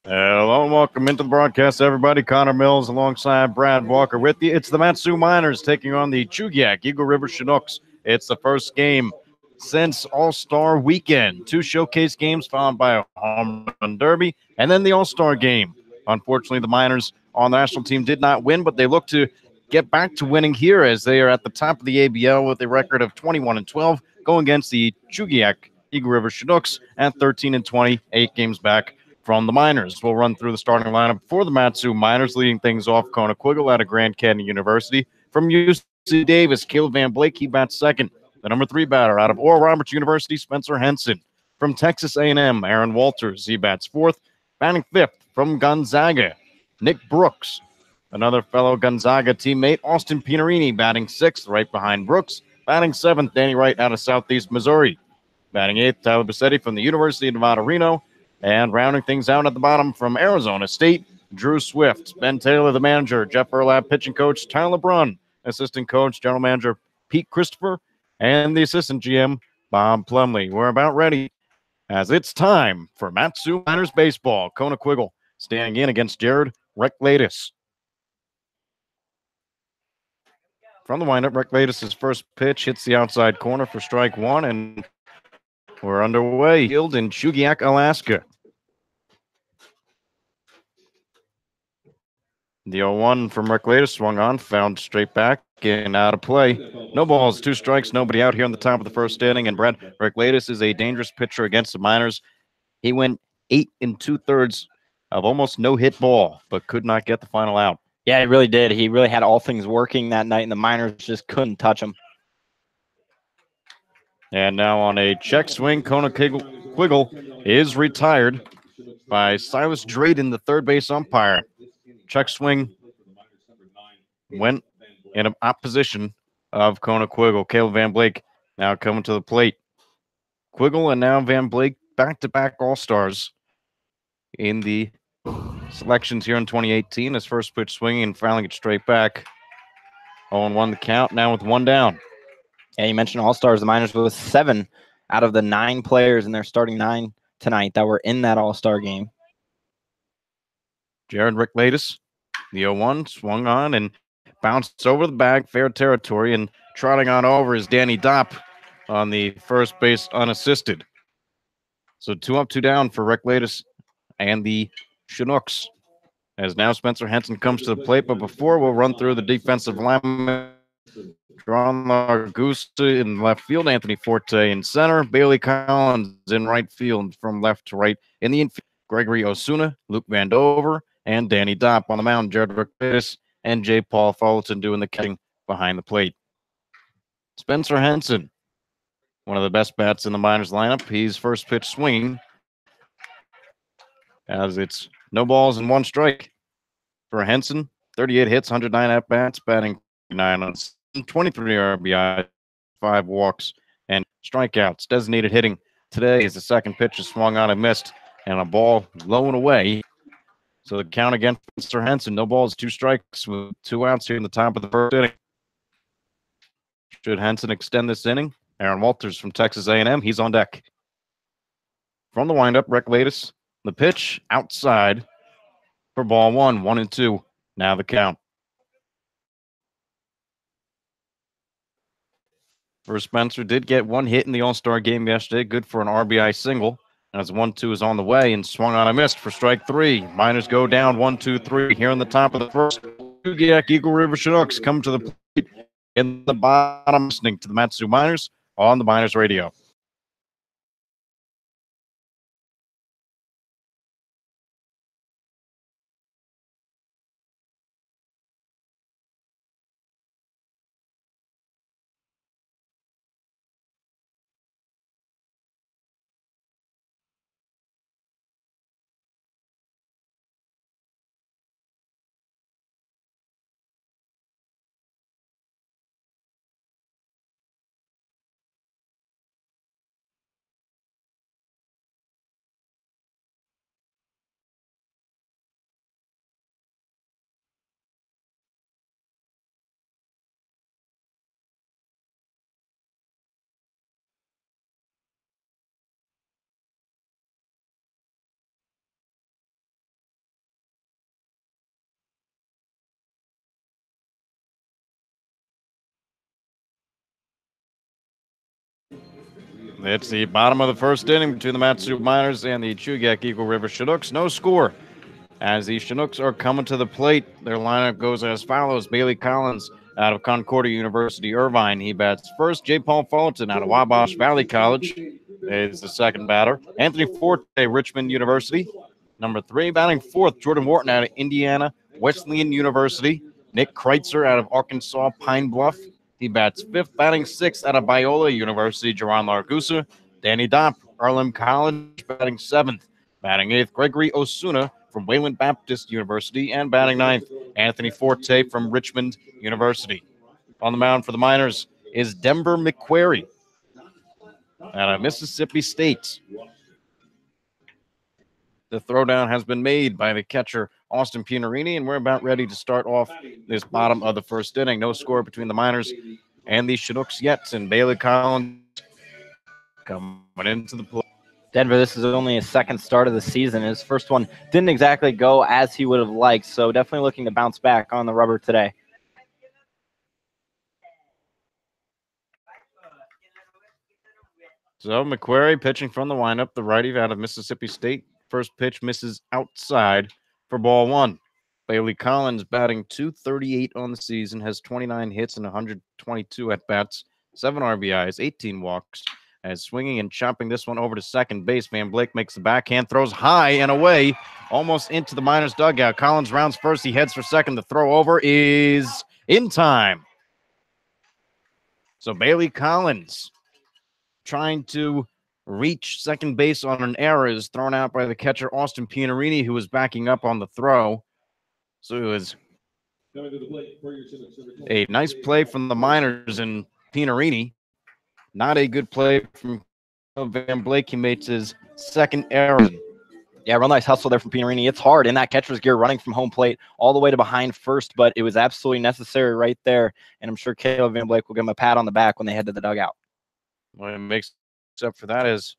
Hello and welcome into the broadcast, everybody. Connor Mills alongside Brad Walker with you. It's the Matsu Miners taking on the Chugiak-Eagle River Chinooks. It's the first game since All-Star Weekend. Two showcase games followed by a home run derby and then the All-Star game. Unfortunately, the Miners on the national team did not win, but they look to get back to winning here as they are at the top of the ABL with a record of 21-12, going against the Chugiak-Eagle River Chinooks at 13-20, 8 games back from the Miners. We'll run through the starting lineup for the Matsu Miners, leading things off Chugiak-Eagle out of Grand Canyon University. From UC Davis, Caleb Van Blake, he bats second. The number 3 batter out of Oral Roberts University, Spencer Henson. From Texas A&M, Aaron Walters, he bats fourth. Batting fifth from Gonzaga, Nick Brooks. Another fellow Gonzaga teammate, Austin Pinarini, batting sixth, right behind Brooks. Batting seventh, Danny Wright out of Southeast Missouri. Batting eighth, Tyler Bassetti from the University of Nevada, Reno. And rounding things out at the bottom from Arizona State, Drew Swift. Ben Taylor, the manager. Jeff Erlab, pitching coach. Tyler LeBrun, assistant coach. General manager Pete Christopher. And the assistant GM, Bob Plumley. We're about ready as it's time for Matsu Miners baseball. Chugiak-Eagle standing in against Jared Reclatus. From the windup, Reclatus' first pitch hits the outside corner for strike one, and we're underway. Field in Chugiak, Alaska. The 0-1 from Reclatus swung on, found straight back and out of play. No balls, 2 strikes, nobody out here in the top of the first inning. And Brad, Reclatus is a dangerous pitcher against the Miners. He went 8 2/3 of almost no hit ball, but could not get the final out. Yeah, he really did. He really had all things working that night, and the Miners just couldn't touch him. And now on a check swing, Chugiak-Eagle is retired by Silas Drayden, the third base umpire. Check swing went in opposition of Chugiak-Eagle. Caleb Van Blake now coming to the plate. Quiggle and now Van Blake back-to-back All-Stars in the selections here in 2018. His first pitch swinging and fouling it straight back. 0-1 the count, now with 1 down. Yeah, you mentioned All-Stars. The Miners with 7 out of the 9 players in their starting 9 tonight that were in that All-Star game. Jared Reclatus, the 0-1, swung on and bounced over the bag, fair territory, and trotting on over is Danny Dopp on the first base unassisted. So 2 up, 2 down for Reclatus and the Chinooks. As now Spencer Henson comes to the plate, but before we'll run through the defensive linemen. Ron Largusta in left field, Anthony Forte in center, Bailey Collins in right field from left to right. In the infield, Gregory Osuna, Luke Vandover, and Danny Dopp on the mound. Jared Reclatus and J. Paul Fullerton doing the catching behind the plate. Spencer Henson, one of the best bats in the Miners lineup. He's first pitch swinging as it's no balls and 1 strike for Henson. 38 hits, 109 at-bats, batting 9 on 23 RBI, 5 walks, and strikeouts. Designated hitting today is the second pitch is swung on and missed, and a ball low and away. So the count against Mr. Henson, no balls, 2 strikes with 2 outs here in the top of the first inning. Should Henson extend this inning? Aaron Walters from Texas A&M, he's on deck. From the windup, Reclatus, the pitch outside for ball 1, 1-2. Now the count. For Spencer, did get 1 hit in the All-Star game yesterday. Good for an RBI single. As 1-2 is on the way and swung on a missed for strike 3. Miners go down 1-2-3 here in the top of the first. Chugiak-Eagle River Chinooks come to the plate in the bottom, listening to the Matsu Miners on the Miners Radio. It's the bottom of the first inning between the Matsu Miners and the Chugiak-Eagle River Chinooks. No score. As the Chinooks are coming to the plate, their lineup goes as follows. Bailey Collins out of Concordia University, Irvine. He bats first. J. Paul Fullerton out of Wabash Valley College is the second batter. Anthony Forte, Richmond University. Number 3, batting fourth, Jordan Wharton out of Indiana Wesleyan University. Nick Kreitzer out of Arkansas Pine Bluff. He bats fifth, batting sixth out of Biola University, Jaron Largusa. Danny Dopp, Earlham College, batting seventh. Batting eighth, Gregory Osuna from Wayland Baptist University. And batting ninth, Anthony Forte from Richmond University. On the mound for the Miners is Denver McQuarrie out of Mississippi State. The throwdown has been made by the catcher, Austin Pianarini, and we're about ready to start off this bottom of the first inning. No score between the Miners and the Chinooks yet, and Bailey Collins coming into the play. Denver, this is only his second start of the season. His first one didn't exactly go as he would have liked, so definitely looking to bounce back on the rubber today. So McQuarrie pitching from the windup, the righty out of Mississippi State. First pitch misses outside for ball one. Bailey Collins batting .238 on the season, has 29 hits and 122 at-bats, 7 RBIs, 18 walks. As swinging and chopping this one over to second base, Van Blake makes the backhand, throws high and away, almost into the Miners dugout. Collins rounds first, he heads for second. The throw over is in time. So Bailey Collins trying to reach second base on an error is thrown out by the catcher, Austin Pianarini, who was backing up on the throw. So it was a nice play from the Miners and Pianarini. Not a good play from Van Blake. He makes his second error. Yeah, real nice hustle there from Pianarini. It's hard in that catcher's gear running from home plate all the way to behind first, but it was absolutely necessary right there. And I'm sure Caleb Van Blake will give him a pat on the back when they head to the dugout. What it makes up for that is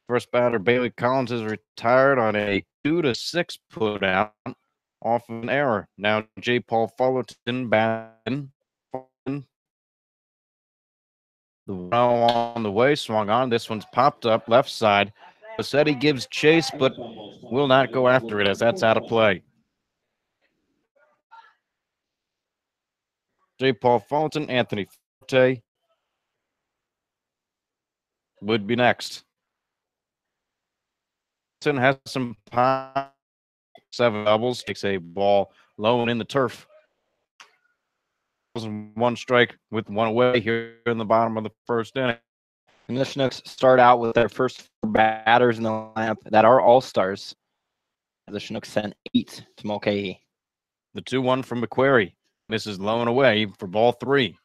first batter Bailey Collins is retired on a 2-6 put out off of an error. Now J. Paul Fullerton batting. The ball on the way, swung on. This one's popped up left side. Bassetti gives chase, but will not go after it as that's out of play. J. Paul Fullerton, Anthony Forte would be next. Has some 7 doubles, takes a ball low and in the turf. 1 strike with 1 away here in the bottom of the first inning. And the Chinooks start out with their first 4 batters in the lineup that are all-stars. The Chinooks sent 8 to Mulcahy. The 2-1 from McQuarrie. Misses low and away for ball 3.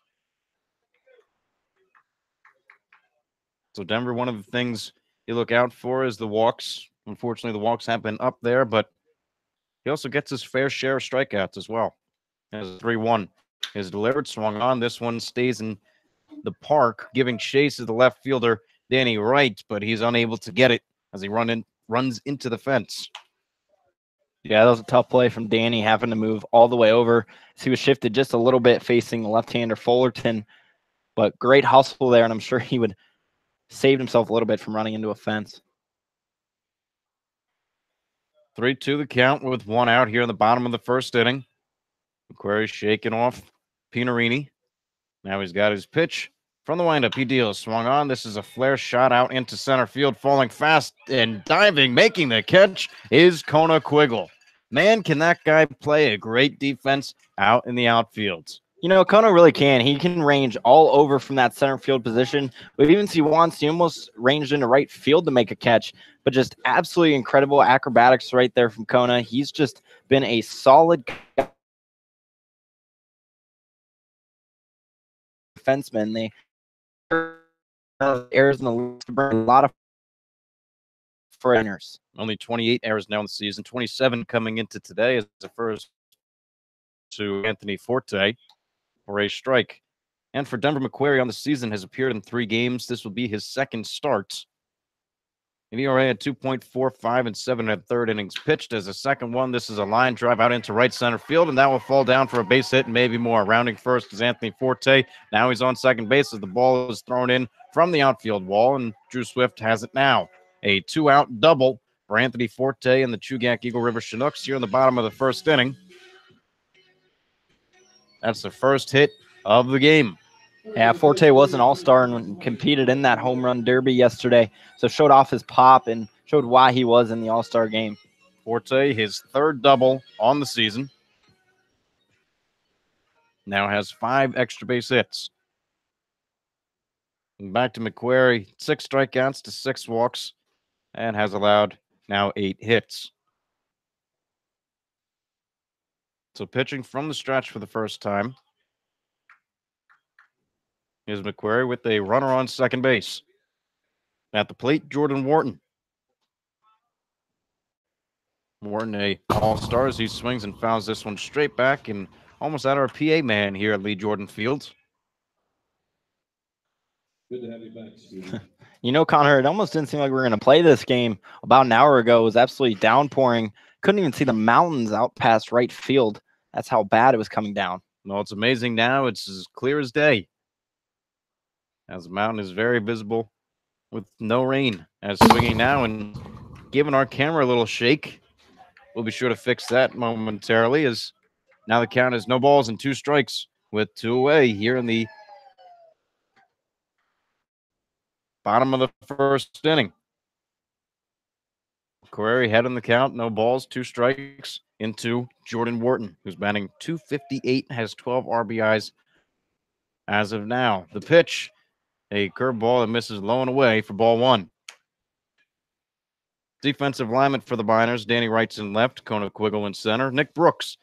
So Denver, one of the things you look out for is the walks. Unfortunately, the walks have been up there, but he also gets his fair share of strikeouts as well. As 3-1 is delivered, swung on. This one stays in the park, giving chase to the left fielder, Danny Wright, but he's unable to get it as he runs into the fence. Yeah, that was a tough play from Danny, having to move all the way over. So he was shifted just a little bit facing the left-hander Fullerton, but great hustle there, and I'm sure he would saved himself a little bit from running into a fence. 3-2 the count with 1 out here in the bottom of the first inning. McQuarrie shaking off Pianarini. Now he's got his pitch from the windup. He deals, swung on. This is a flare shot out into center field, falling fast and diving, making the catch is Chugiak-Eagle. Man, can that guy play a great defense out in the outfield. You know, Kona really can. He can range all over from that center field position. But even if he wants, he almost ranged into right field to make a catch. But just absolutely incredible acrobatics right there from Kona. He's just been a solid defenseman. They errors in the list to bring a lot of foreigners. Only 28 errors now in the season, 27 coming into today as the first to Anthony Forte for a strike. And for Denver, McQuarrie on the season has appeared in 3 games. This will be his second start. And ERA at 2.45 and 7 1/3 innings pitched as a second one. This is a line drive out into right center field, and that will fall down for a base hit and maybe more. Rounding first is Anthony Forte. Now he's on second base as the ball is thrown in from the outfield wall, and Drew Swift has it now. A 2-out double for Anthony Forte and the Chugiak-Eagle River Chinooks here in the bottom of the first inning. That's the first hit of the game. Yeah, Forte was an all-star and competed in that home run derby yesterday, so showed off his pop and showed why he was in the all-star game. Forte, his third double on the season. Now has 5 extra base hits. And back to McQuarrie, 6 strikeouts to 6 walks, and has allowed now 8 hits. So pitching from the stretch for the first time is McQuarrie with a runner on second base. At the plate, Jordan Wharton. Wharton, a all-star, as he swings and fouls this one straight back and almost at our PA man here at Lee Jordan Field. Good to have you back, Steve. You know, Connor, it almost didn't seem like we were going to play this game. About an hour ago, it was absolutely downpouring. Couldn't even see the mountains out past right field. That's how bad it was coming down. No, it's amazing now. It's as clear as day, as the mountain is very visible with no rain. As swinging now and giving our camera a little shake. We'll be sure to fix that momentarily, as now the count is no balls and 2 strikes with 2 away here in the bottom of the first inning. Query head on the count, no balls, 2 strikes into Jordan Wharton, who's batting .258, has 12 RBIs as of now. The pitch, a curveball that misses low and away for ball 1. Defensive lineman for the Miners, Danny Wright's in left, Chugiak-Eagle in center. Nick Brooks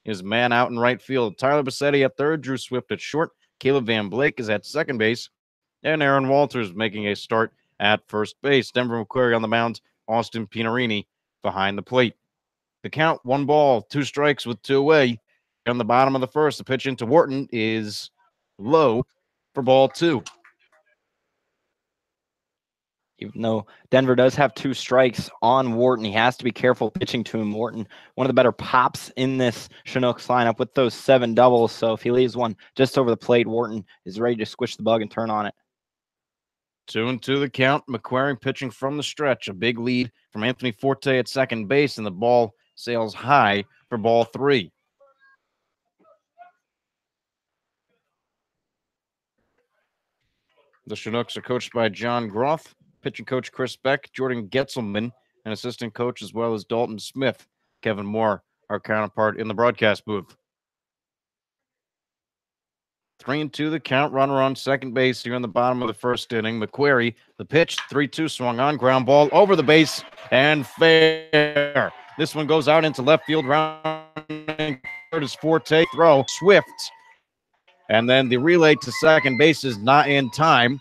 is man out in right field. Tyler Bassetti at third, Drew Swift at short. Caleb Van Blake is at second base. And Aaron Walters making a start at first base. Denver McQuarrie on the mound, Austin Pinarini behind the plate. The count, 1 ball, 2 strikes with 2 away. On the bottom of the first, the pitch into Wharton is low for ball 2. Even though Denver does have 2 strikes on Wharton, he has to be careful pitching to him. Wharton, one of the better pops in this Chinooks lineup with those 7 doubles. So if he leaves one just over the plate, Wharton is ready to squish the bug and turn on it. 2-2 the count. McQuarrie pitching from the stretch. A big lead from Anthony Forte at second base, and the ball sails high for ball 3. The Chinooks are coached by John Groth, pitching coach Chris Beck, Jordan Getzelman, and assistant coach as well as Dalton Smith. Kevin Moore, our counterpart in the broadcast booth. 3-2 the count. Runner on second base here in the bottom of the first inning. McQuarrie, the pitch, 3-2 swung on, ground ball over the base and fair. This one goes out into left field. Rounding third is Forte. Throw, Swift. And then the relay to second base is not in time,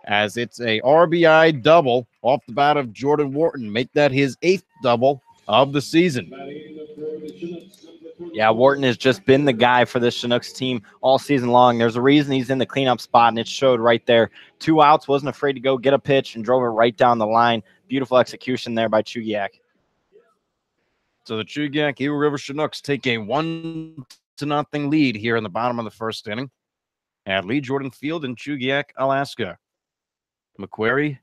as it's a RBI double off the bat of Jordan Wharton. Make that his 8th double of the season. Yeah, Wharton has just been the guy for this Chinooks team all season long. There's a reason he's in the cleanup spot, and it showed right there. 2 outs, wasn't afraid to go get a pitch and drove it right down the line. Beautiful execution there by Chugiak. So the Chugiak-Eagle River Chinooks take a 1-0 lead here in the bottom of the first inning at Lee Jordan Field in Chugiak, Alaska. McQuarrie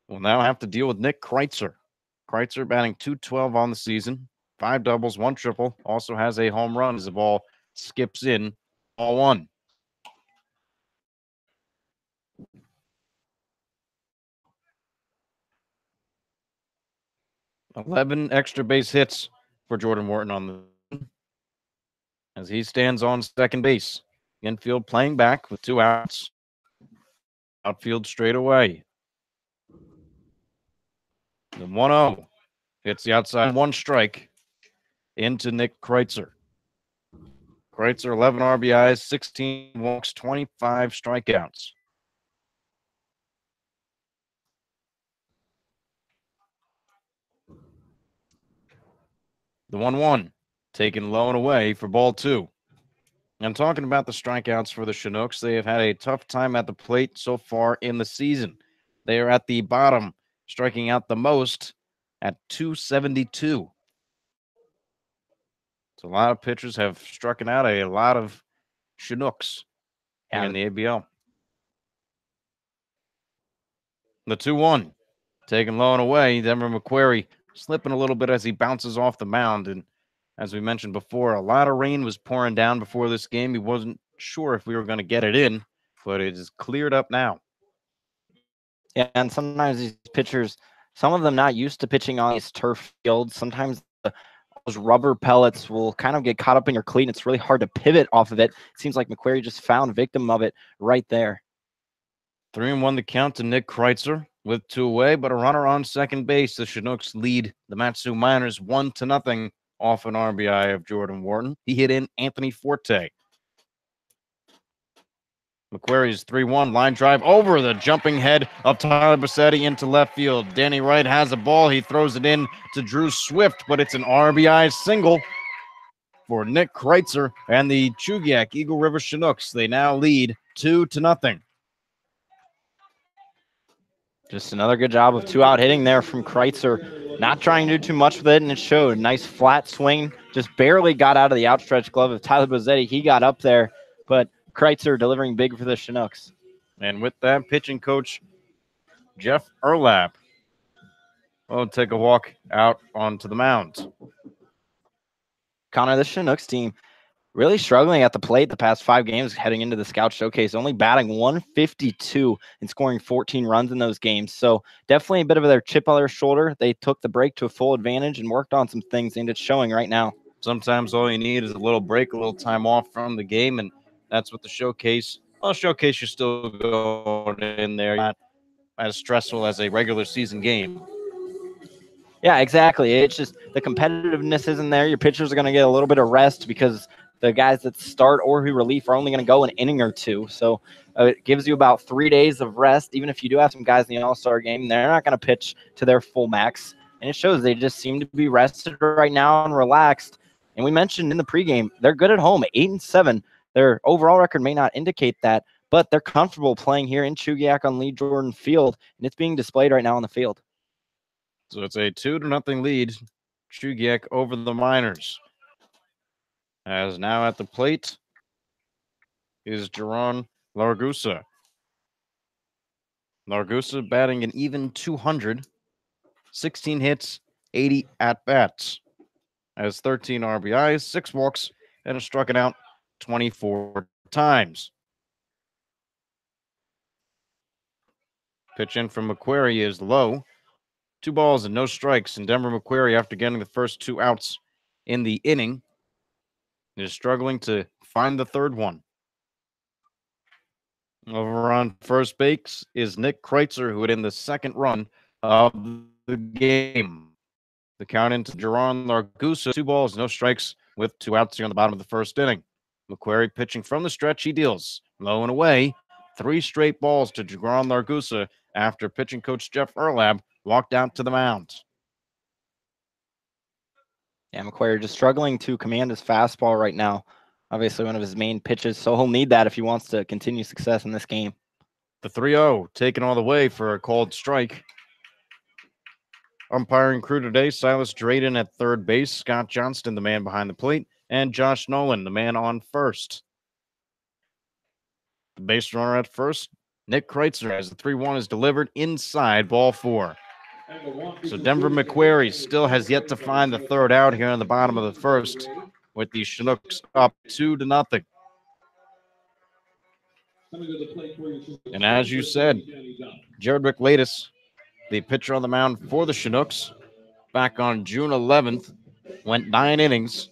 will now have to deal with Nick Kreitzer. Kreitzer batting .212 on the season, 5 doubles, 1 triple. Also has a home run as the ball skips in, ball 1. "11 extra base hits for Jordan Wharton on the as he stands on second base. Infield playing back with 2 outs. Outfield straight away. The 1-0 hits the outside, 1 strike into Nick Kreitzer. Kreitzer, 11 RBIs, 16 walks, 25 strikeouts. The 1-1 taken low and away for ball 2. I'm talking about the strikeouts for the Chinooks. They have had a tough time at the plate so far in the season. They are at the bottom, striking out the most at 272. So a lot of pitchers have struck out a lot of Chinooks in the ABL. The 2-1 taken low and away. Denver McQuarrie slipping a little bit as he bounces off the mound. And as we mentioned before, a lot of rain was pouring down before this game. He wasn't sure if we were going to get it in, but it is cleared up now. Yeah, and sometimes these pitchers, some of them not used to pitching on these turf fields. Sometimes those rubber pellets will kind of get caught up in your cleat, and it's really hard to pivot off of it. It seems like McQuarrie just found victim of it right there. 3-1 the count to Nick Kreitzer with 2 away, but a runner on second base. The Chinooks lead the Matsu Miners 1-0 off an RBI of Jordan Wharton. He hit in Anthony Forte. McQuarrie's 3-1 line drive over the jumping head of Tyler Bassetti into left field. Danny Wright has a ball. He throws it in to Drew Swift, but it's an RBI single for Nick Kreitzer and the Chugiak-Eagle River Chinooks. They now lead 2-0. Just another good job of 2-out hitting there from Kreitzer. Not trying to do too much with it, and it showed. Nice flat swing. Just barely got out of the outstretched glove of Tyler Bassetti. He got up there, but Kreitzer delivering big for the Chinooks. And with that, pitching coach Jeff Erlap will take a walk out onto the mound. Connor, the Chinooks team really struggling at the plate the past 5 games heading into the Scout Showcase, only batting 152 and scoring 14 runs in those games. So definitely a bit of their chip on their shoulder. They took the break to a full advantage and worked on some things, and it's showing right now. Sometimes all you need is a little break, a little time off from the game, and that's what the showcase. Well, showcase you're still going in there, not as stressful as a regular season game. Yeah, exactly. It's just the competitiveness isn't there. Your pitchers are going to get a little bit of rest because the guys that start or who relief are only going to go an inning or 2. So it gives you about 3 days of rest. Even if you do have some guys in the All-Star game, they're not going to pitch to their full max. And it shows they just seem to be rested right now and relaxed. And we mentioned in the pregame, they're good at home, 8-7. Their overall record may not indicate that, but they're comfortable playing here in Chugiak on Lee Jordan Field, and it's being displayed right now on the field. So it's a 2-0 lead. Chugiak over the Miners. As now at the plate is Jerron Largusa. Largusa batting an even 200, 16 hits, 80 at-bats. Has 13 RBIs, 6 walks, and has struck it out 24 times. Pitch in from McQuarrie is low. 2 balls and no strikes. And Denver McQuarrie, after getting the first 2 outs in the inning, is struggling to find the third one. Over on first base is Nick Kreitzer, who hit in the second run of the game. The count into Jerron Largusa, 2 balls, no strikes, with 2 outs here on the bottom of the first inning. McQuarrie pitching from the stretch. He deals low and away. 3 straight balls to Jerron Largusa after pitching coach Jeff Erlab walked out to the mound. Yeah, McQuarrie just struggling to command his fastball right now. Obviously one of his main pitches, so he'll need that if he wants to continue success in this game. The 3-0 taken all the way for a called strike. Umpiring crew today, Silas Drayden at third base, Scott Johnston, the man behind the plate, and Josh Nolan, the man on first. The base runner at first, Nick Kreitzer, as the 3-1 is delivered inside ball 4. So Denver McQuarrie still has yet to find the third out here in the bottom of the first, with the Chinooks up 2-0. And as you said, Jared Rickladis, the pitcher on the mound for the Chinooks, back on June 11th, went 9 innings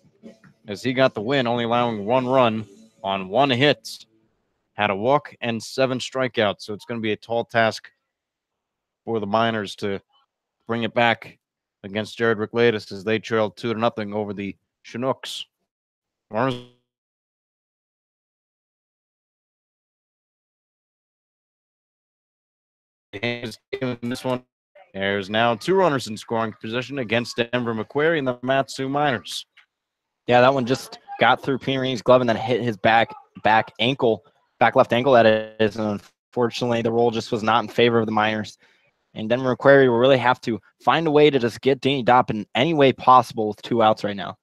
as he got the win, only allowing 1 run on 1 hit. Had a walk and 7 strikeouts, so it's going to be a tall task for the Miners to bring it back against Jared Rickladis as they trailed 2-0 over the Chinooks. This one, there's now 2 runners in scoring position against Denver McQuarrie and the Matsu Miners. Yeah, that one just got through Petering's glove and then hit his back left ankle, that is. And unfortunately, the roll just was not in favor of the Miners. And Denver McQuarrie will really have to find a way to just get Danny Dopp in any way possible with 2 outs right now.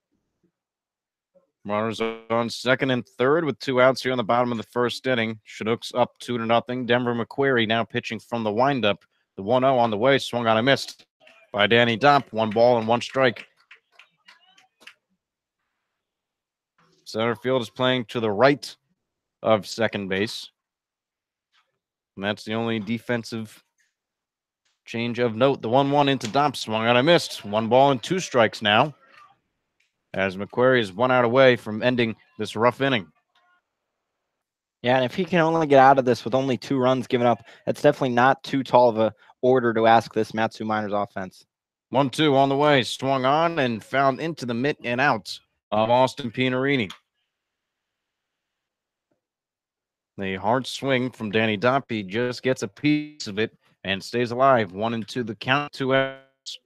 Runners on second and third with 2 outs here on the bottom of the first inning. Chinooks up 2-0. Denver McQuarrie now pitching from the windup. The 1-0 on the way, swung on and missed by Danny Domp. 1 ball and 1 strike. Center field is playing to the right of second base. And that's the only defensive change of note. The 1-1 into Domp, swung on and missed. 1 ball and 2 strikes now, as McQuarrie is 1 out away from ending this rough inning. Yeah, and if he can only get out of this with only 2 runs given up, that's definitely not too tall of a order to ask this Matsu Miners offense. 1-2 on the way, swung on and found into the mitt and out of Austin Pianarini. The hard swing from Danny Dompe just gets a piece of it and stays alive. 1-2 the count, 2 outs.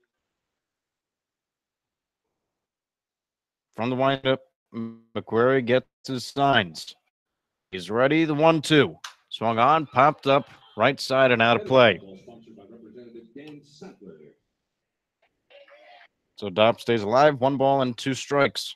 From the windup, McQuarrie gets his signs. He's ready. The 1-2 swung on, popped up, right side and out of play. So Domp stays alive. 1 ball and 2 strikes.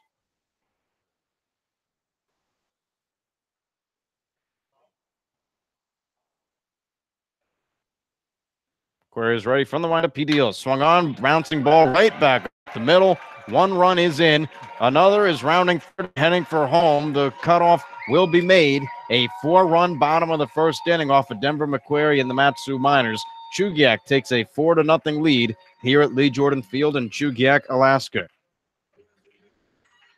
McQuarrie is ready from the windup. He deals. Swung on, bouncing ball right back up the middle. 1 run is in. Another is rounding, heading for home. The cutoff will be made. A 4-run bottom of the first inning off of Denver McQuarrie and the Matsu Miners. Chugiak takes a 4-0 lead here at Lee Jordan Field in Chugiak, Alaska.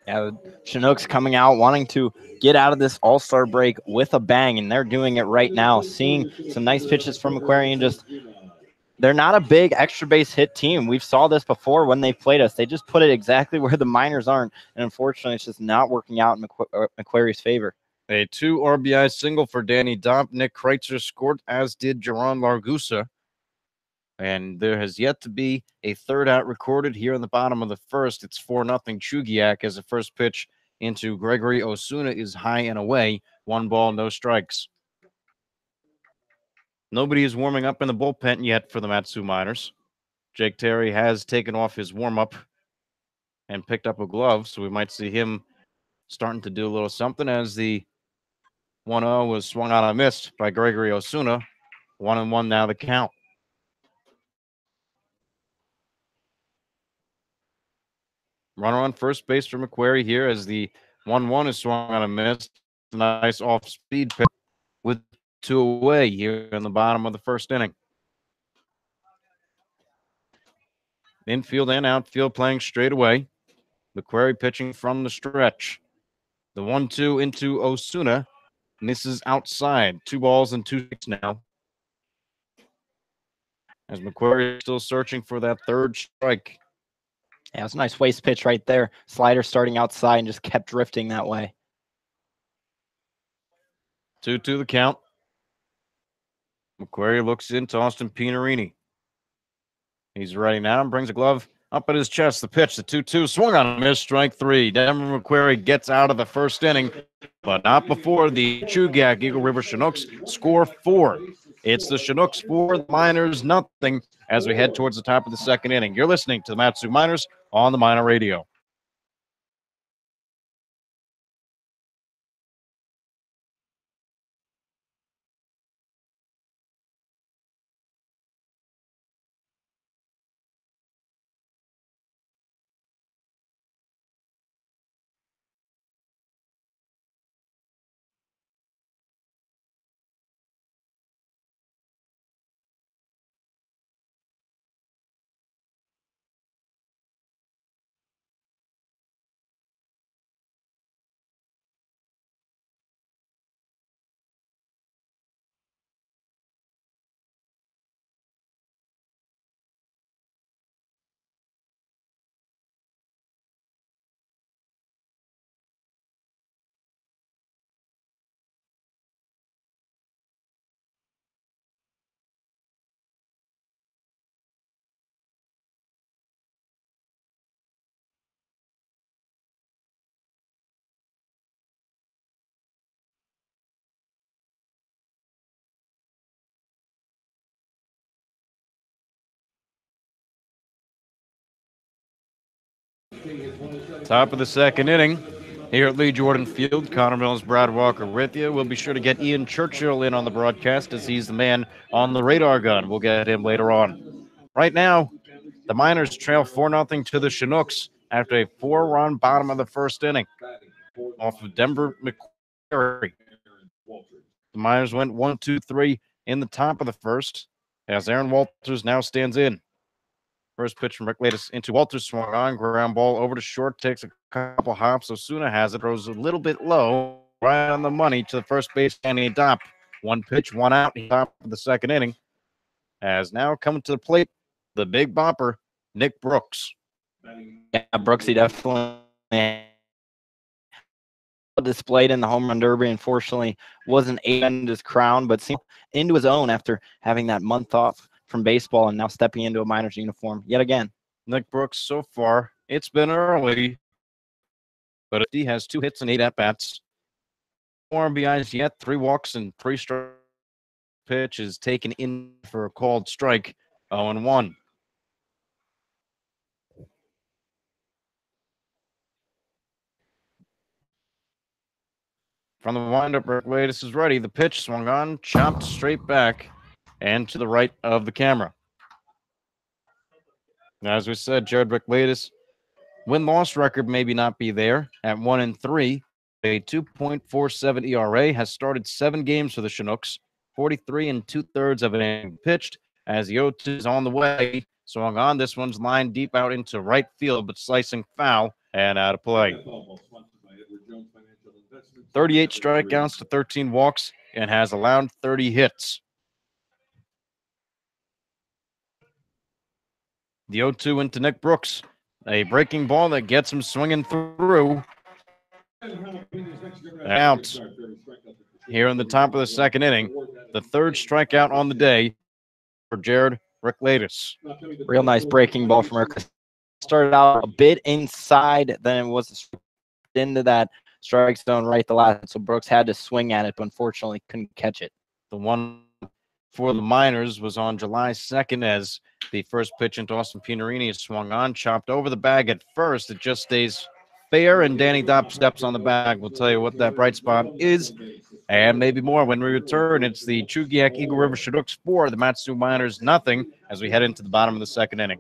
Yeah, the Chinooks coming out wanting to get out of this all-star break with a bang, and they're doing it right now. Seeing some nice pitches from McQuarrie, and just they're not a big extra base hit team. We've saw this before when they played us. They just put it exactly where the Miners aren't, and unfortunately, it's just not working out in McQuarrie's favor. A 2 RBI single for Danny Domp. Nick Kreitzer scored, as did Jaron Largusa. And there has yet to be a 3rd out recorded here in the bottom of the first. It's 4-0 Chugiak, as the first pitch into Gregory Osuna is high and away. 1 ball, no strikes. Nobody is warming up in the bullpen yet for the Matsu Miners. Jake Terry has taken off his warm-up and picked up a glove, so we might see him starting to do a little something, as the 1-0 was swung on and missed by Gregory Osuna. 1-1 now the count. Runner on first base for McQuarrie here, as the 1-1 is swung on and missed. Nice off-speed pitch with 2 away here in the bottom of the first inning. Infield and outfield playing straight away. McQuarrie pitching from the stretch. The 1-2 into Osuna misses outside. 2 balls and 2 strikes now, as McQuarrie is still searching for that 3rd strike. Yeah, it's a nice waist pitch right there. Slider starting outside and just kept drifting that way. 2-2 the count. McQuarrie looks into Austin Pianarini. He's ready now and brings a glove up at his chest. The pitch, the 2-2, swung on and missed, strike 3. Denver McQuarrie gets out of the first inning, but not before the Chugiak-Eagle River Chinooks score 4. It's the Chinooks 4, the Miners nothing, as we head towards the top of the second inning. You're listening to the Matsu Miners on the Miner Radio. Top of the second inning. Here at Lee Jordan Field, Connor Mills, Brad Walker with you. We'll be sure to get Ian Churchill in on the broadcast as he's the man on the radar gun. We'll get him later on. Right now, the Miners trail 4-0 to the Chinooks after a 4-run bottom of the first inning off of Denver McQuarrie. The Miners went 1-2-3 in the top of the first as Aaron Walters now stands in. First pitch from Rick Latus into Walters, swung on, ground ball over to short, takes a couple hops. Osuna has it, throws a little bit low, right on the money to the first base, Danny Dopp. One pitch, one out, top of the second inning. As now coming to the plate, the big bopper, Nick Brooks. Yeah, Brooksy definitely displayed in the home run derby. Unfortunately, wasn't able to end his crown, but seemed into his own after having that month off from baseball and now stepping into a Miners uniform yet again. Nick Brooks, so far, it's been early, but he has 2 hits and 8 at-bats. 4 RBIs yet, 3 walks and 3 strikes. Pitch is taken in for a called strike, 0-1. From the windup, Rick Latus is ready. The pitch swung on, chopped straight back and to the right of the camera. Now, as we said, Jared Rick Latus, win-loss record maybe not be there at 1-3. A 2.47 ERA, has started 7 games for the Chinooks, 43 2/3 of an inning pitched as the 0-2 is on the way. Swung on. This one's lined deep out into right field, but slicing foul and out of play. 38 strikeouts to 13 walks and has allowed 30 hits. The 0-2 into Nick Brooks. A breaking ball that gets him swinging through. Out here in the top of the second inning. The 3rd strikeout on the day for Jared Rick Latus. Real nice breaking ball from Rick. Started out a bit inside, then it was into that strike zone right the last, so Brooks had to swing at it, but unfortunately couldn't catch it. The one for the Miners was on July 2nd as the first pitch into Austin Pianarini is swung on, chopped over the bag at first. It just stays fair, and Danny Dopp steps on the bag. We'll tell you what that bright spot is, and maybe more when we return. It's the Chugiak-Eagle River Chinooks 4, the Matsu Miners nothing, as we head into the bottom of the second inning.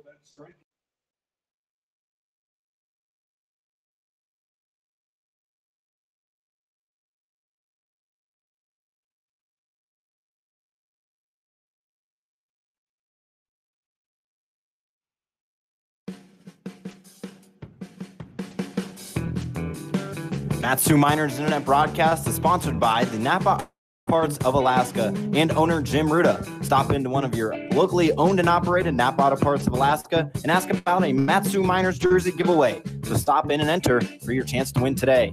Matsu Miners Internet Broadcast is sponsored by the Napa Parts of Alaska and owner Jim Ruda. Stop into one of your locally owned and operated Napa Auto Parts of Alaska and ask about a Matsu Miners jersey giveaway. So stop in and enter for your chance to win today.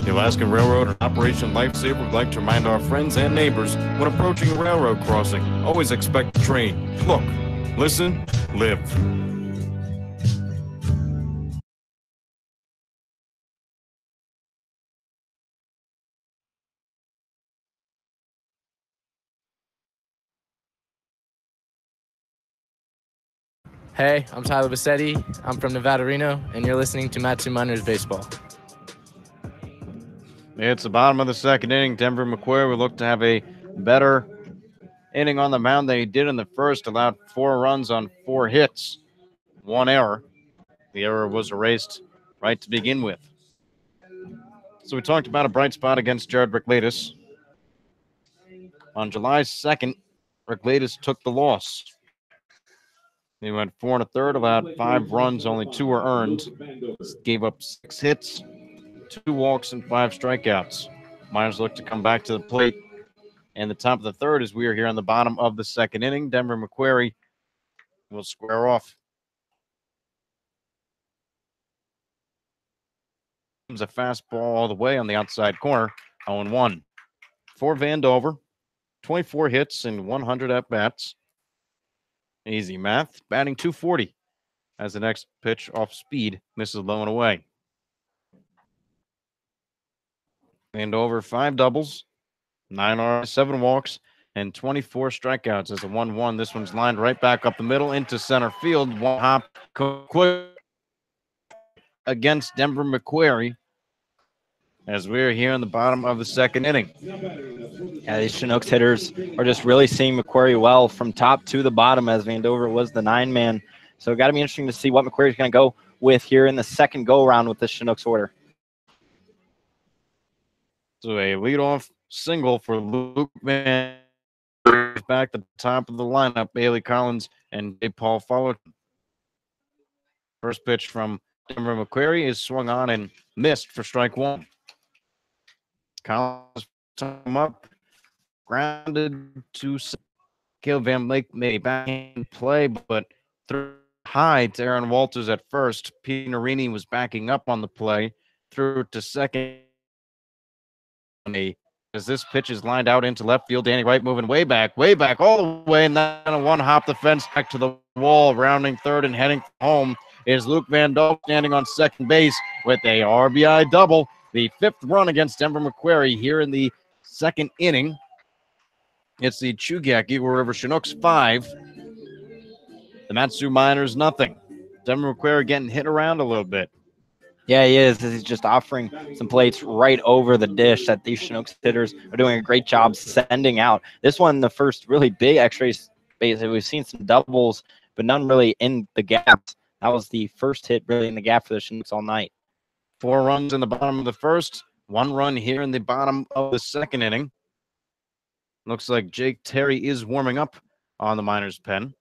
The Alaskan Railroad and Operation Lifesaver would like to remind our friends and neighbors when approaching a railroad crossing, always expect a train. Look, listen, live. Hey, I'm Tyler Bassetti. I'm from Nevada, Reno, and you're listening to Matsu Miners Baseball. It's the bottom of the second inning. Denver McQuarrie will look to have a better inning on the mound than he did in the first. Allowed 4 runs on 4 hits, 1 error. The error was erased right to begin with. So we talked about a bright spot against Jared Rick Latus. On July 2nd, Rick Latus took the loss. He went 4 1/3, allowed 5 runs, only 2 were earned. Gave up 6 hits, 2 walks, and 5 strikeouts. Miners look to come back to the plate. And the top of the third, as we are here on the bottom of the second inning, Denver McQuarrie will square off. Comes a fastball all the way on the outside corner, 0-1. For Vandover, 24 hits and 100 at-bats. Easy math. Batting .240 as the next pitch off speed misses low and away. Vandover, 5 doubles, 9 Rs, 7 walks, and 24 strikeouts as a 1-1. This one's lined right back up the middle into center field. One hop quick against Denver McQuarrie as we're here in the bottom of the second inning. Yeah, these Chinooks hitters are just really seeing McQuarrie well from top to the bottom, as Vandover was the 9-man. So it got to be interesting to see what McQuarrie's going to go with here in the second go-around with this Chinooks order. So a leadoff single for Luke Van back at the top of the lineup. Bailey Collins and J. Paul followed. First pitch from Denver McQuarrie is swung on and missed for strike one. Collins him up, grounded to Caleb Van Lake made a backhand play, but threw high to Aaron Walters at first. Pete Narini was backing up on the play, threw it to second. As this pitch is lined out into left field, Danny Wright moving way back, all the way, and then a one-hop the fence back to the wall, rounding third and heading home is Luke Van Dal standing on second base with a RBI double. The fifth run against Denver McQuarrie here in the second inning. It's the Chugiak-Eagle River Chinooks 5. The Mat-Su Miners nothing. Denver McQuarrie getting hit around a little bit. Yeah, he is. He's just offering some plates right over the dish that these Chinooks hitters are doing a great job sending out. This one, the first really big X-ray base. We've seen some doubles, but none really in the gaps. That was the first hit really in the gap for the Chinooks all night. 4 runs in the bottom of the first, 1 run here in the bottom of the second inning. Looks like Jake Terry is warming up on the Miners' pen.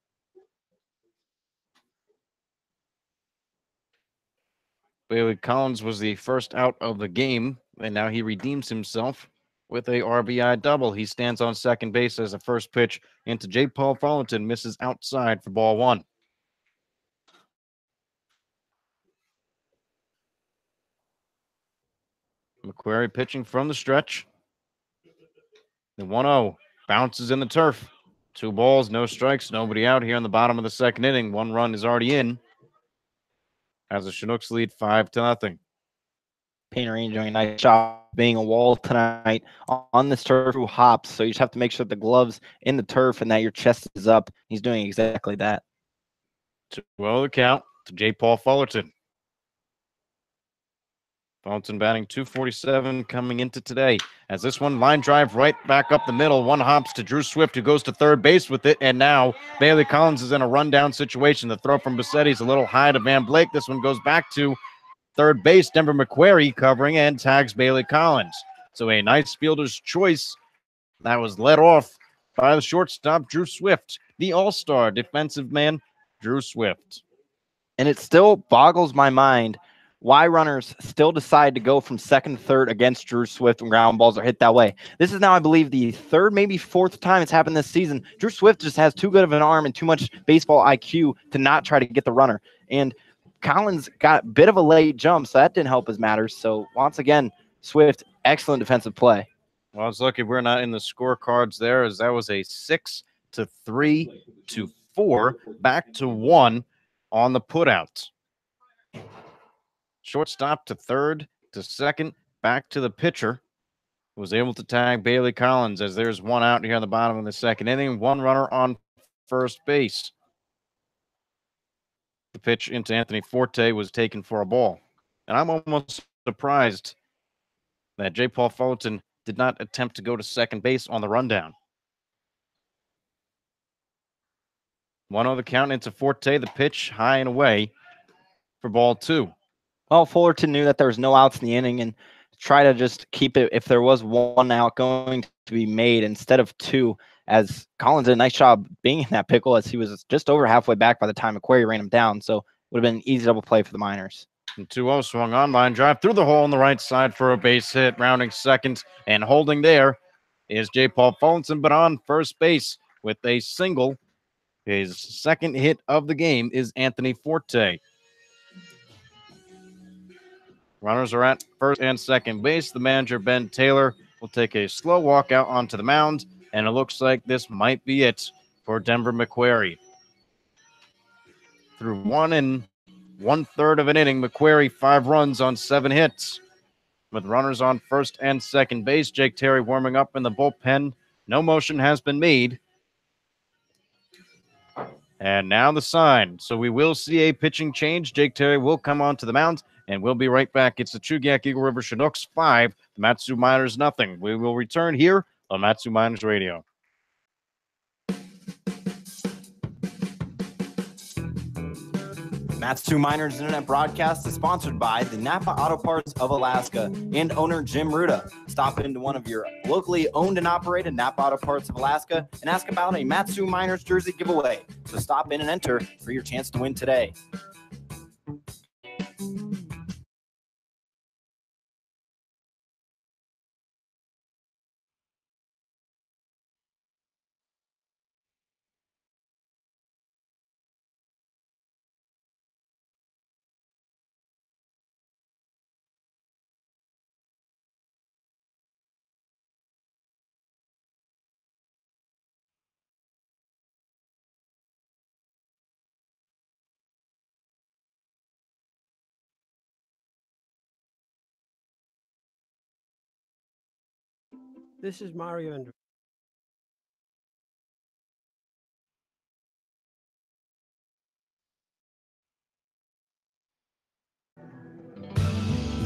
Bailey Collins was the first out of the game, and now he redeems himself with a RBI double. He stands on second base as a first pitch into J. Paul Fullerton misses outside for ball 1. McQuarrie pitching from the stretch. The 1-0 bounces in the turf. 2 balls, no strikes, nobody out here in the bottom of the second inning. 1 run is already in as the Chinooks lead 5-0. Painterine doing a nice job being a wall tonight on this turf who hops. So you just have to make sure the gloves in the turf and that your chest is up. He's doing exactly that. 2-0 the count to J. Paul Fullerton. Fullerton batting .247 coming into today. As this one line drive right back up the middle. 1 hops to Drew Swift, who goes to third base with it. And now Bailey Collins is in a rundown situation. The throw from Bassetti is a little high to Van Blake. This one goes back to third base. Denver McQuarrie covering and tags Bailey Collins. So a nice fielder's choice that was led off by the shortstop, Drew Swift, the all-star defensive man, Drew Swift. And it still boggles my mind why runners still decide to go from second to third against Drew Swift when ground balls are hit that way. This is now, I believe, the third, maybe fourth time it's happened this season. Drew Swift just has too good of an arm and too much baseball IQ to not try to get the runner. And Collins got a bit of a late jump, so that didn't help his matters. So once again, Swift, excellent defensive play. Well, it's lucky we're not in the scorecards there, as that was a 6-3 to 4, back to 1 on the putouts. Shortstop to third to second, back to the pitcher. Was able to tag Bailey Collins as there's 1 out here on the bottom of the second inning. 1 runner on first base. The pitch into Anthony Forte was taken for a ball. And I'm almost surprised that J. Paul Fullerton did not attempt to go to second base on the rundown. 1-0 the count into Forte. The pitch high and away for ball 2. Well, Fullerton knew that there was no outs in the inning and try to just keep it if there was 1 out going to be made instead of 2, as Collins did a nice job being in that pickle as he was just over halfway back by the time McQuarrie ran him down. So would have been an easy double play for the Miners. And 2-0 swung on, line drive through the hole on the right side for a base hit, rounding second and holding there is J. Paul Fullerton, but on first base with a single. His second hit of the game is Anthony Forte. Runners are at first and second base. The manager, Ben Taylor, will take a slow walk out onto the mound, and it looks like this might be it for Denver McQuarrie. Through 1 1/3 of an inning, McQuarrie 5 runs on 7 hits. With runners on first and second base, Jake Terry warming up in the bullpen No motion has been made. And now the sign. So we will see a pitching change. Jake Terry will come onto the mound, and we'll be right back. It's the Chugiak-Eagle River Chinooks 5, the Matsu Miners nothing. We will return here on Matsu Miners Radio. Matsu Miners Internet broadcast is sponsored by the Napa Auto Parts of Alaska and owner Jim Ruda. Stop into one of your locally owned and operated Napa Auto Parts of Alaska and ask about a Matsu Miners jersey giveaway. So stop in and enter for your chance to win today. This is Mario and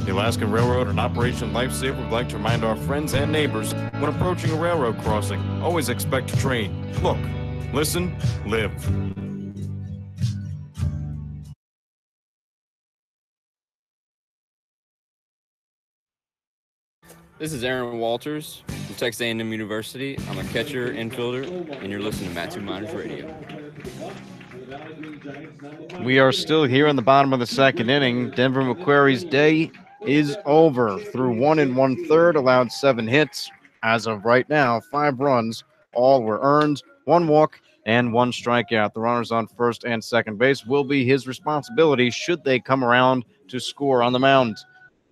The Alaskan Railroad and Operation Lifesaver would like to remind our friends and neighbors when approaching a railroad crossing, always expect a train. Look, listen, live. This is Aaron Walters from Texas A&M University. I'm a catcher, infielder, and you're listening to Matsu Miners Radio. We are still here in the bottom of the second inning. Denver McQuarrie's day is over. Through 1 1/3, allowed 7 hits. As of right now, 5 runs. All were earned. 1 walk and 1 strikeout. The runners on first and second base will be his responsibility should they come around to score on the mound.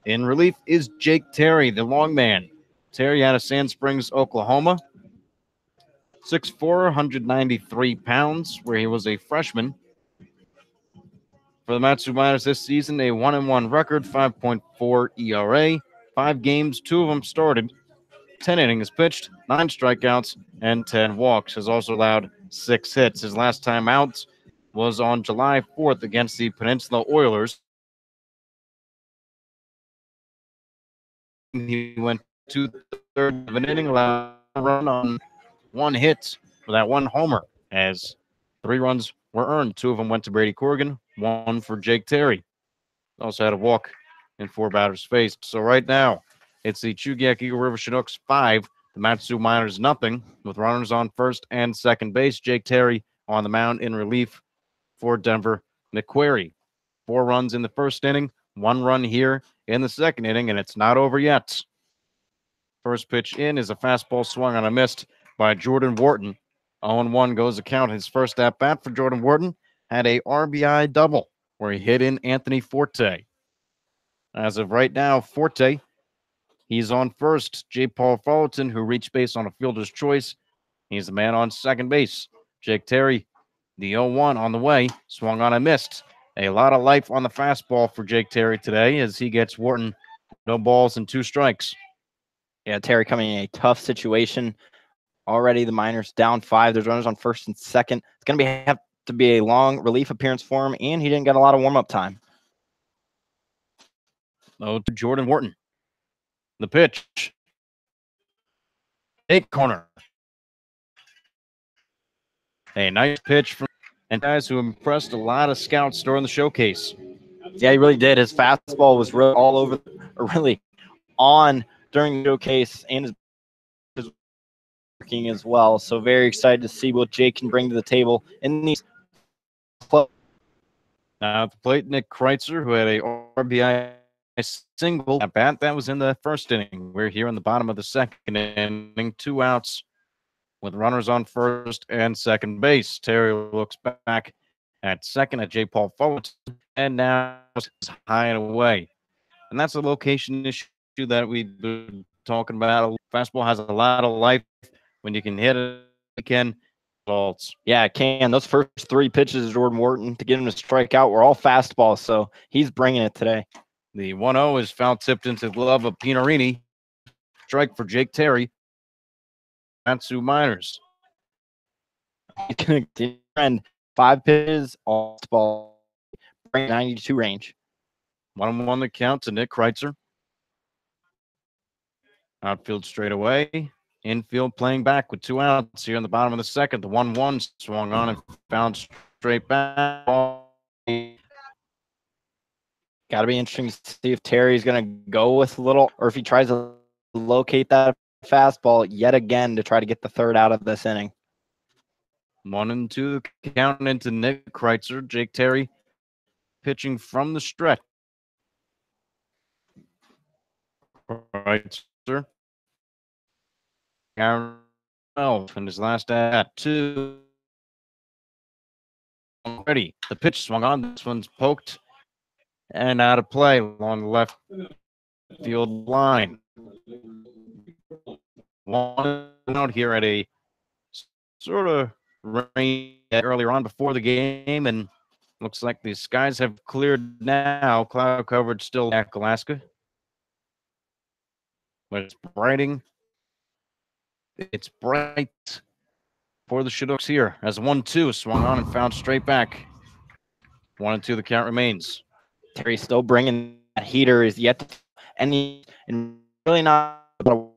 In relief is Jake Terry, the long man. Terry out of Sand Springs, Oklahoma. 6'4", 193 pounds, where he was a freshman. For the Matsu Miners this season, a 1-1 record, 5.4 ERA, 5 games, 2 of them started, 10 innings pitched, 9 strikeouts, and 10 walks. Has also allowed 6 hits. His last time out was on July 4th against the Peninsula Oilers. He went 2/3 of an inning, allowed a run on 1 hit for that 1 homer, as 3 runs were earned. 2 of them went to Brady Corrigan, 1 for Jake Terry. Also had a walk and 4 batters faced. So right now, it's the Chugiak-Eagle River Chinooks 5, the Matsu Miners nothing, with runners on first and second base. Jake Terry on the mound in relief for Denver McQuarrie. 4 runs in the first inning, 1 run here in the second inning, and it's not over yet. First pitch in is a fastball swung on a missed by Jordan Wharton. 0-1 goes the count. His first at-bat for Jordan Wharton had a RBI double where he hit in Anthony Forte. As of right now, Forte, he's on first. J. Paul Fullerton, who reached base on a fielder's choice. He's the man on second base. Jake Terry, the 0-1 on the way, swung on a missed. A lot of life on the fastball for Jake Terry today as he gets Wharton no balls and 2 strikes. Yeah, Terry coming in a tough situation. Already the Miners down 5. There's runners on first and second. It's going to have to be a long relief appearance for him, and he didn't get a lot of warm-up time. Oh, to Jordan Wharton. The pitch. 8 corner. A nice pitch from and guys who impressed a lot of scouts during the showcase. Yeah, he really did. His fastball was really all over, or really on during the showcase, and his working as well. So very excited to see what Jake can bring to the table in these. Now at the plate, Nick Kreitzer, who had a RBI single at bat. That was in the first inning. We're here in the bottom of the second inning, 2 outs with runners on first and second base. Terry looks back at second at J. Paul Fullerton, and now it's high and away. And that's a location issue that we've been talking about. Fastball has a lot of life. When you can hit it, it can. Yeah, it can. Those first 3 pitches of Jordan Wharton to get him to strike out were all fastballs, so he's bringing it today. The 1-0 is foul tipped into the glove of Pinarini. Strike for Jake Terry. Matsu Miners. He's going to continue to trend 5 pitches, all ball, 92 range. 1-1 the count to Nick Kreitzer. Outfield straight away. Infield playing back with 2 outs here in the bottom of the second. The 1-1 swung on and found straight back. Got to be interesting to see if Terry's going to go with a little, or if he tries to locate that fastball yet again to try to get the 3rd out of this inning. 1-2 the count into Nick Kreitzer. Jake Terry pitching from the stretch. Kreitzer. Aaron 12 in his last at 2. Ready. The pitch swung on. This one's poked and out of play along the left field line. 1 out here at a sort of rain earlier on before the game, and looks like the skies have cleared now. Cloud coverage still at Alaska, but it's brighting. It's bright for the Chinooks here as 1-2 swung on and found straight back. 1-2 the count remains. Terry's still bringing that heater, is yet to, and really not going to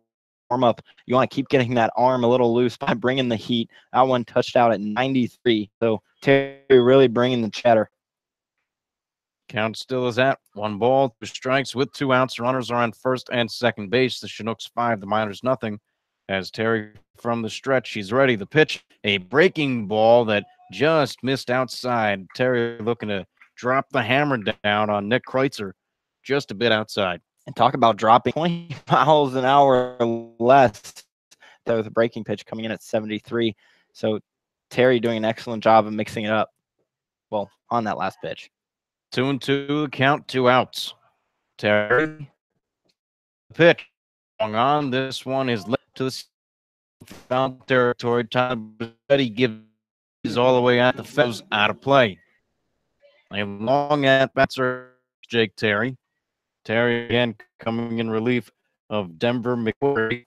warm up. You want to keep getting that arm a little loose by bringing the heat. That one touched out at 93. So Terry really bringing the chatter. Count still is at 1 ball, 2 strikes with 2 outs. Runners are on first and second base. The Chinooks 5, the Miners nothing. As Terry from the stretch, he's ready. The pitch, a breaking ball that just missed outside. Terry looking to drop the hammer down on Nick Kreitzer, just a bit outside. And talk about dropping 20 miles an hour or less. There was a breaking pitch coming in at 73. So Terry doing an excellent job of mixing it up. Well, on that last pitch. 2-2 the count, 2 outs. Terry, pitch on. This one is left to the foul territory. Tom Betty gives all the way out the fence, out of play. A long at bats for Jake Terry. Terry again coming in relief of Denver McQuarrie.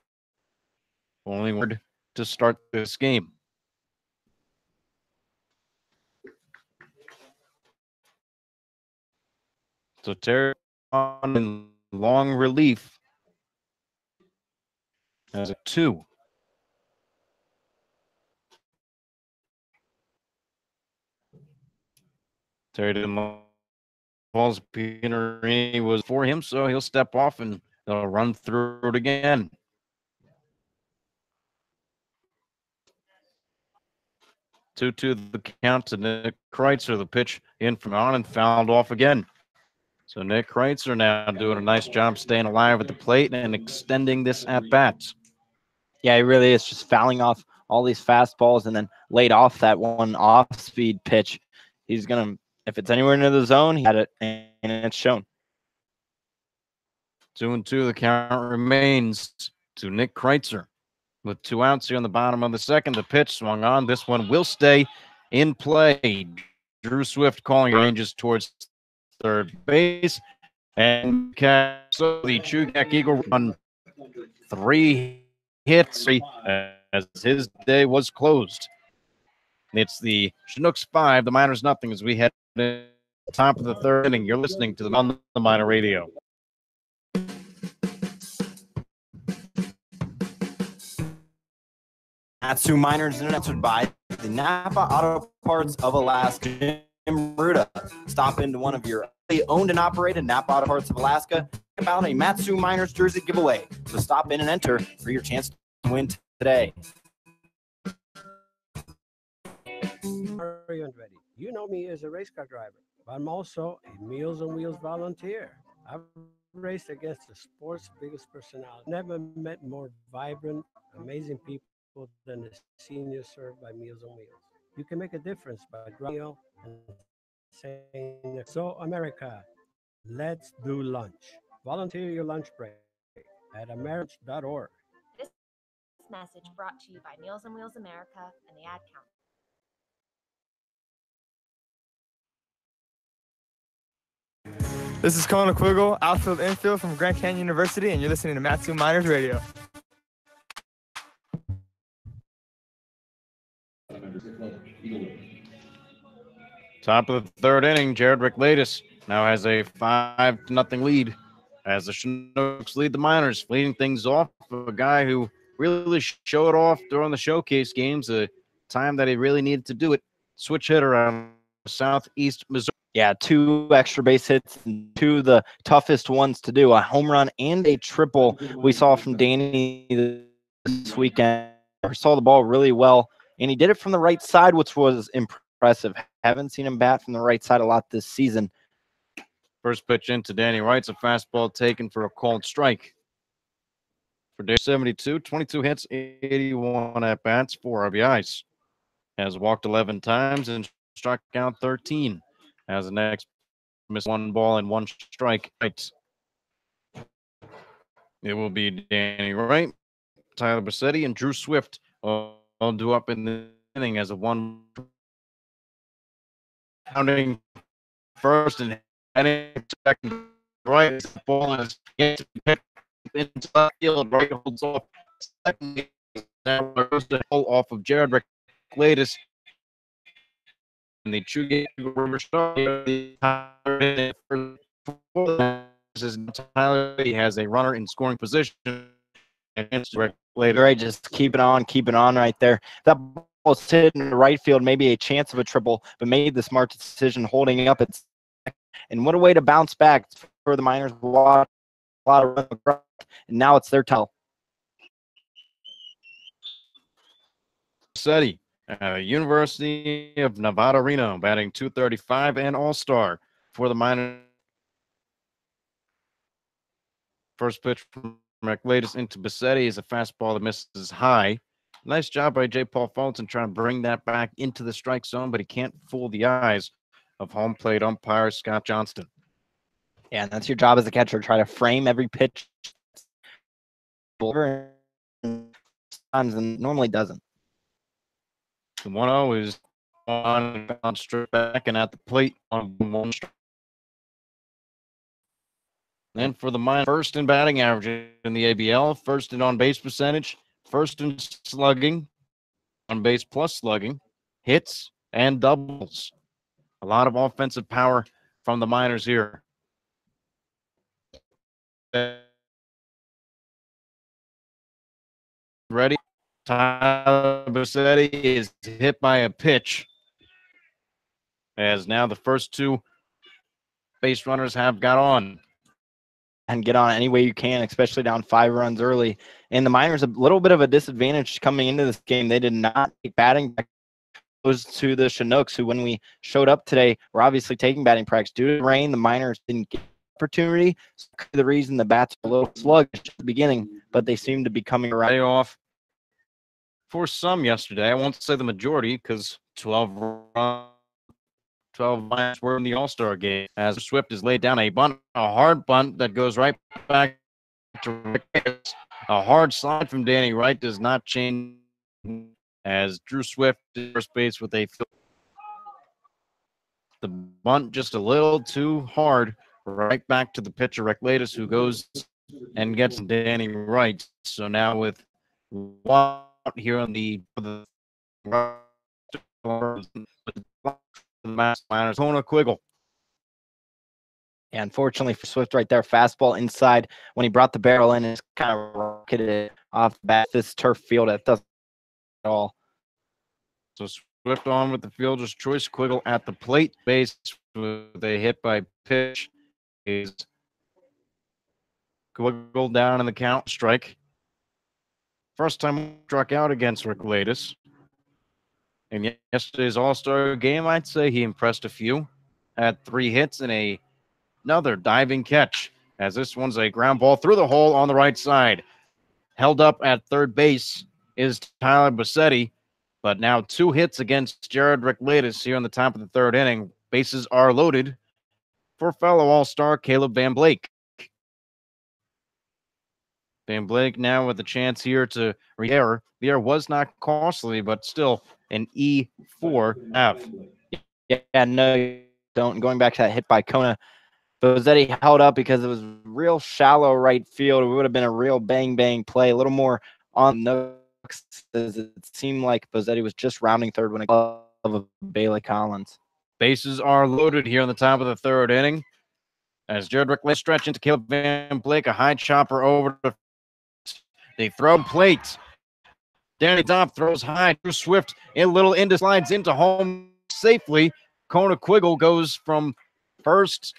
Only word to start this game. So Terry on in long relief as a 2. Terry didn't balls Pinerini was for him, so he'll step off and they'll run through it again. Two the count to Nick Kreitzer. The pitch in from on and fouled off again. So Nick Kreitzer now doing a nice job staying alive at the plate and extending this at bats. Yeah, he really is just fouling off all these fastballs and then laid off that one off-speed pitch. He's going to, if it's anywhere near the zone, he had it, and it's shown. 2-2, the count remains to Nick Kreitzer. With 2 outs here in the bottom of the second, the pitch swung on. This one will stay in play. Drew Swift calling ranges towards third base. And so the Chugiak-Eagle run 3 hits as his day was closed. It's the Chinooks 5, the Miners nothing as we head to the top of the 3rd inning. You're listening to on the Miner Radio. Matsu Miners announced by the Napa Auto Parts of Alaska. Jim Ruda. Stop into one of your owned and operated Napa Auto Parts of Alaska about a Matsu Miners jersey giveaway. So stop in and enter for your chance to win today. Mario Andretti. You know me as a race car driver, but I'm also a Meals on Wheels volunteer. I've raced against the sport's biggest personality. Never met more vibrant, amazing people than the seniors served by Meals on Wheels. You can make a difference by driving and saying, "So America, let's do lunch." Volunteer your lunch break at america.org. This message brought to you by Meals on Wheels America and the Ad Council. This is Chugiak-Eagle, outfield infield from Grand Canyon University, and you're listening to Matsu Miners Radio. Top of the third inning, Jared Rickladis now has a 5-0 lead as the Chinooks lead the Miners, leading things off of a guy who really showed off during the showcase games, a time that he really needed to do it. Switch hitter out of Southeast Missouri. Yeah, 2 extra base hits, and 2 of the toughest ones to do, a home run and a triple we saw from Danny this weekend. He saw the ball really well, and he did it from the right side, which was impressive. Haven't seen him bat from the right side a lot this season. First pitch into Danny Wright's a fastball taken for a called strike. For day 72, 22 hits, 81 at-bats, 4 RBIs. Has walked 11 times and struck out 13. As the next missed 1 ball and 1 strike. It will be Danny Wright, Tyler Bassetti, and Drew Swift all due up in the inning as a 1 counting first and heading second. Right, the ball is picked into left field. Right holds off second. Now goes the hole off of Jared Rickladis. And the Chugiak-Eagle River Star. Tyler, he has a runner in scoring position. Right, just keep it on right there. That ball was hit in the right field, maybe a chance of a triple, but made the smart decision holding up its. And what a way to bounce back for the Miners. A lot of runs, and now it's their tell. Bassetti, University of Nevada, Reno, batting .235 and All-Star for the Miners. First pitch from Rickladis into Bassetti is a fastball that misses high. Nice job by J. Paul Fulton trying to bring that back into the strike zone, but he can't fool the eyes of home plate umpire Scott Johnston. Yeah, and that's your job as a catcher, try to frame every pitch. And normally doesn't. The 1-0 is on straight back and at the plate on 1 strike. Then for the Miners, first in batting average in the ABL, first in on-base percentage, first in slugging, on-base plus slugging, hits, and doubles. A lot of offensive power from the Miners here. Ready? Tyler Bassetti is hit by a pitch. As now the first 2 base runners have got on. And get on any way you can, especially down 5 runs early. And the Miners, a little bit of a disadvantage coming into this game. They did not take batting back to the Chinooks, who when we showed up today, were obviously taking batting practice. Due to the rain, the Miners didn't get opportunity. So the reason the bats are a little sluggish at the beginning, but they seem to be coming around. Off for some yesterday. I won't say the majority because 12 Miners were in the All-Star game. As Swift is laid down a bunt, a hard bunt that goes right back to Rickladis. A hard slide from Danny Wright does not change as Drew Swift is first base with a field. The bunt just a little too hard, right back to the pitcher Rickladis, who goes and gets Danny Wright. So now with 1 here on the Miners, Chugiak-Eagle. And unfortunately for Swift right there, fastball inside. When he brought the barrel in, it's kind of rocketed it off the bat. This turf field, it doesn't at all. So Swift on with the fielder's choice. Quiggle at the plate. Base with a hit by pitch. Is Quiggle down in the count. Strike. First time struck out against Rickladis. In yesterday's All-Star game, I'd say he impressed a few. Had 3 hits and another diving catch, as this one's a ground ball through the hole on the right side. Held up at third base is Tyler Bassetti, but now 2 hits against Jared Rickladis here in the top of the 3rd inning. Bases are loaded for fellow All-Star Caleb Van Blake. Van Blake now with a chance here to re-error. The error was not costly, but still an E4F. Yeah, no, don't. Going back to that hit by Kona, Bassetti held up because it was real shallow right field. It would have been a real bang-bang play, a little more on the Chinooks, as it seemed like Bozzetti was just rounding third when it glove of Bailey Collins. Bases are loaded here in the top of the third inning. As Jared Rickley stretch into Caleb Van Blake, a high chopper over to they throw plate. Danny Dopp throws high. Drew Swift a little into slides into home safely. Chugiak-Eagle goes from first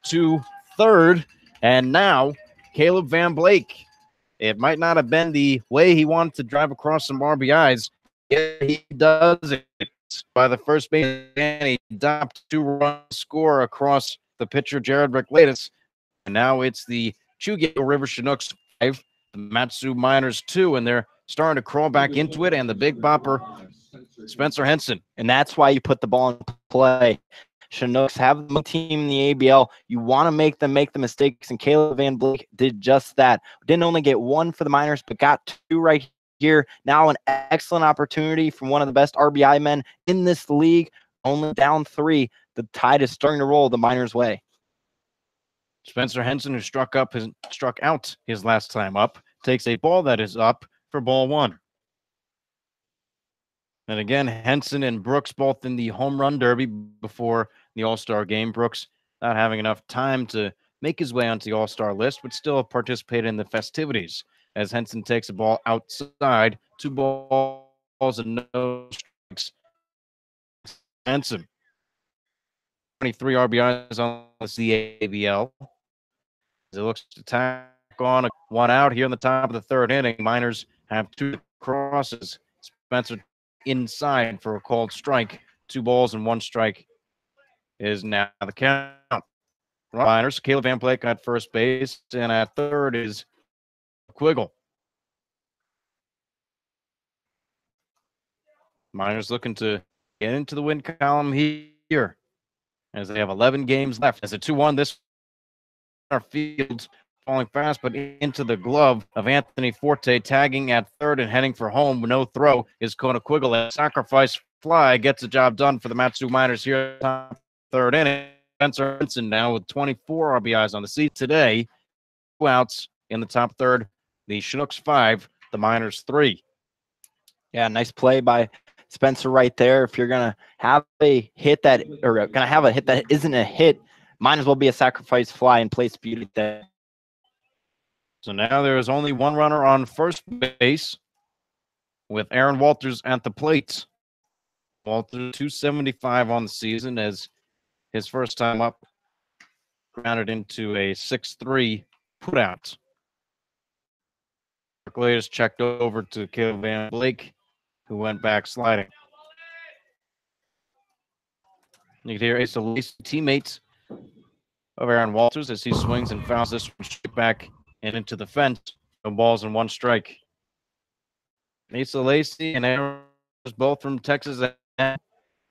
to third. And now Caleb Van Blake. It might not have been the way he wanted to drive across some RBIs. Yet he does it by the first base. Danny Dopp 2-run score across the pitcher Jared Rickley. And now it's the Chugiak-Eagle River Chinooks 5, the Matsu Miners 2, and they're starting to crawl back into it. And the big bopper, Spencer Henson. And that's why you put the ball in play. Chinooks have the team in the ABL. You want to make them make the mistakes, and Caleb Van Blake did just that. Didn't only get one for the Miners, but got two right here. Now an excellent opportunity from one of the best RBI men in this league. Only down 3. The tide is starting to roll the Miners' way. Spencer Henson, who struck out his last time up, takes a ball that is up for ball 1. And again, Henson and Brooks both in the home run derby before the All-Star game. Brooks not having enough time to make his way onto the All-Star list, but still participate in the festivities as Henson takes a ball outside. 2 balls and no strikes. Henson, 23 RBIs on the CABL. As it looks to tack on one out here in the top of the third inning. Miners have 2 crosses. Spencer inside for a called strike. 2 balls and 1 strike is now the count. Miners, Caleb Van Blake at first base, and at third is Quiggle. Miners looking to get into the win column here as they have 11 games left. As a 2-1, this our field falling fast, but into the glove of Anthony Forte, tagging at third and heading for home. No throw is Chugiak-Eagle. A sacrifice fly gets the job done for the Matsu Miners here in the third inning. Spencer Henson now with 24 RBIs on the seat today. 2 outs in the top third. The Chinooks 5, the Miners 3. Yeah, nice play by Spencer right there. If you're going to have a hit that, or going to have a hit that isn't a hit, might as well be a sacrifice fly and place beauty there. So now there is only 1 runner on first base with Aaron Walters at the plate. Walters 275 on the season as his first time up grounded into a 6-3 putout. Latest checked over to Caleb Van Blake, who went back sliding. You can hear Asa Lacy, teammates of Aaron Walters, as he swings and fouls this one straight back and into the fence. No balls and 1 strike. Asa Lacy and Aaron, both from Texas,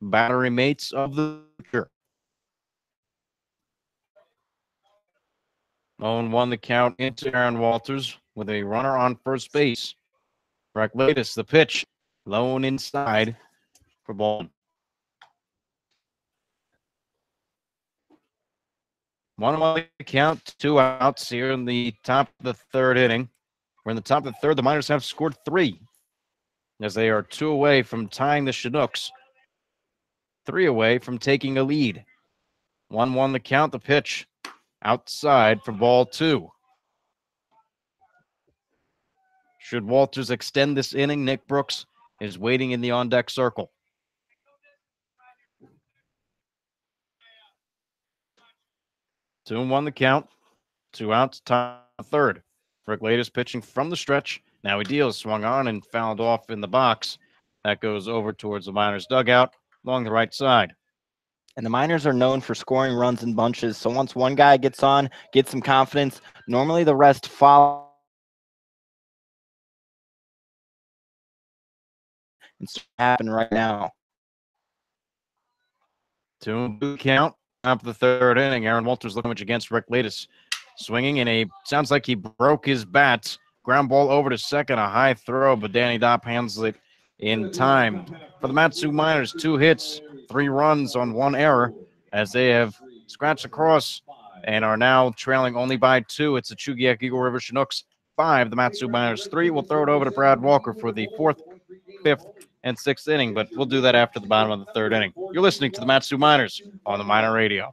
battery mates of the future. 0-1 the count into Aaron Walters with a runner on first base. Breck latest, the pitch, low and inside for ball. 1-1 the count, 2 outs here in the top of the third inning. We're in the top of the third. The Miners have scored 3 as they are 2 away from tying the Chinooks. 3 away from taking a lead. 1-1 the count, the pitch outside for ball 2. Should Walters extend this inning, Nick Brooks is waiting in the on-deck circle. Two and 1 the count. 2 outs, top third. Rick Latest pitching from the stretch. Now he deals, swung on and fouled off in the box. That goes over towards the Miners' dugout along the right side. And the Miners are known for scoring runs in bunches. So once one guy gets on, gets some confidence, normally the rest follow. It's happening right now. 2-2 count. Top of the third inning. Aaron Walters looking much against Rick Latest. Swinging in a, sounds like he broke his bat. Ground ball over to second, a high throw, but Danny Dopp handles it in time. For the Matsu Miners, 2 hits, 3 runs on 1 error as they have scratched across and are now trailing only by 2. It's the Chugiak-Eagle River Chinooks 5, the Matsu Miners 3. We'll throw it over to Brad Walker for the 4th, 5th, and 6th inning, but we'll do that after the bottom of the 3rd inning. You're listening to the Matsu Miners on the Miner Radio.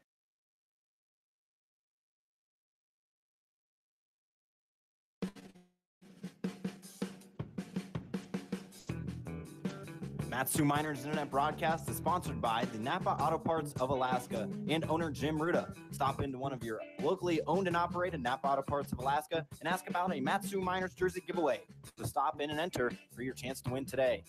Matsu Miners Internet Broadcast is sponsored by the Napa Auto Parts of Alaska and owner Jim Ruda. Stop into one of your locally owned and operated Napa Auto Parts of Alaska and ask about a Matsu Miners jersey giveaway. So stop in and enter for your chance to win today.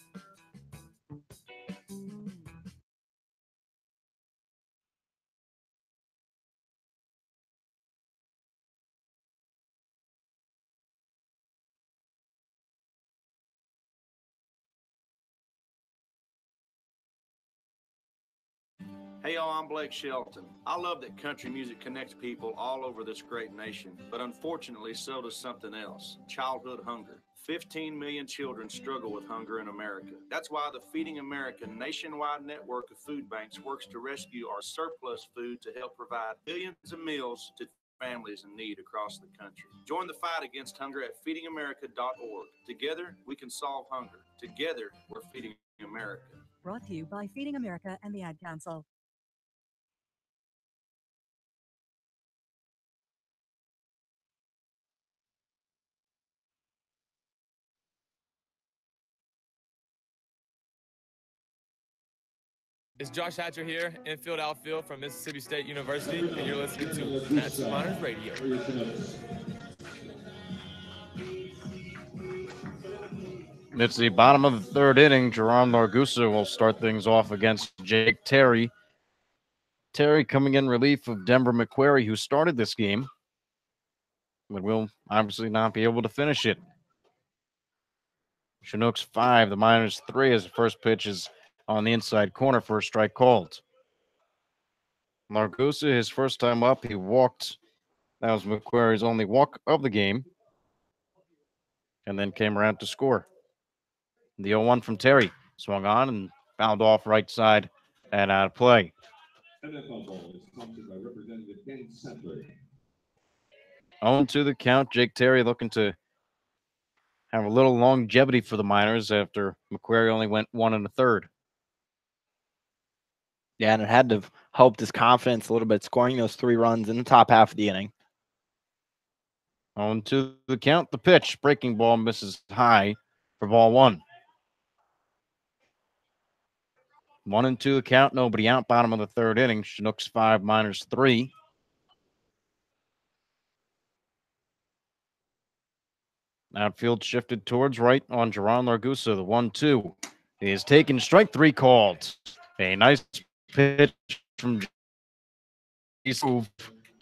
Hey y'all, I'm Blake Shelton. I love that country music connects people all over this great nation, but unfortunately so does something else, childhood hunger. 15 million children struggle with hunger in America. That's why the Feeding America nationwide network of food banks works to rescue our surplus food to help provide billions of meals to families in need across the country. Join the fight against hunger at feedingamerica.org. Together, we can solve hunger. Together, we're feeding America. Brought to you by Feeding America and the Ad Council. It's Josh Hatcher here, infield outfield from Mississippi State University, and you're listening to Matsu Miners Radio. It's the bottom of the 3rd inning. Jerome Largusa will start things off against Jake Terry. Terry coming in relief of Denver McQuarrie, who started this game, but will obviously not be able to finish it. Chinooks 5, the Miners 3 as the first pitch is on the inside corner for a strike called. Largusa, his first time up, he walked. That was McQuarrie's only walk of the game, and then came around to score. The 0-1 from Terry swung on and fouled off right side and out of play. NFL ball is sponsored by Representative Dan Sattler. 0-2 the count. Jake Terry looking to have a little longevity for the Miners after McQuarrie only went 1 1/3. Yeah, and it had to have helped his confidence a little bit, scoring those 3 runs in the top half of the inning. 0-2 the count. The pitch. Breaking ball misses high for ball 1. 1-2 the count. Nobody out. Bottom of the 3rd inning. Chinooks 5, Miners 3. Outfield shifted towards right on Jerron Largusa. The 1-2 is taken. Strike 3 called. A nice pitch from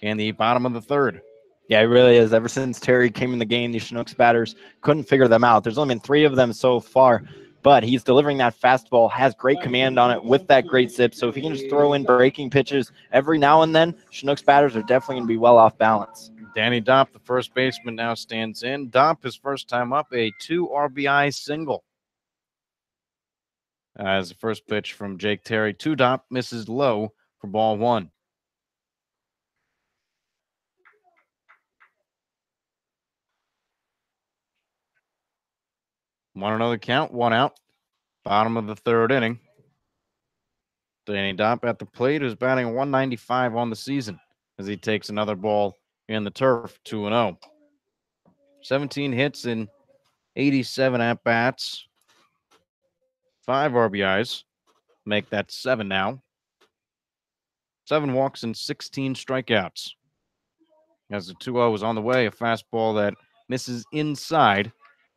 in the bottom of the 3rd. Yeah, it really is. Ever since Terry came in the game, the Chinooks batters couldn't figure them out. There's only been 3 of them so far, but he's delivering that fastball, has great command on it with that great zip. So if he can just throw in breaking pitches every now and then, Chinooks batters are definitely going to be well off balance. Danny Dopp, the first baseman, now stands in. Dopp, his first time up, a 2 RBI single. As the first pitch from Jake Terry to Dopp misses low for ball 1. One another count, 1 out. Bottom of the 3rd inning. Danny Dopp at the plate is batting 195 on the season as he takes another ball in the turf, 2-0. 17 hits in 87 at-bats. 5 RBIs. Make that 7 now. 7 walks and 16 strikeouts. As the 2-0 is on the way, a fastball that misses inside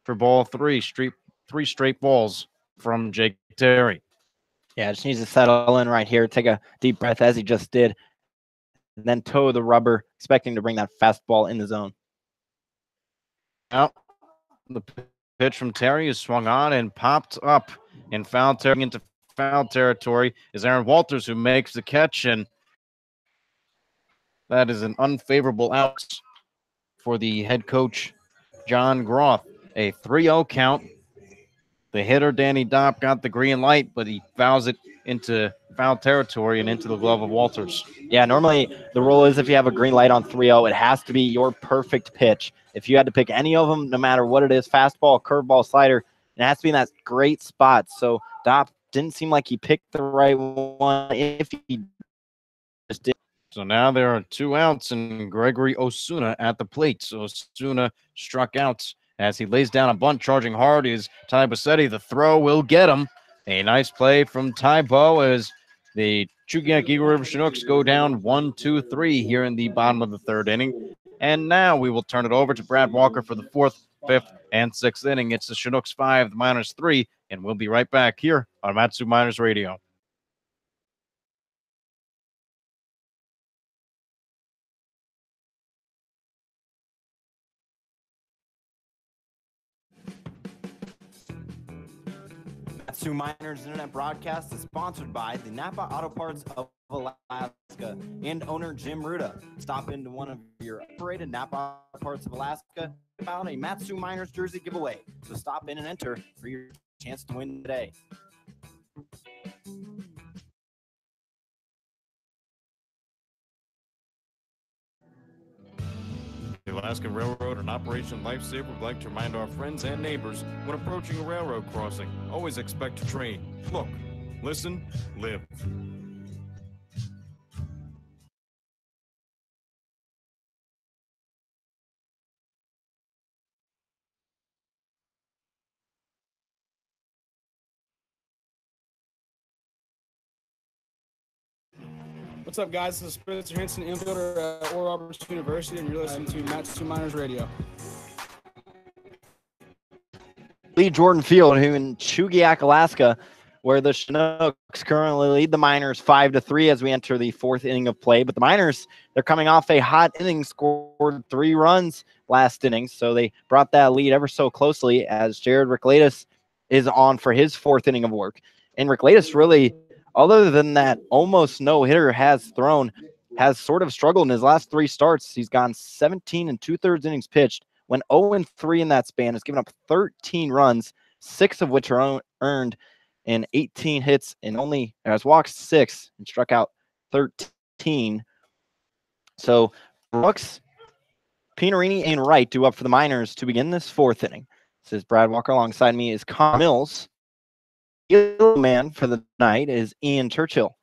for ball 3. 3 straight balls from Jake Terry. Yeah, just needs to settle in right here, take a deep breath as he just did, and then toe the rubber, expecting to bring that fastball in the zone. Out. The pitch from Terry is swung on and popped up in foul territory. Into foul territory is Aaron Walters, who makes the catch, and that is an unfavorable out for the head coach, John Groth. A 3-0 count. The hitter, Danny Dopp, got the green light, but he fouls it into foul territory and into the glove of Walters. Yeah, normally the rule is if you have a green light on 3-0, it has to be your perfect pitch. If you had to pick any of them, no matter what it is, fastball, curveball, slider, it has to be in that great spot. So Dopp didn't seem like he picked the right one. If he just did. So now there are 2 outs and Gregory Osuna at the plate. So Osuna struck out as he lays down a bunt, charging hard is Ty Bassetti. The throw will get him. A nice play from Tybo as the Chugiak-Eagle River Chinooks go down 1-2-3 here in the bottom of the 3rd inning. And now we will turn it over to Brad Walker for the 4th, 5th, and 6th inning. It's the Chinooks 5, the Miners 3, and we'll be right back here on Matsu Miners Radio. Matsu Miners Internet broadcast is sponsored by the Napa Auto Parts of Alaska and owner Jim Ruda. Stop into one of your operated Napa Auto Parts of Alaska about a Matsu Miners jersey giveaway. So stop in and enter for your chance to win today. The Alaska Railroad, an Operation Lifesaver, would like to remind our friends and neighbors when approaching a railroad crossing, always expect a train. Look, listen, live. What's up, guys? This is Spencer Henson, infielder at Oral Roberts University, and you're listening to Matsu Miners Radio. Lee Jordan Field, who in Chugiak, Alaska, where the Chinooks currently lead the Miners 5-3 as we enter the 4th inning of play. But the Miners, they're coming off a hot inning, scored 3 runs last inning, so they brought that lead ever so closely as Jared Ricklatus is on for his 4th inning of work. And Ricklatus really, other than that almost no-hitter has sort of struggled in his last 3 starts. He's gone 17 2/3 innings pitched, went 0-3 in that span, has given up 13 runs, 6 of which are earned, and 18 hits, and only has walked 6 and struck out 13. So Brooks, Pinarini, and Wright due up for the Miners to begin this 4th inning. This is Brad Walker. Alongside me is Connor Mills. The man for the night is Ian Churchill.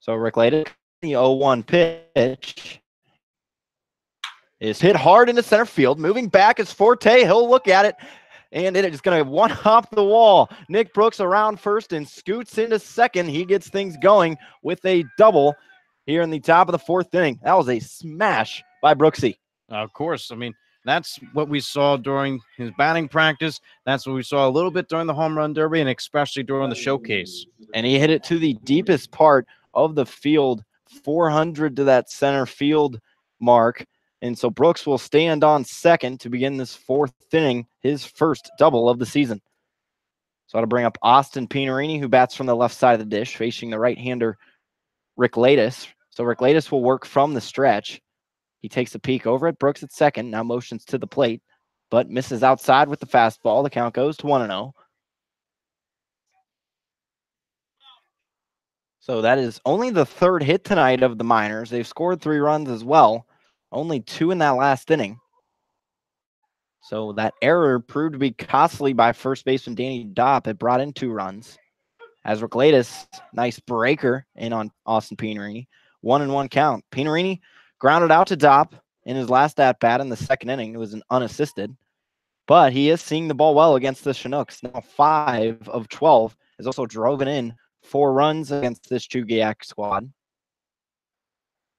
So Rick Layden, the 0-1 pitch is hit hard into center field. Moving back is Forte. He'll look at it, and it is going to one-hop the wall. Nick Brooks around first and scoots into second. He gets things going with a double here in the top of the 4th inning. That was a smash by Brooksy. Of course. I mean, that's what we saw during his batting practice. That's what we saw a little bit during the home run derby and especially during the showcase. And he hit it to the deepest part of the field, 400 to that center field mark. And so Brooks will stand on second to begin this 4th inning, his first double of the season. So I'll bring up Austin Pinarini, who bats from the left side of the dish, facing the right-hander Rick Layden. So Rick Layden will work from the stretch. He takes a peek over at Brooks at second, now motions to the plate, but misses outside with the fastball. The count goes to 1-0. So that is only the 3rd hit tonight of the Miners. They've scored 3 runs as well, only 2 in that last inning. So that error proved to be costly by first baseman Danny Dopp. It brought in 2 runs. As Rick Layden, nice breaker in on Austin Pinarini. 1-1 count. Pinarini grounded out to Dopp in his last at-bat in the 2nd inning. It was an unassisted. But he is seeing the ball well against the Chinooks. Now 5 of 12 has also driven in 4 runs against this Chugiak squad.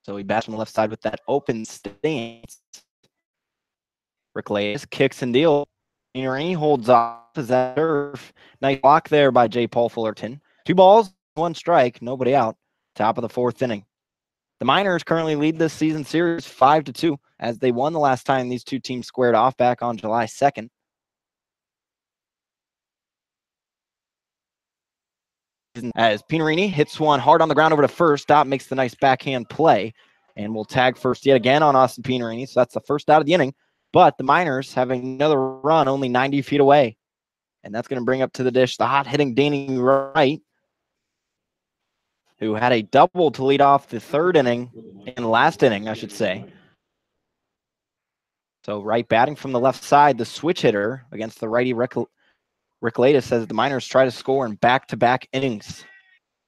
So he bats from the left side with that open stance. Rick Layden kicks and deals. Pinarini holds off as that turf. Nice block there by J. Paul Fullerton. 2 balls, 1 strike, nobody out. Top of the 4th inning. The Miners currently lead this season series 5-2 as they won the last time these 2 teams squared off back on July 2nd. As Pinarini hits one hard on the ground over to first, Dopp makes the nice backhand play and will tag first yet again on Austin Pinarini. So that's the first out of the inning. But the Miners having another run only 90 feet away. And that's going to bring up to the dish the hot hitting Danny Wright. who had a double to lead off the third inning and last inning, I should say. So Wright batting from the left side, the switch hitter against the righty Rickletus says the Miners try to score in back-to-back innings.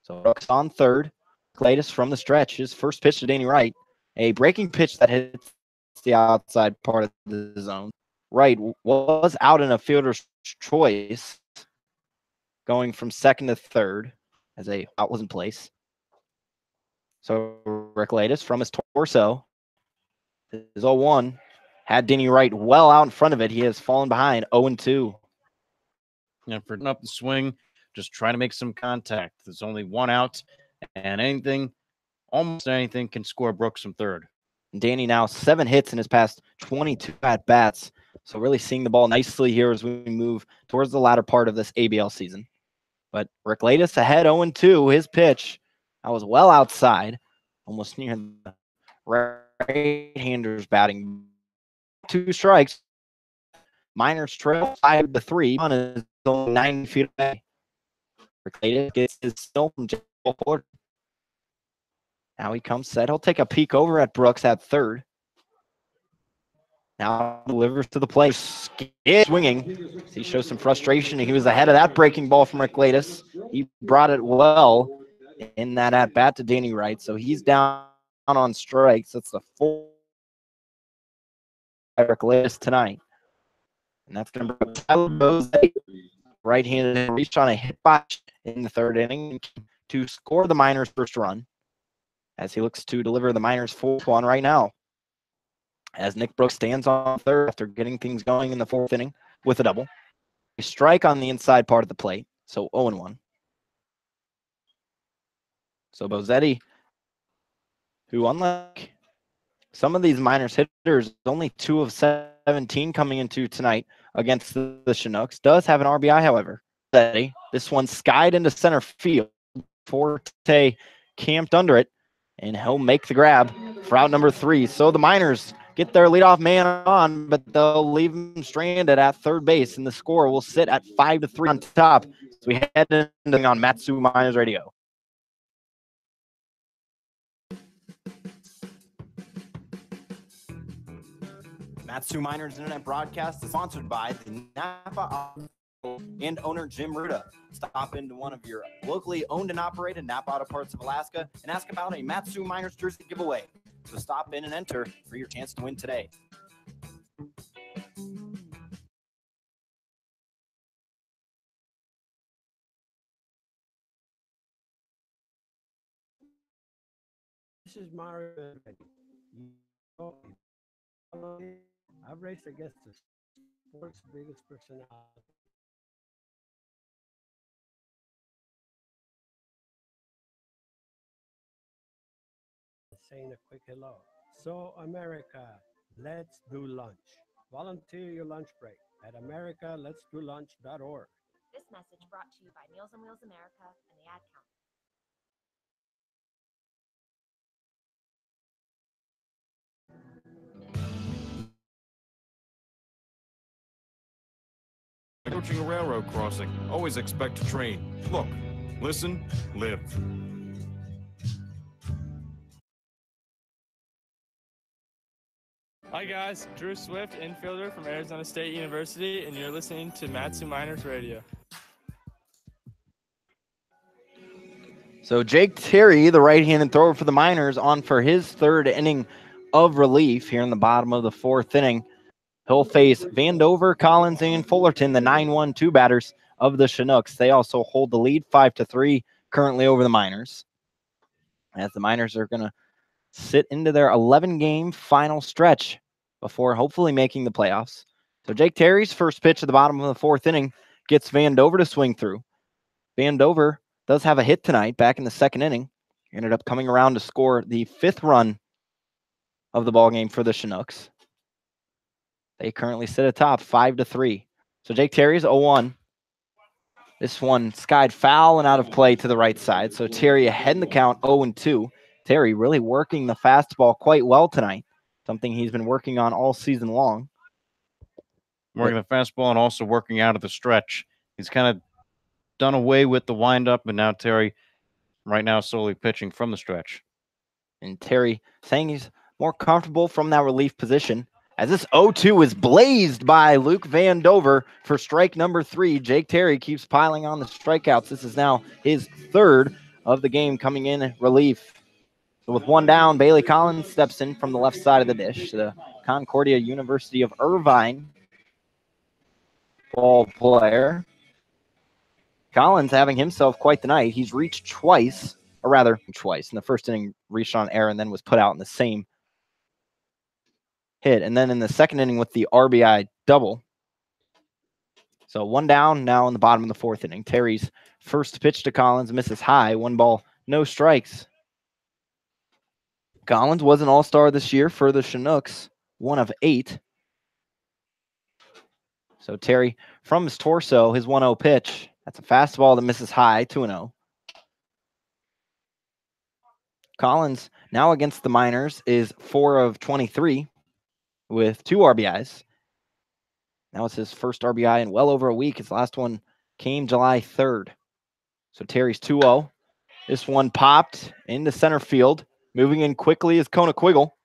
So Brooks on third. Rickletus from the stretch. His first pitch to Danny Wright. A breaking pitch that hits the outside part of the zone. Wright was out in a fielder's choice, going from second to third as a out was in place. So Rickletus from his torso. His 0-1 had Danny Wright well out in front of it. He has fallen behind 0-2. And for up the swing, just trying to make some contact. There's only one out, and almost anything can score Brooks from third. Danny now 7 hits in his past 22 at-bats. So really seeing the ball nicely here as we move towards the latter part of this ABL season. But Rickletus ahead 0-2. His pitch, I was well outside, almost near the right-hander's batting. 2 strikes. Miners trail 5-3. On is only 9 feet away. Rickletus gets his still from Jake Ford. Now he comes set. He'll take a peek over at Brooks at third. Now delivers to the plate. Swinging. He shows some frustration. He was ahead of that breaking ball from Rickletus. He brought it well in that at-bat to Danny Wright. So he's down on strikes. That's the 4th Rickletus tonight. And that's going to bring Tyler Bose, right-handed, reached on a hit by in the third inning to score the Miners' first run, as he looks to deliver the Miners' 4th one right now. As Nick Brooks stands on third after getting things going in the 4th inning with a double. A strike on the inside part of the plate, so 0-1. So Bozetti, who unlike some of these Miners hitters, only 2 of 17 coming into tonight against the Chinooks, does have an RBI, however. This one skied into center field. Forte camped under it, and he'll make the grab for out number 3. So the Miners get their leadoff man on, but they'll leave him stranded at third base, and the score will sit at 5-3 on top as we head into on Matsu Miners Radio. Matsu Miners Internet broadcast is sponsored by the Napa and owner Jim Ruda. Stop into one of your locally owned and operated Napa Auto Parts of Alaska and ask about a Matsu Miners jersey giveaway. So stop in and enter for your chance to win today. This is Mario. I've raced against the sport's biggest personality. Saying a quick hello. So America, let's do lunch. Volunteer your lunch break at americaletsdolunch.org. This message brought to you by Meals on Wheels America and the Ad Council. Approaching a railroad crossing, always expect a train. Look, listen, live. Hi guys, Drew Swift, infielder from Arizona State University, and you're listening to Matsu Miners Radio. So Jake Terry, the right-handed thrower for the Miners, on for his 3rd inning of relief here in the bottom of the 4th inning. He'll face Vandover, Collins, and Fullerton, the 9-1-2 batters of the Chinooks. They also hold the lead 5-3 currently over the Miners, as the Miners are going to sit into their 11-game final stretch before hopefully making the playoffs. So Jake Terry's first pitch at the bottom of the 4th inning gets Vandover to swing through. Vandover does have a hit tonight back in the 2nd inning. He ended up coming around to score the 5th run of the ballgame for the Chinooks. They currently sit atop 5-3. So Jake Terry's 0-1. This one skied foul and out of play to the right side. So Terry ahead in the count, 0-2. Terry really working the fastball quite well tonight, something he's been working on all season long. Working the fastball and also working out of the stretch. He's kind of done away with the windup, and now Terry right now solely pitching from the stretch. And Terry saying he's more comfortable from that relief position. As this 0-2 is blazed by Luke Van Dover for strike number 3. Jake Terry keeps piling on the strikeouts. This is now his 3rd of the game coming in relief. So with 1 down, Bailey Collins steps in from the left side of the dish. The Concordia University of Irvine ball player. Collins having himself quite the night. He's reached twice, or rather twice. In the first inning, reached on air and then was put out in the same hit. And then in the second inning with the RBI double. So 1 down now in the bottom of the 4th inning. Terry's first pitch to Collins misses high. 1 ball, no strikes. Collins was an all-star this year for the Chinooks, 1 of 8. So Terry, from his torso, his 1-0 pitch. That's a fastball that misses high, 2-0. Collins, now against the Miners, is 4 of 23 with 2 RBIs. Now it's his first RBI in well over a week. His last one came July 3rd. So Terry's 2-0. This one popped into center field. Moving in quickly is Chugiak-Eagle.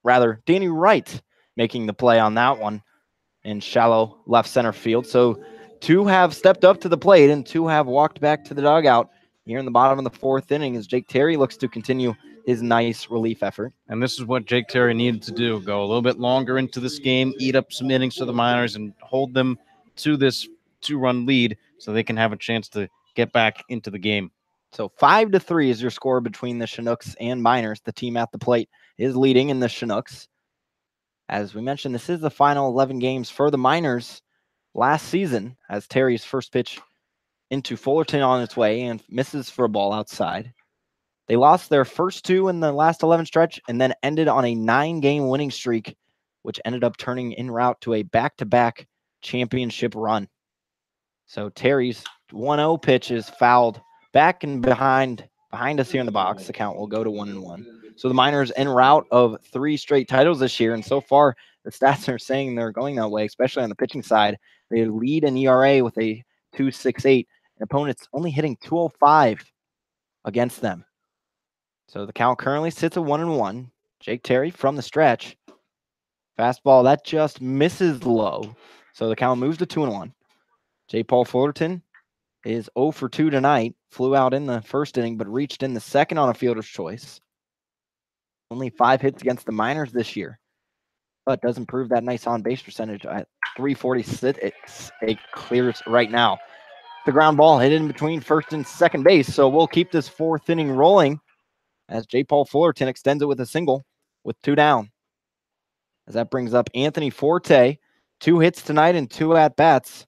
Rather, Danny Wright making the play on that one in shallow left center field. So 2 have stepped up to the plate and 2 have walked back to the dugout here in the bottom of the 4th inning as Jake Terry looks to continue his nice relief effort. And this is what Jake Terry needed to do, go a little bit longer into this game, eat up some innings for the Miners, and hold them to this 2-run lead so they can have a chance to get back into the game. So 5-3 is your score between the Chinooks and Miners. The team at the plate is leading in the Chinooks. As we mentioned, this is the final 11 games for the Miners last season as Terry's first pitch into Fullerton on its way and misses for a ball outside. They lost their first 2 in the last 11 stretch and then ended on a 9-game winning streak, which ended up turning en route to a back-to-back championship run. So Terry's 1-0 pitch is fouled back and behind us here in the box. The count will go to 1-1. So the Miners en route of 3 straight titles this year, and so far the stats are saying they're going that way, especially on the pitching side. They lead in ERA with a 2.68, and opponents only hitting 205 against them. So the count currently sits at 1-1. Jake Terry from the stretch. Fastball that just misses low. So the count moves to 2-1. J. Paul Fullerton is 0 for 2 tonight. Flew out in the first inning, but reached in the second on a fielder's choice. Only 5 hits against the Miners this year, but does improve that nice on-base percentage at 346. It clears right now. The ground ball hit in between first and second base, so we'll keep this 4th inning rolling as J. Paul Fullerton extends it with a single with 2 down. As that brings up Anthony Forte, 2 hits tonight and 2 at-bats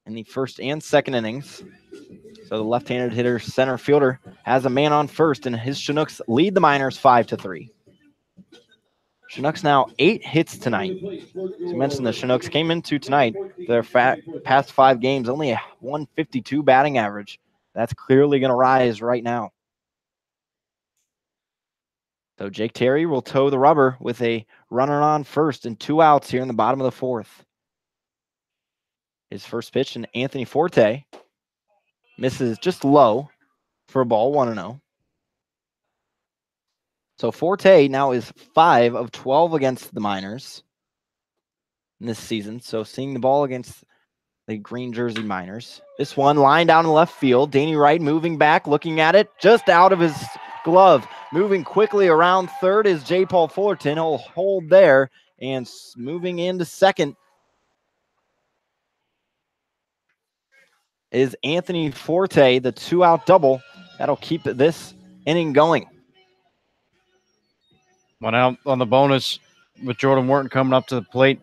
in the first and second innings. So the left-handed hitter center fielder has a man on first, and his Chinooks lead the Miners 5-3. Chinooks now 8 hits tonight. As you mentioned, the Chinooks came into tonight, their past 5 games, only a 152 batting average. That's clearly going to rise right now. So Jake Terry will toe the rubber with a runner on first and 2 outs here in the bottom of the 4th. His first pitch, and Anthony Forte misses just low for a ball, 1-0. So Forte now is 5 of 12 against the Miners in this season. So seeing the ball against the green jersey Miners. This one line down in left field. Danny Wright moving back, looking at it, just out of his glove. Moving quickly around third is J. Paul Fullerton. He'll hold there, and moving into second is Anthony Forte, the 2-out double. That'll keep this inning going. One out on the bonus with Jordan Wharton coming up to the plate.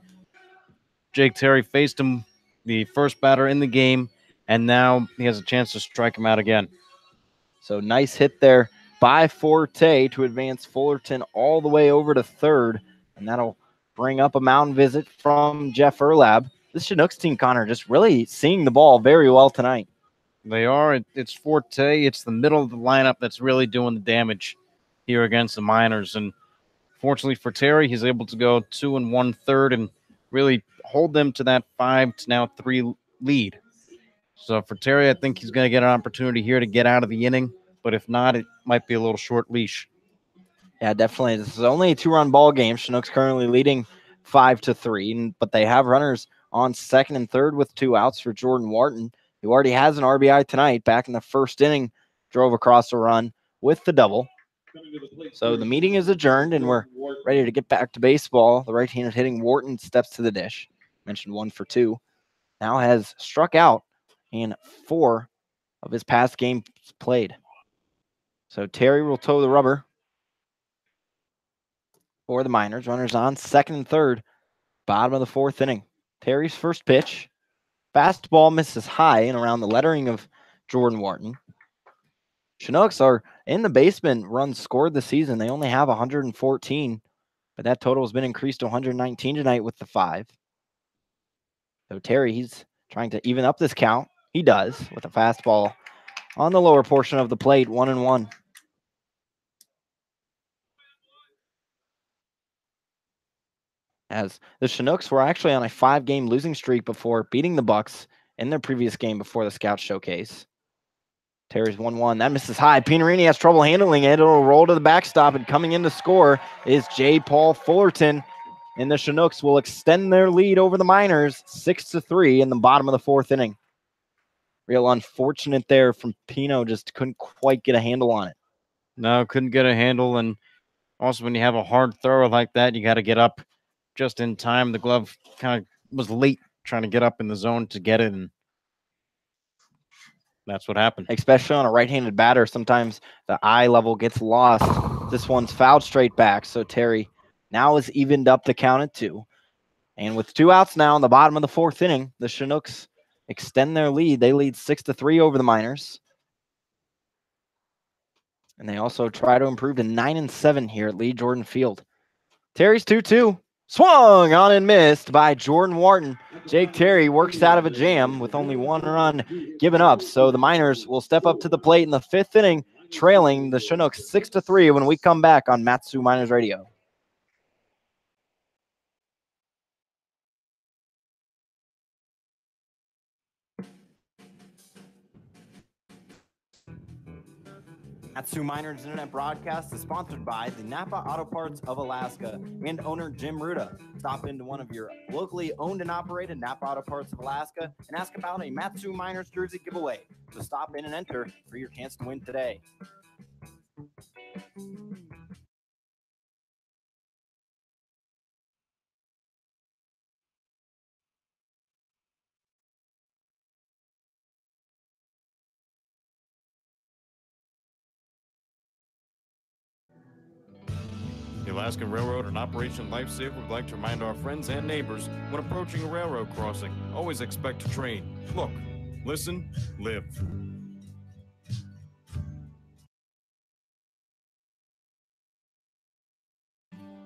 Jake Terry faced him, the first batter in the game, and now he has a chance to strike him out again. So nice hit there by Forte to advance Fullerton all the way over to third, and that'll bring up a mound visit from Jeff Erlab. This Chinooks team, Connor, just really seeing the ball very well tonight. They are. It's Forte. It's the middle of the lineup that's really doing the damage here against the Miners. And fortunately for Terry, he's able to go 2 1/3 and really hold them to that 5-3 lead. So for Terry, I think he's going to get an opportunity here to get out of the inning but if not, it might be a little short leash. Yeah, definitely. This is only a 2-run ball game. Chinooks currently leading 5-3, but they have runners on second and third with 2 outs for Jordan Wharton, who already has an RBI tonight. Back in the first inning, drove across a run with the double. So the meeting is adjourned, and we're ready to get back to baseball. The right-handed hitting Wharton steps to the dish. Mentioned 1 for 2. Now has struck out in 4 of his past games played. So Terry will toe the rubber for the Miners. Runners on second and third, bottom of the 4th inning. Terry's first pitch. Fastball misses high and around the lettering of Jordan Wharton. Chinooks are in the basement runs scored this season. They only have 114, but that total has been increased to 119 tonight with the 5. So Terry, he's trying to even up this count. He does with a fastball on the lower portion of the plate, 1-1. As the Chinooks were actually on a 5-game losing streak before beating the Bucks in their previous game before the Scout Showcase. Terry's 1-1. That misses high. Pinarini has trouble handling it. It'll roll to the backstop, and coming in to score is J. Paul Fullerton. And the Chinooks will extend their lead over the Miners 6-3 in the bottom of the 4th inning. Real unfortunate there from Pino, just couldn't quite get a handle on it. No, couldn't get a handle. And also when you have a hard thrower like that, you got to get up just in time. The glove kind of was late trying to get up in the zone to get it, and that's what happened. Especially on a right-handed batter, sometimes the eye level gets lost. This one's fouled straight back, so Terry now has evened up the count at 2. And with 2 outs now in the bottom of the 4th inning, the Chinooks extend their lead. They lead 6-3 over the Miners. And they also try to improve to 9-7 here at Lee Jordan Field. Terry's 2-2. Swung on and missed by Jordan Wharton. Jake Terry works out of a jam with only 1 run given up. So the Miners will step up to the plate in the 5th inning, trailing the Chinooks 6-3 when we come back on Matsu Miners Radio. Matsu Miners Internet broadcast is sponsored by the Napa Auto Parts of Alaska and owner Jim Ruda. Stop into one of your locally owned and operated Napa Auto Parts of Alaska and ask about a Matsu Miners jersey giveaway. So stop in and enter for your chance to win today. The Alaskan Railroad and Operation Lifesaver would like to remind our friends and neighbors when approaching a railroad crossing, always expect to train. Look, listen, live.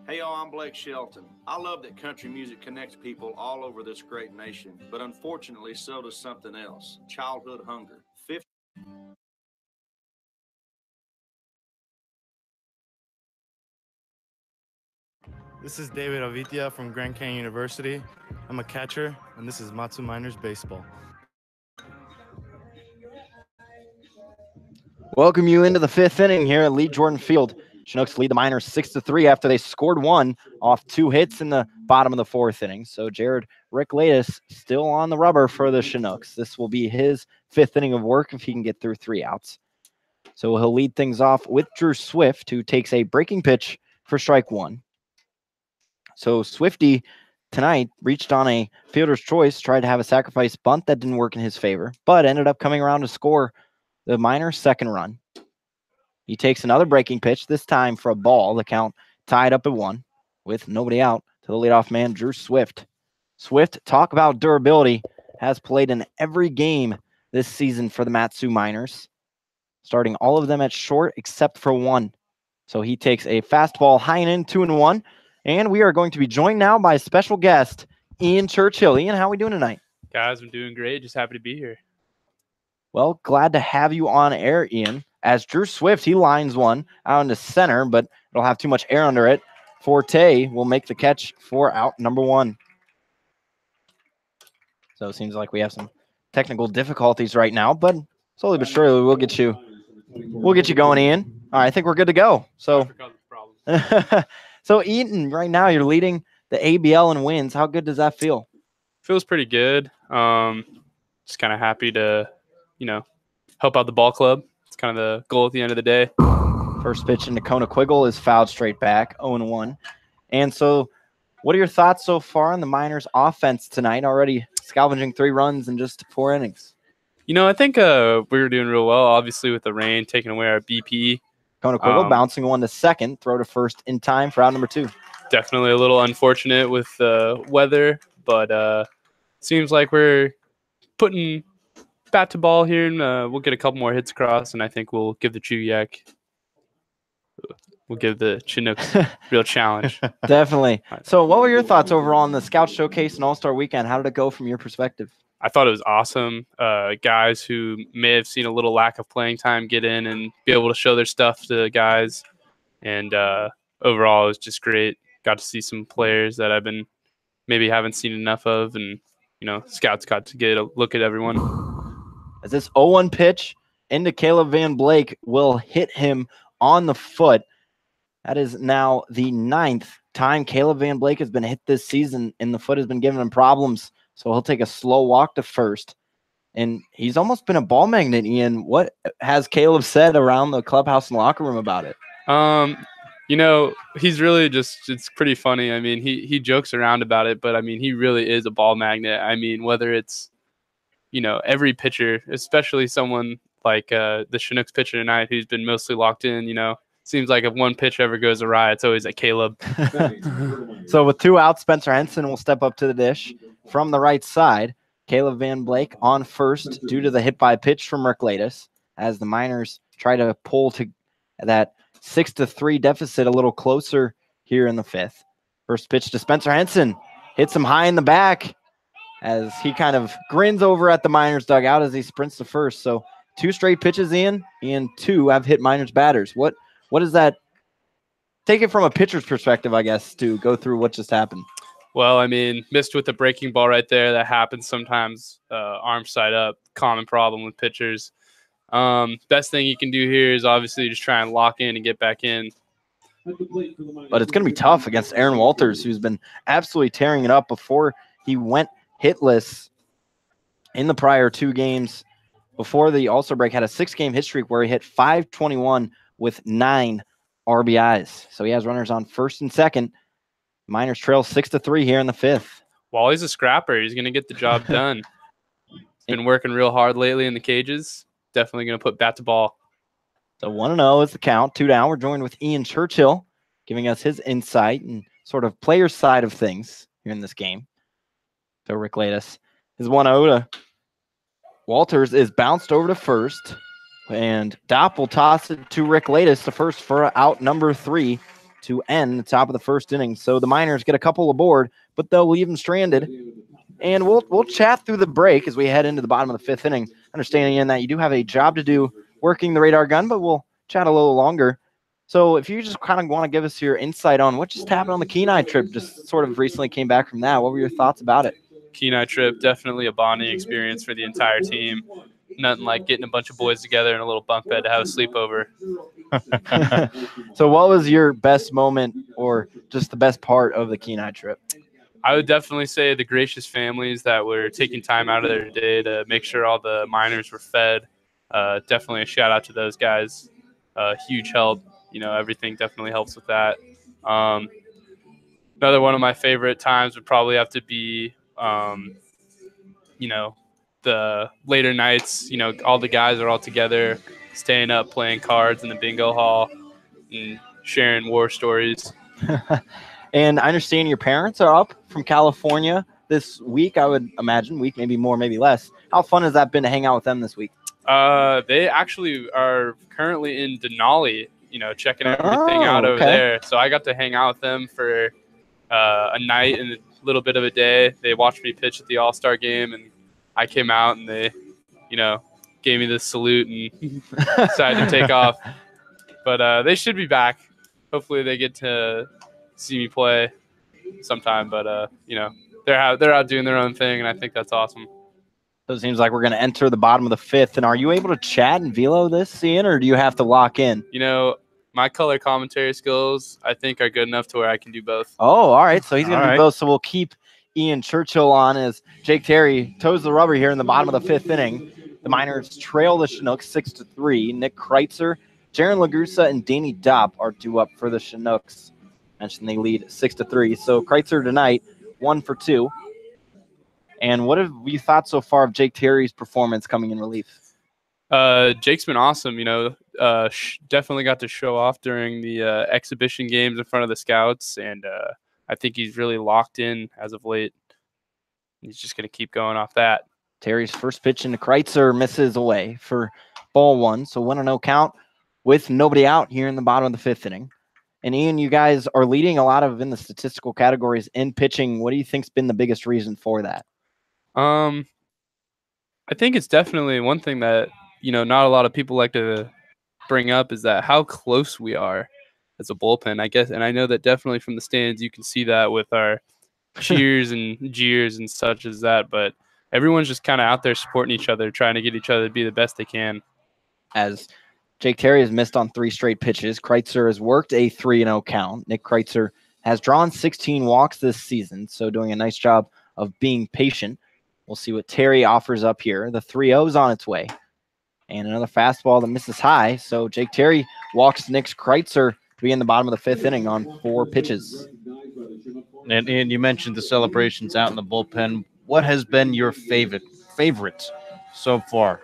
Hey y'all, I'm Blake Shelton. I love that country music connects people all over this great nation, but unfortunately so does something else, childhood hunger. This is David Avitia from Grand Canyon University. I'm a catcher, and this is Matsu Miners Baseball. Welcome you into the 5th inning here at Lee Jordan Field. Chinooks lead the Miners 6-3 after they scored 1 off 2 hits in the bottom of the 4th inning. So Jared Ricklatus still on the rubber for the Chinooks. This will be his 5th inning of work if he can get through 3 outs. So he'll lead things off with Drew Swift, who takes a breaking pitch for strike 1. So Swifty tonight reached on a fielder's choice, tried to have a sacrifice bunt that didn't work in his favor, but ended up coming around to score the Miners' 2nd run. He takes another breaking pitch, this time for a ball. The count tied up at 1 with nobody out to the leadoff man, Drew Swift. Swift, talk about durability, has played in every game this season for the Matsu Miners, starting all of them at short except for 1. So he takes a fastball high and in, 2-1. And we are going to be joined now by a special guest, Ian Churchill. Ian, how are we doing tonight? Guys, I'm doing great. Just happy to be here. Well, glad to have you on air, Ian. As Drew Swift, he lines one out into center, but it'll have too much air under it. Forte will make the catch for out number 1. So it seems like we have some technical difficulties right now, but slowly but surely we'll get you We'll get you going, Ian. All right, I think we're good to go. So, so Eaton, right now you're leading the ABL in wins. How good does that feel? Feels pretty good. Just kind of happy to, help out the ball club. It's kind of the goal at the end of the day. First pitch into Chugiak-Eagle is fouled straight back, 0-1. And so, what are your thoughts so far on the Miners' offense tonight? Already scavenging 3 runs in just 4 innings. I think we were doing real well. Obviously, with the rain taking away our BP. Chugiak-Eagle bouncing one to second, throw to first in time for out number 2. Definitely a little unfortunate with the weather, but seems like we're putting bat to ball here, and we'll get a couple more hits across, and I think we'll give the Chinooks real challenge. Definitely. So what were your thoughts overall on the Scout Showcase and All-Star Weekend? How did it go from your perspective? I thought it was awesome. Guys who may have seen a little lack of playing time get in and be able to show their stuff to guys, and overall it was just great. Got to see some players that I've been maybe haven't seen enough of, and scouts got to get a look at everyone. As this 0-1 pitch into Caleb Van Blake will hit him on the foot. That is now the 9th time Caleb Van Blake has been hit this season, and the foot has been giving him problems. So he'll take a slow walk to first. And he's almost been a ball magnet, Ian. What has Caleb said around the clubhouse and locker room about it? He's really it's pretty funny. I mean, he jokes around about it, but I mean, he really is a ball magnet. I mean, whether it's, every pitcher, especially someone like the Chinooks pitcher tonight, who's been mostly locked in, seems like if one pitch ever goes awry, it's always at Caleb. So with 2 outs, Spencer Henson will step up to the dish from the right side. Caleb Van Blake on first due to the hit by pitch from Rick Latus, as the Miners try to pull to that 6-3 deficit a little closer here in the 5th. First pitch to Spencer Henson, hits him high in the back as he kind of grins over at the Miners dugout as he sprints to first. So 2 straight pitches in, and 2 have hit Miners batters. What does that take it from a pitcher's perspective, I guess, to go through what just happened? Well, I mean, missed with the breaking ball right there. That happens sometimes, arm side up, common problem with pitchers. Best thing you can do here is obviously just try and lock in and get back in. But it's going to be tough against Aaron Walters, who's been absolutely tearing it up before he went hitless in the prior 2 games. Before the All-Star break, had a 6-game hit streak where he hit .521 with 9 RBIs. So he has runners on first and second. Miners trail 6-3 here in the 5th. Wally's a scrapper. He's going to get the job done. He's been working real hard lately in the cages. Definitely going to put bat to ball. So 1-0 is the count. 2 down. We're joined with Ian Churchill, giving us his insight and sort of player side of things here in this game. So Rick Latus is 1-0 to Walters is bounced over to first, and Dopp will toss it to Rick Latus to first for out number 3 to end the top of the first inning. So the Miners get a couple aboard, but they'll leave them stranded. And we'll chat through the break as we head into the bottom of the 5th inning, understanding in that you do have a job to do working the radar gun, but we'll chat a little longer. So if you just kind of want to give us your insight on what just happened on the Kenai trip, just sort of recently came back from that, what were your thoughts about it? Kenai trip, definitely a bonding experience for the entire team. Nothing like getting a bunch of boys together in a little bunk bed to have a sleepover. So what was your best moment or just the best part of the Kenai trip? I would definitely say the gracious families that were taking time out of their day to make sure all the Miners were fed. Definitely a shout out to those guys. Huge help. Everything definitely helps with that. Another one of my favorite times would probably have to be, the later nights. All the guys are all together, staying up, playing cards in the bingo hall, and sharing war stories. And I understand your parents are up from California this week, I would imagine. Week, maybe more, maybe less. How fun has that been to hang out with them this week? They actually are currently in Denali, checking everything out over there. So I got to hang out with them for a night and a little bit of a day. They watched me pitch at the All-Star game, and I came out and they, gave me this salute and decided to take off. But they should be back. Hopefully they get to see me play sometime. But, they're out doing their own thing, and I think that's awesome. So it seems like we're going to enter the bottom of the 5th. And are you able to chat and velo this, Ian, or do you have to lock in? You know, my color commentary skills, I think, are good enough to where I can do both. Oh, all right. So he's going to do right. both. So we'll keep Ian Churchill on as Jake Terry toes the rubber here in the bottom of the 5th inning. The Miners trail the Chinooks 6-3. Nick Kreitzer, Jaron Lagusa, and Danny Dopp are due up for the Chinooks. Mentioned they lead 6-3. So Kreitzer tonight, 1 for 2. And what have you thought so far of Jake Terry's performance coming in relief? Jake's been awesome. You know, definitely got to show off during the exhibition games in front of the scouts, and I think he's really locked in as of late. He's just going to keep going off that. Terry's first pitch into Kreitzer misses away for ball 1. So 1-0 count with nobody out here in the bottom of the 5th inning. And Ian, you guys are leading a lot of in the statistical categories in pitching. What do you think's been the biggest reason for that? I think it's definitely one thing that, you know, not a lot of people like to bring up is that how close we are as a bullpen, I guess. And I know that definitely from the stands, you can see that with our cheers and jeers and such as that. But everyone's just kind of out there supporting each other, trying to get each other to be the best they can. As Jake Terry has missed on 3 straight pitches, Kreitzer has worked a 3-0 count. Nick Kreitzer has drawn 16 walks this season, so doing a nice job of being patient. We'll see what Terry offers up here. The 3-0's on its way. And another fastball that misses high. So Jake Terry walks Nick Kreitzer to be in the bottom of the 5th inning on 4 pitches. And you mentioned the celebrations out in the bullpen. What has been your favorite so far?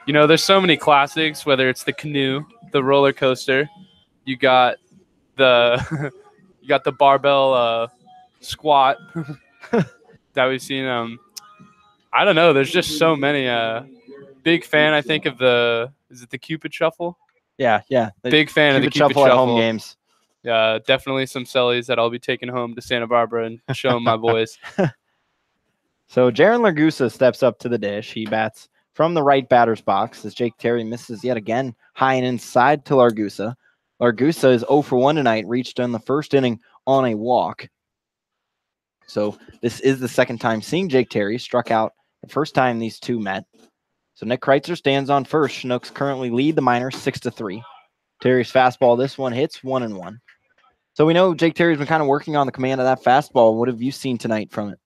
You know, there's so many classics, whether it's the canoe, the roller coaster, you got the you got the barbell squat that we've seen. I don't know. There's just so many. Big fan, I think, of is it the Cupid Shuffle? Yeah. Big fan of the Cupid Shuffle at home games. Yeah, definitely some sellies that I'll be taking home to Santa Barbara and showing my boys. So Jaron Lagusa steps up to the dish. He bats from the right batter's box as Jake Terry misses yet again high and inside to Lagusa. Lagusa is 0 for 1 tonight, reached in the first inning on a walk. So this is the second time seeing Jake Terry, struck out the first time these two met. So Nick Kreitzer stands on first. Chinooks currently lead the Miners 6-3. Terry's fastball, this one hits 1-1. So we know Jake Terry's been kind of working on the command of that fastball. What have you seen tonight from it?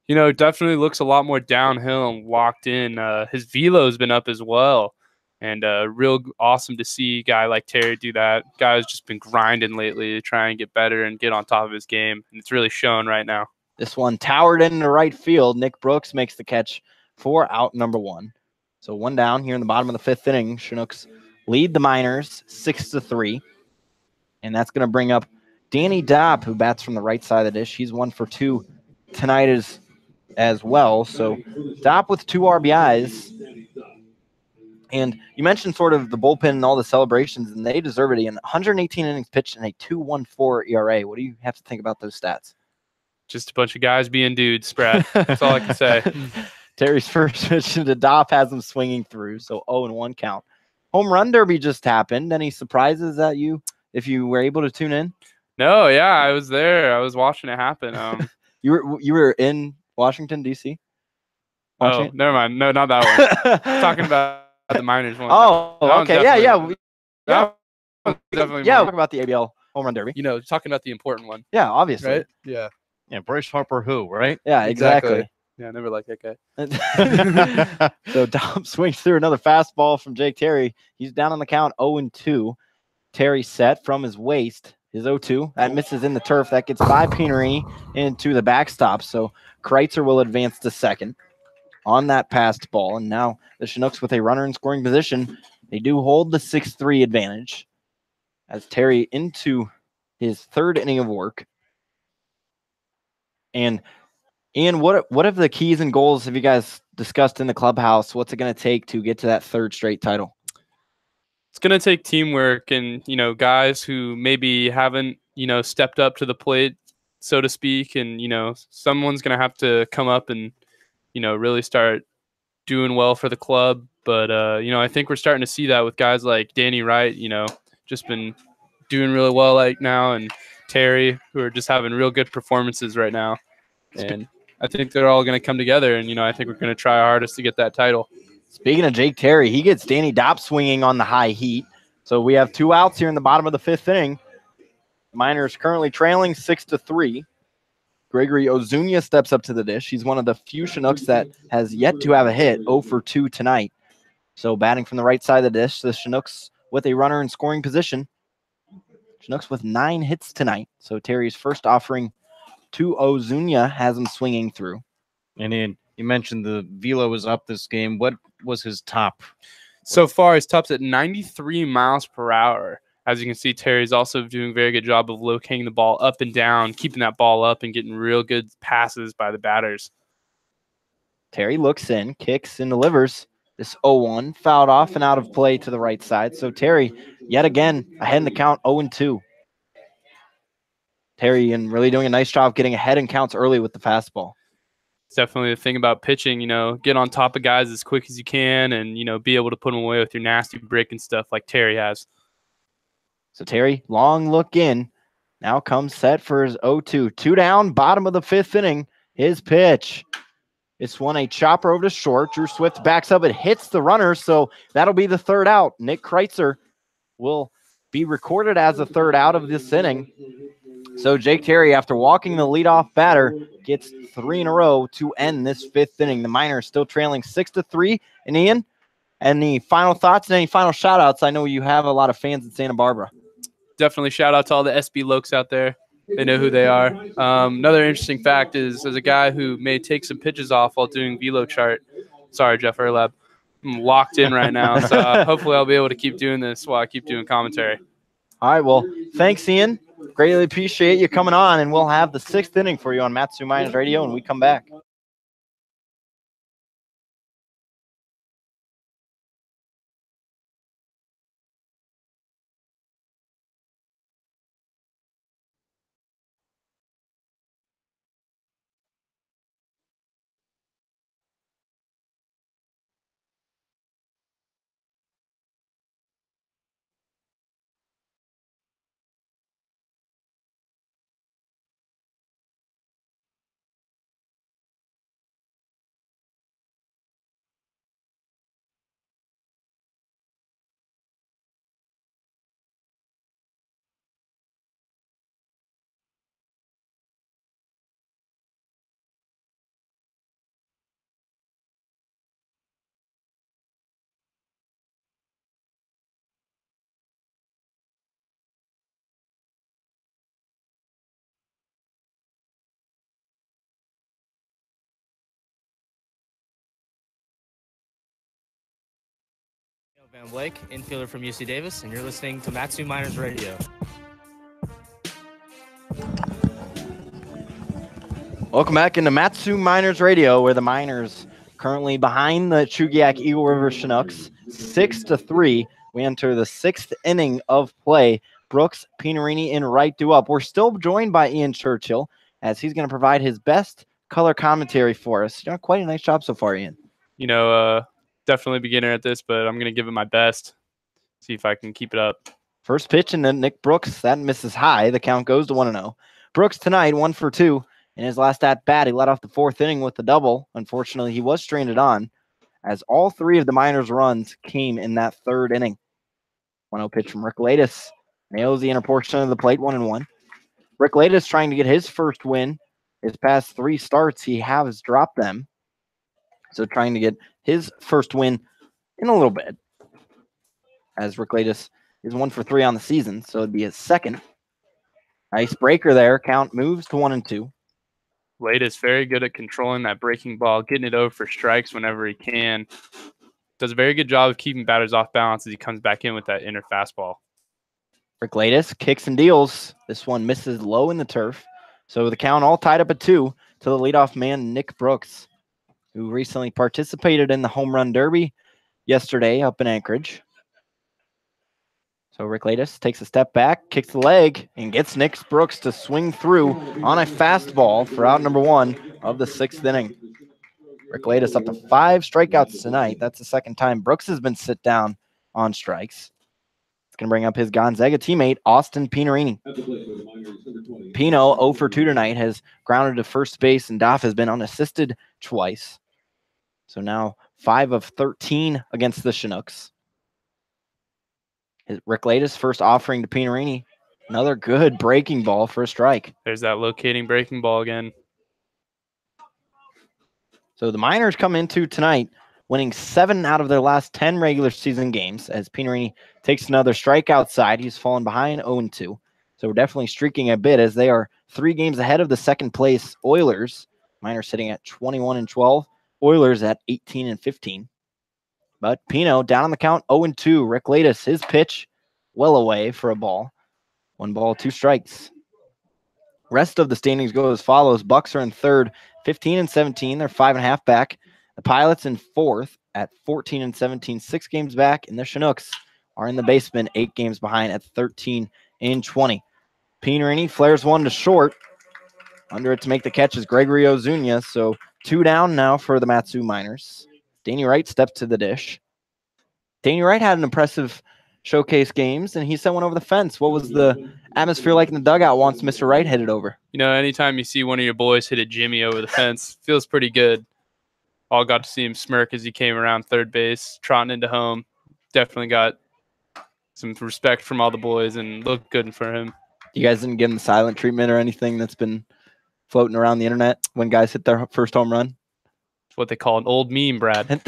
You know, it definitely looks a lot more downhill and locked in. His velo's been up as well. And real awesome to see a guy like Terry do that. Guy's just been grinding lately to try and get better and get on top of his game. And it's really showing right now. This one towered into right field. Nick Brooks makes the catch for out number 1. So 1 down here in the bottom of the 5th inning. Chinooks lead the Miners 6-3. And that's going to bring up Danny Dopp, who bats from the right side of the dish. He's 1 for 2 tonight as well. So Dopp with 2 RBIs. And you mentioned sort of the bullpen and all the celebrations, and they deserve it. In 118 innings pitched and a 2.14 ERA. What do you have to think about those stats? Just a bunch of guys being dudes, Brad. That's all I can say. Terry's first pitch to Dopp has him swinging through, so 0-1 count. Home run derby just happened. Any surprises at you if you were able to tune in? No, yeah, I was there. I was watching it happen. You were in Washington, D.C.? Oh, never mind. No, not that one. Talking about the Miners one. Oh, okay. Yeah. Definitely. Yeah, we'll talk about the ABL home run derby. You know, talking about the important one. Yeah, obviously. Right? Yeah. Yeah, Bryce Harper who, right? Yeah, exactly. Yeah, I never liked that guy. So Dom swings through another fastball from Jake Terry. He's down on the count 0-2. Terry set from his waist. His 0-2. That misses in the turf. That gets by Pinerini into the backstop. So Kreitzer will advance to second on that passed ball. And now the Chinooks with a runner in scoring position. They do hold the 6-3 advantage as Terry into his 3rd inning of work. And Ian, what of the keys and goals have you guys discussed in the clubhouse? What's it going to take to get to that 3rd straight title? It's going to take teamwork and, you know, guys who maybe haven't, you know, stepped up to the plate, so to speak. And, you know, someone's going to have to come up and, you know, really start doing well for the club. But, you know, I think we're starting to see that with guys like Danny Wright, you know, just been doing really well right now, and Terry, who are just having real good performances right now. And I think they're all going to come together, and I think we're going to try our hardest to get that title. Speaking of Jake Terry, he gets Danny Dopp swinging on the high heat. So we have 2 outs here in the bottom of the 5th inning. Miners currently trailing 6-3. Gregory Ozuna steps up to the dish. He's one of the few Chinooks that has yet to have a hit, 0 for 2 tonight. So batting from the right side of the dish, the Chinooks with a runner in scoring position. Chinooks with 9 hits tonight. So Terry's first offering to Ozuna has him swinging through. And Ian, you mentioned the velo was up this game. What was his top? So far, his top's at 93 miles per hour. As you can see, Terry's also doing a very good job of locating the ball up and down, keeping that ball up and getting real good passes by the batters. Terry looks in, kicks, and delivers. This 0-1 fouled off and out of play to the right side. So Terry, yet again, ahead in the count, 0-2. Terry and really doing a nice job getting ahead in counts early with the fastball. It's definitely the thing about pitching, get on top of guys as quick as you can and, be able to put them away with your nasty break and stuff like Terry has. So Terry, long look in. Now comes set for his 0-2. 2 down, bottom of the 5th inning. His pitch. This one a chopper over to short. Drew Swift backs up. It hits the runner, so that'll be the 3rd out. Nick Kreitzer will be recorded as the 3rd out of this inning. So Jake Terry, after walking the leadoff batter, gets 3 in a row to end this 5th inning. The Miners still trailing 6-3. And Ian, any final thoughts and any final shout-outs? I know you have a lot of fans in Santa Barbara. Definitely shout out to all the SB Lokes out there. They know who they are. Another interesting fact is, as a guy who may take some pitches off while doing velo chart, sorry, Jeff Erlab, I'm locked in right now. So hopefully I'll be able to keep doing this while I keep doing commentary. All right, well, thanks, Ian. Greatly appreciate you coming on, and we'll have the 6th inning for you on Matsu Miners Radio when we come back. Van Blake, infielder from UC Davis, and you're listening to Matsu Miners Radio. Welcome back into Matsu Miners Radio, where the Miners currently behind the Chugiak-Eagle River Chinooks, 6-3. We enter the 6th inning of play. Brooks, Pinarini, and Wright do up. We're still joined by Ian Churchill, as he's going to provide his best color commentary for us. You've done quite a nice job so far, Ian. Definitely beginner at this, but I'm going to give it my best. See if I can keep it up. First pitch, and then Nick Brooks, that misses high. The count goes to 1-0. Brooks tonight, 1 for 2. In his last at-bat, he led off the 4th inning with a double. Unfortunately, he was stranded on, as all 3 of the Miners' runs came in that 3rd inning. 1-0 pitch from Rick Latus. Nails the inner portion of the plate, 1-1. Rick Latus trying to get his first win. His past 3 starts, he has dropped them. So trying to get his first win in a little bit, as Rick Latus is 1 for 3 on the season, so it'd be his 2nd. Nice breaker there. Count moves to 1-2. Latus very good at controlling that breaking ball, getting it over for strikes whenever he can. Does a very good job of keeping batters off balance as he comes back in with that inner fastball. Rick Latus kicks and deals. This one misses low in the turf. So the count all tied up at 2 to the leadoff man, Nick Brooks, who recently participated in the Home Run Derby yesterday up in Anchorage. So Rick Latus takes a step back, kicks the leg, and gets Nick Brooks to swing through on a fastball for out number 1 of the 6th inning. Rick Latus up to 5 strikeouts tonight. That's the 2nd time Brooks has been sit down on strikes. It's going to bring up his Gonzaga teammate, Austin Pinarini. Pino, 0 for 2 tonight, has grounded to first base, and Doff has been unassisted twice. So now 5 of 13 against the Chinooks. Rick Latus first offering to Pinarini. Another good breaking ball for a strike. There's that locating breaking ball again. So the Miners come into tonight winning 7 out of their last 10 regular season games as Pinarini takes another strike outside. He's fallen behind 0-2. So we're definitely streaking a bit as they are 3 games ahead of the second place Oilers. Miners sitting at 21-12. Oilers at 18-15. But Pino down on the count 0-2. Rick Latus, his pitch well away for a ball. 1 ball, 2 strikes. Rest of the standings go as follows. Bucks are in third, 15-17. They're 5.5 back. The Pilots in fourth at 14-17, 6 games back. And the Chinooks are in the basement, 8 games behind at 13-20. Pinarini flares one to short. Under it to make the catch is Gregory Ozuna. So 2 down now for the Matsu Miners. Danny Wright steps to the dish. Danny Wright had an impressive showcase games, and he sent one over the fence. What was the atmosphere like in the dugout once Mr. Wright hit it over? You know, anytime you see one of your boys hit a Jimmy over the fence, feels pretty good. All got to see him smirk as he came around third base, trotting into home. Definitely got some respect from all the boys and looked good for him. You guys didn't give him the silent treatment or anything that's been floating around the internet when guys hit their first home run? It's what they call an old meme, Brad.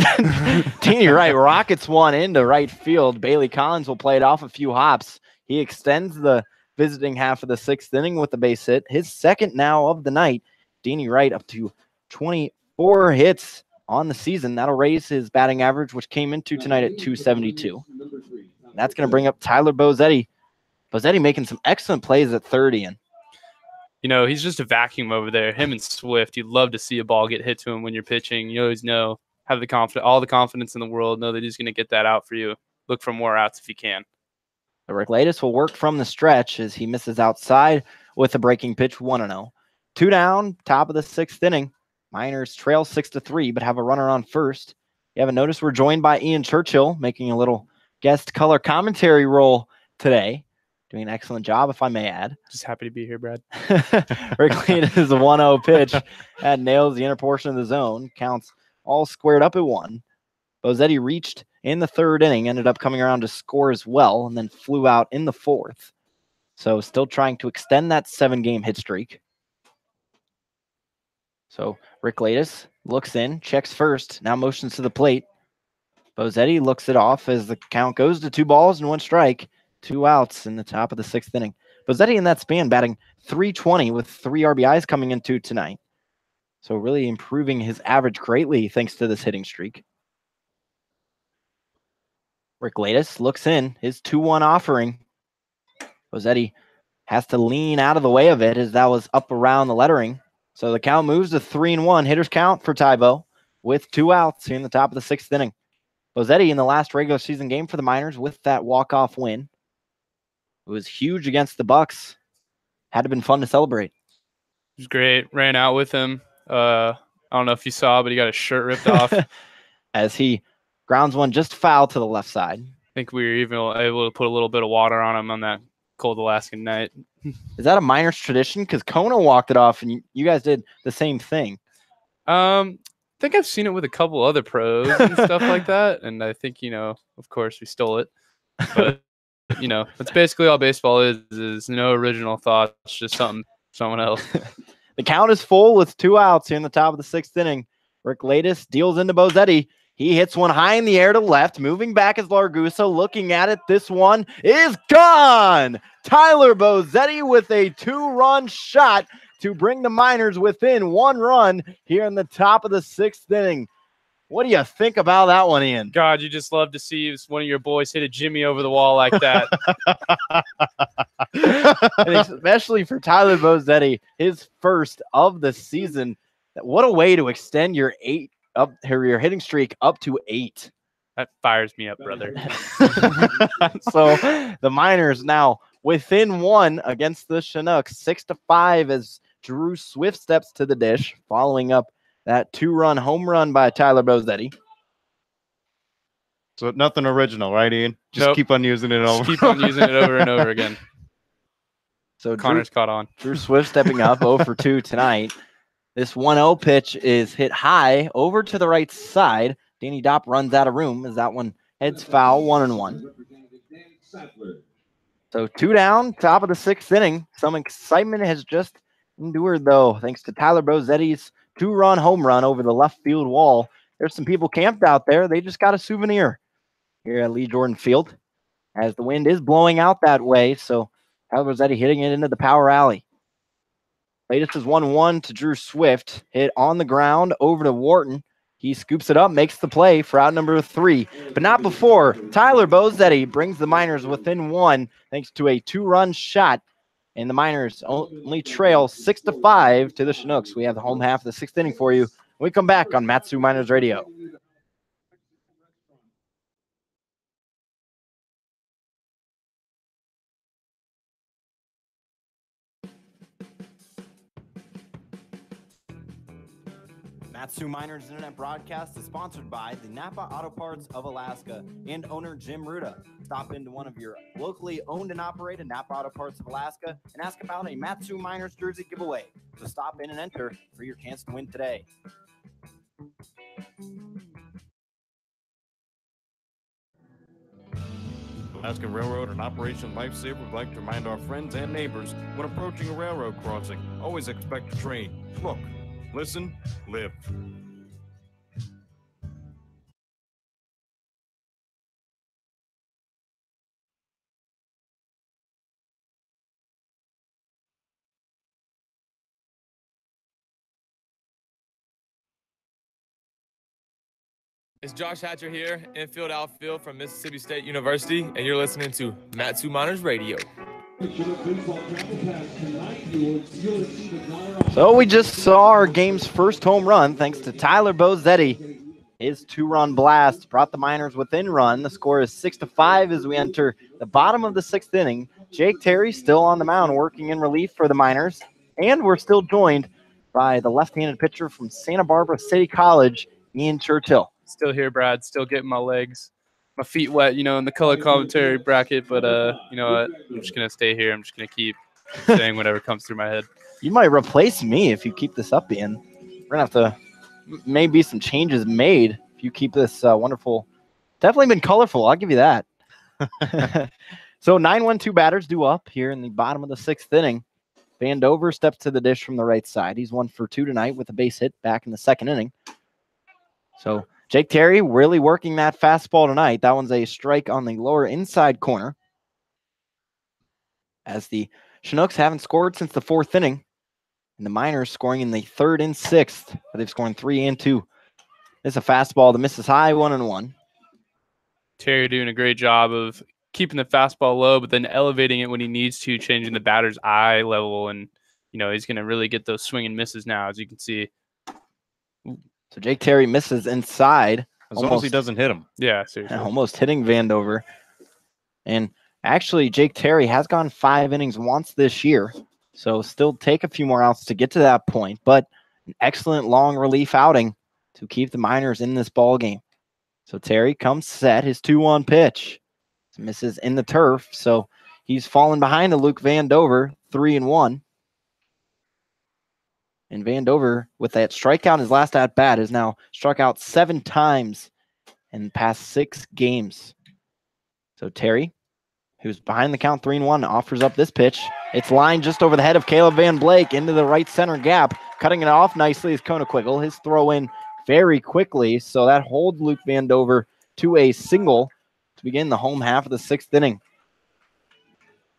Danny Wright rockets one into right field. Bailey Collins will play it off a few hops. He extends the visiting half of the 6th inning with the base hit. His second now of the night. Danny Wright up to 24 hits on the season. That'll raise his batting average, which came into tonight at 272. That's going to bring up Tyler Bozzetti. Bozzetti making some excellent plays at third, Ian. You know, he's just a vacuum over there. Him and Swift, you'd love to see a ball get hit to him when you're pitching. You always know, have the all the confidence in the world, know that he's going to get that out for you. Look for more outs if you can. The Rick Latus will work from the stretch as he misses outside with a breaking pitch, 1-0. 2 down, top of the 6th inning. Miners trail 6-3, but have a runner on first. You haven't noticed we're joined by Ian Churchill, making a little guest color commentary role today. Doing an excellent job, if I may add. Just happy to be here, Brad. Rick Latus is a 1-0 pitch. That nails the inner portion of the zone. Counts all squared up at 1. Bozzetti reached in the 3rd inning, ended up coming around to score as well, and then flew out in the 4th. So still trying to extend that 7-game hit streak. So Rick Latus looks in, checks first, now motions to the plate. Bozzetti looks it off as the count goes to 2 balls and 1 strike. 2 outs in the top of the 6th inning. Bozzetti in that span batting .320 with 3 RBIs coming into tonight. So really improving his average greatly thanks to this hitting streak. Rick Latus looks in, his 2-1 offering. Bozzetti has to lean out of the way of it as that was up around the lettering. So the count moves to 3-1. Hitters count for Tybo with 2 outs here in the top of the 6th inning. Bozzetti in the last regular season game for the Miners with that walk-off win. It was huge against the Bucks. Had to been fun to celebrate. It was great. Ran out with him. I don't know if you saw, but he got his shirt ripped off. As he grounds one just foul to the left side. I think we were even able to put a little bit of water on him on that cold Alaskan night. Is that a Miners tradition? Because Kona walked it off, and you guys did the same thing. I think I've seen it with a couple other pros and stuff like that. And I think, you know, of course, we stole it. But you know, that's basically all baseball is no original thoughts, just someone else. The count is full with 2 outs here in the top of the 6th inning. Rick Latus deals into Bozzetti. He hits one high in the air to left. Moving back is Largusa. Looking at it, this one is gone. Tyler Bozzetti with a 2-run shot to bring the Miners within 1 run here in the top of the 6th inning. What do you think about that one, Ian? God, you just love to see one of your boys hit a Jimmy over the wall like that. And especially for Tyler Bozzetti, his first of the season. What a way to extend your your hitting streak up to 8. That fires me up, brother. So the Miners now within 1 against the Chinooks, 6-5 as Drew Swift steps to the dish, following up that 2-run home run by Tyler Bozzetti. So nothing original, right, Ian? Just keep on using it over. Just keep on using it over and over again. So Connor's caught on. Drew Swift stepping up 0 for 2 tonight. This 1-0 pitch is hit high over to the right side. Danny Dopp runs out of room as that one heads foul, 1-1. So 2 down, top of the 6th inning. Some excitement has just endured, though, thanks to Tyler Bozetti's 2-run home run over the left field wall. There's some people camped out there. They just got a souvenir here at Lee Jordan Field as the wind is blowing out that way. So Tyler Bozetti hitting it into the power alley. Latest is 1-1 to Drew Swift. Hit on the ground over to Wharton. He scoops it up, makes the play for out number 3, but not before Tyler Bozetti brings the Miners within 1 thanks to a 2-run shot, and the Miners only trail 6-5 to the Chinooks. We have the home half of the 6th inning for you when we come back on Mat-Su Miners Radio. Mat-Su Miners Internet broadcast is sponsored by the Napa Auto Parts of Alaska and owner Jim Ruda. Stop into one of your locally owned and operated Napa Auto Parts of Alaska and ask about a Mat-Su Miners jersey giveaway. So stop in and enter for your chance to win today. Alaska Railroad and Operation Lifesaver would like to remind our friends and neighbors when approaching a railroad crossing, always expect a train. Look, listen, live. It's Josh Hatcher here, infield outfield from Mississippi State University, and you're listening to Mat-Su Miners Radio. So we just saw our game's first home run thanks to Tyler Bozetti. His 2-run blast brought the Miners within run. The score is 6-5 as we enter the bottom of the 6th inning. Jake Terry still on the mound working in relief for the Miners. And we're still joined by the left-handed pitcher from Santa Barbara City College, Ian Churchill. Still here, Brad. Still getting my feet wet, in the color commentary bracket. But you know what? I'm just gonna stay here. I'm just gonna keep saying whatever comes through my head. You might replace me if you keep this up, Ian. We're gonna have to maybe some changes made if you keep this wonderful. Definitely been colorful. I'll give you that. So 9-1-2 batters due up here in the bottom of the 6th inning. Vandover steps to the dish from the right side. He's 1 for 2 tonight with a base hit back in the 2nd inning. So Jake Terry really working that fastball tonight. That one's a strike on the lower inside corner. As the Chinooks haven't scored since the 4th inning. And the Miners scoring in the 3rd and 6th. But they've scored 3 and 2. It's a fastball that misses high, 1-1. Terry doing a great job of keeping the fastball low, but then elevating it when he needs to, changing the batter's eye level. And, he's going to really get those swing and misses now, as you can see. So Jake Terry misses inside. As long as he doesn't hit him. Yeah, seriously. Almost hitting Vandover. And actually, Jake Terry has gone 5 innings once this year. So still take a few more outs to get to that point. But an excellent long relief outing to keep the Miners in this ball game. So Terry comes set. His 2-1 pitch. Misses in the turf. So he's fallen behind to Luke Vandover, 3-1. And Vandover, with that strikeout, his last at-bat, is now struck out 7 times in the past 6 games. So Terry, who's behind the count 3-1, offers up this pitch. It's lined just over the head of Caleb Van Blake into the right center gap. Cutting it off nicely is Chugiak-Eagle. His throw in very quickly, so that holds Luke Vandover to a single to begin the home half of the 6th inning.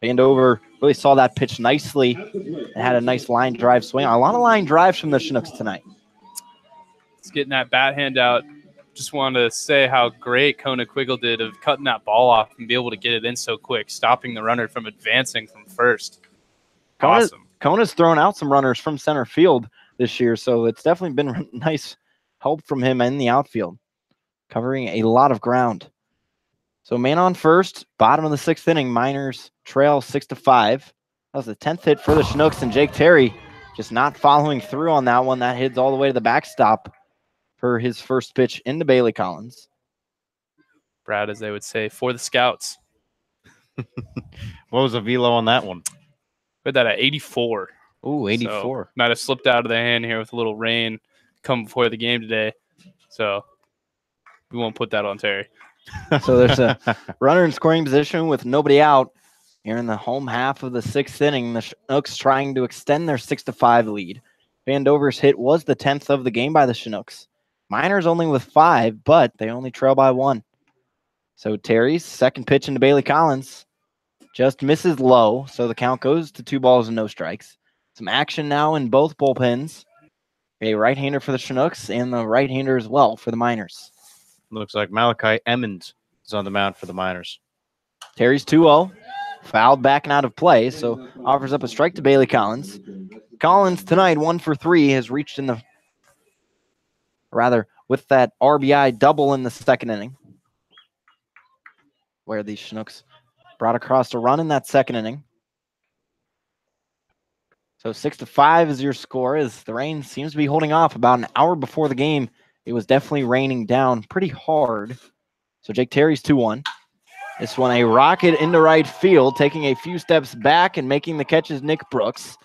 Vandover really saw that pitch nicely and had a nice line drive swing. A lot of line drives from the Chinooks tonight. It's getting that bat hand out. Just wanted to say how great Chugiak-Eagle did of cutting that ball off and be able to get it in so quick, stopping the runner from advancing from first. Awesome. Kona's thrown out some runners from center field this year, so it's definitely been nice help from him in the outfield, covering a lot of ground. So man on first, bottom of the 6th inning, Miners trail 6-5. That was the 10th hit for the Chinooks, and Jake Terry just not following through on that one. That hits all the way to the backstop for his first pitch into Bailey Collins. Brad, as they would say, for the scouts. What was the velo on that one? We had that at 84. Ooh, 84. So might have slipped out of the hand here with a little rain come before the game today. So we won't put that on Terry. So there's a runner in scoring position with nobody out here in the home half of the 6th inning. The Chinooks trying to extend their 6-5 lead. Vandover's hit was the 10th of the game by the Chinooks. Miners only with 5, but they only trail by 1. So Terry's second pitch into Bailey Collins just misses low, so the count goes to 2 balls and no strikes. Some action now in both bullpens. A right-hander for the Chinooks and the right-hander as well for the Miners. Looks like Malachi Emmons is on the mound for the Miners. Terry's 2-0. Fouled back and out of play, so offers up a strike to Bailey Collins. Collins tonight, 1 for 3, has reached in the, with that RBI double in the 2nd inning, where the Chinooks brought across a run in that 2nd inning. So 6-5 is your score, as the rain seems to be holding off. About an hour before the game, it was definitely raining down pretty hard. So Jake Terry's 2-1. This one a rocket into right field, taking a few steps back and making the catch is Nick Brooks.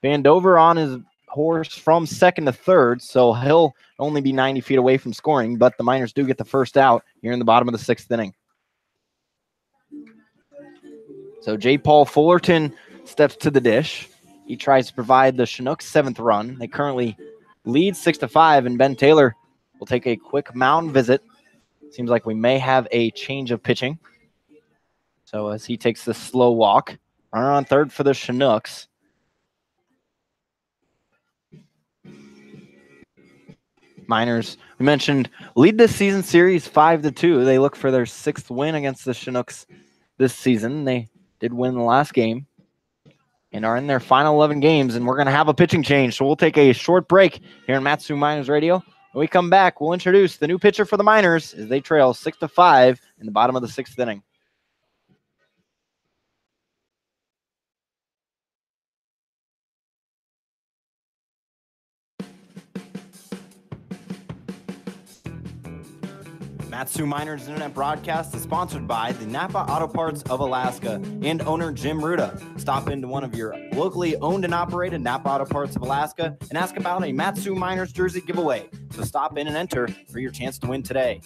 Vandover on his horse from 2nd to 3rd, so he'll only be 90 feet away from scoring, but the Miners do get the first out here in the bottom of the 6th inning. So J. Paul Fullerton steps to the dish. He tries to provide the Chinooks 7th run. They currently lead 6-5, and Ben Taylor will take a quick mound visit. Seems like we may have a change of pitching. So as he takes the slow walk, runner on 3rd for the Chinooks. Miners, we mentioned, lead this season series 5-2. They look for their 6th win against the Chinooks this season. They did win the last game and are in their final 11 games, and we're going to have a pitching change. So we'll take a short break here on Matsu Miners Radio. When we come back, we'll introduce the new pitcher for the Miners as they trail 6-5 in the bottom of the 6th inning. Matsu Miners Internet Broadcast is sponsored by the Napa Auto Parts of Alaska and owner Jim Ruda. Stop into one of your locally owned and operated Napa Auto Parts of Alaska and ask about a Matsu Miners jersey giveaway. So stop in and enter for your chance to win today.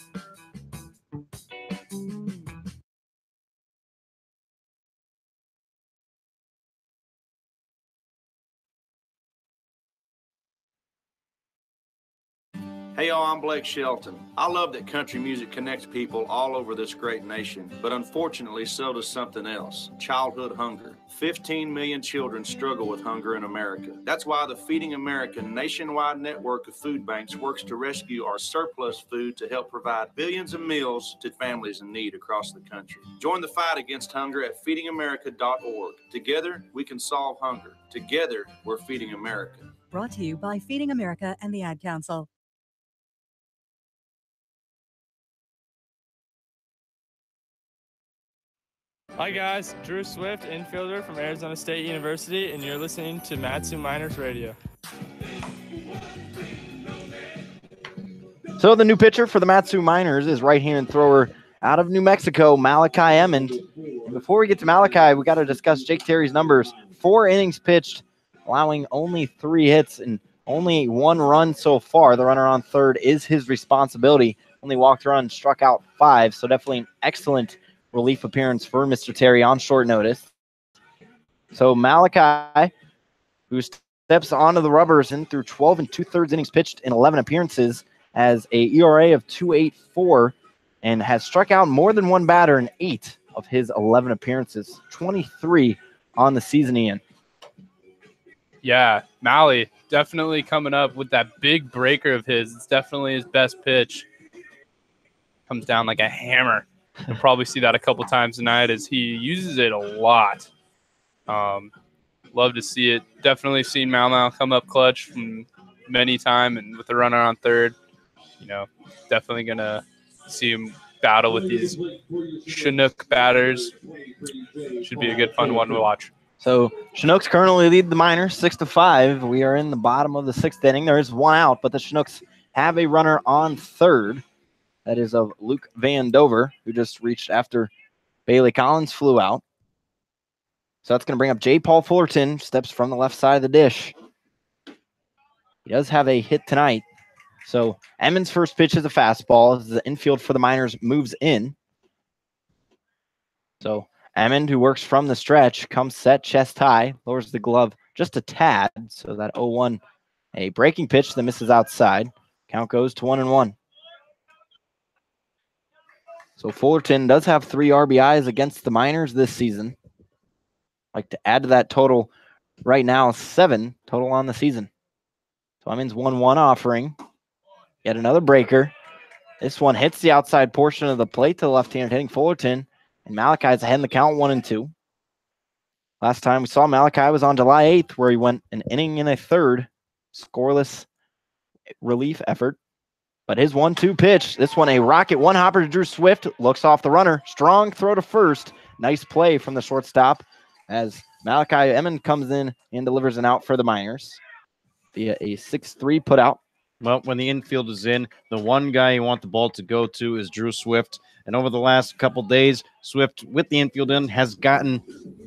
Hey y'all, I'm Blake Shelton. I love that country music connects people all over this great nation, but unfortunately so does something else, childhood hunger. 15 million children struggle with hunger in America. That's why the Feeding America nationwide network of food banks works to rescue our surplus food to help provide billions of meals to families in need across the country. Join the fight against hunger at feedingamerica.org. Together, we can solve hunger. Together, we're Feeding America. Brought to you by Feeding America and the Ad Council. Hi guys, Drew Swift, infielder from Arizona State University, and you're listening to Matsu Miners Radio. So the new pitcher for the Matsu Miners is right-handed thrower out of New Mexico, Malachi Emmons. And before we get to Malachi, we got to discuss Jake Terry's numbers. 4 innings pitched, allowing only 3 hits and only 1 run so far. The runner on 3rd is his responsibility. Only walked around and struck out 5, so definitely an excellent relief appearance for Mr. Terry on short notice. So Malachi, who steps onto the rubbers and through 12 2/3 innings pitched in 11 appearances, has a ERA of 2.84 and has struck out more than 1 batter in 8 of his 11 appearances, 23 on the season, Ian. Yeah, Mally definitely coming up with that big breaker of his. It's definitely his best pitch. Comes down like a hammer. You'll probably see that a couple times tonight as he uses it a lot. Love to see it. Definitely seen Mal come up clutch from many times, and with the runner on 3rd, definitely going to see him battle with these Chinook batters. Should be a good, fun one to watch. So Chinooks currently lead the Miners 6-5. We are in the bottom of the 6th inning. There is 1 out, but the Chinooks have a runner on 3rd. That is of Luke Vandover, who just reached after Bailey Collins flew out. So that's going to bring up J. Paul Fullerton, steps from the left side of the dish. He does have a hit tonight. So Emmons' first pitch is a fastball as the infield for the Miners moves in. So Emmond, who works from the stretch, comes set, chest high, lowers the glove just a tad. So that 0-1, a breaking pitch that misses outside. Count goes to 1-1. So Fullerton does have 3 RBIs against the Miners this season. Like to add to that total right now, 7 total on the season. So Emmons 1-1 offering. Yet another breaker. This one hits the outside portion of the plate to the left-handed hitting Fullerton. And Malachi's ahead in the count 1-2. Last time we saw Malachi was on July 8th, where he went an inning and a third, scoreless relief effort. But his 1-2 pitch, this one a rocket one-hopper to Drew Swift, looks off the runner. Strong throw to first. Nice play from the shortstop as Malachi Emmond comes in and delivers an out for the Miners via a 6-3 put out. Well, when the infield is in, the one guy you want the ball to go to is Drew Swift. And over the last couple days, Swift, with the infield in, has gotten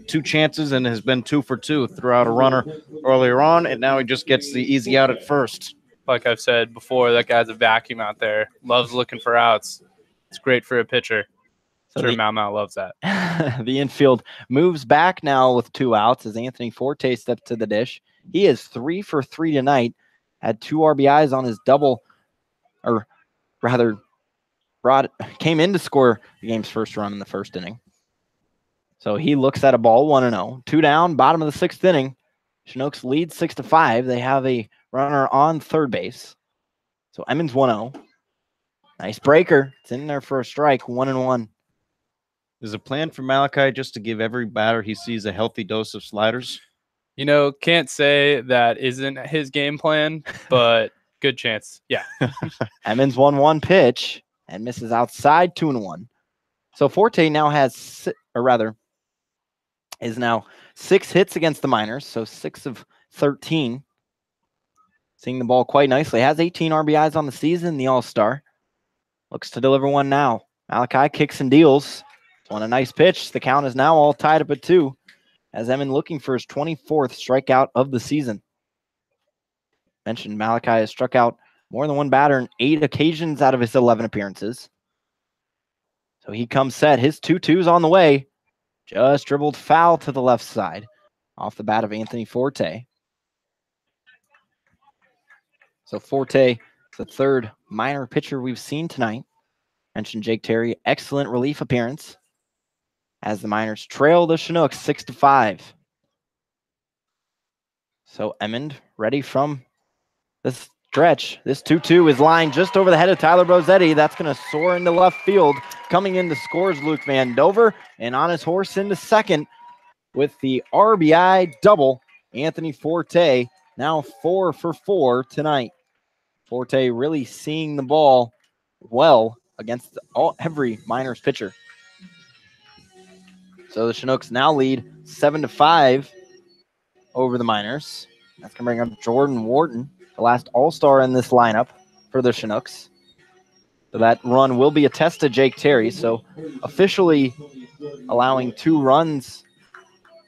2 chances and has been 2 for 2 throughout a runner earlier on, and now he just gets the easy out at first. Like I've said before, that guy's a vacuum out there. Loves looking for outs. It's great for a pitcher. So Sure, Mau loves that. The infield moves back now with 2 outs as Anthony Forte steps to the dish. He is 3 for 3 tonight. Had 2 RBIs on his double, or rather, came in to score the game's first run in the first inning. So he looks at a ball 1-0. 2 down, bottom of the 6th inning. Chinooks lead 6-5. They have a runner on third base. So Emmons 1-0. Nice breaker. It's in there for a strike, 1-1. Is a plan for Malachi just to give every batter he sees a healthy dose of sliders? You know, can't say that isn't his game plan, but good chance. Yeah. Emmons 1-1 pitch and misses outside 2-1. So Forte now has, is now 6 hits against the Miners, so 6 of 13. Seeing the ball quite nicely. Has 18 RBIs on the season, the All-Star. Looks to deliver one now. Malachi kicks and deals. On a nice pitch. The count is now all tied up at 2. As Emmond looking for his 24th strikeout of the season. Mentioned Malachi has struck out more than one batter in 8 occasions out of his 11 appearances. So he comes set. His 2-2's on the way. Just dribbled foul to the left side off the bat of Anthony Forte. So Forte, the 3rd minor pitcher we've seen tonight. Mentioned Jake Terry, excellent relief appearance as the Miners trail the Chinooks 6-5. So Emmond ready from this stretch. This 2-2 is lined just over the head of Tyler Bozetti. That's going to soar into left field. Coming in to score is Luke Van Dover, and on his horse into second with the RBI double. Anthony Forte now 4 for 4 tonight. Forte really seeing the ball well against every Miners pitcher. So the Chinooks now lead 7-5 over the Miners. That's going to bring up Jordan Wharton, the last All-Star in this lineup for the Chinooks. So that run will be a test to Jake Terry. So officially allowing 2 runs,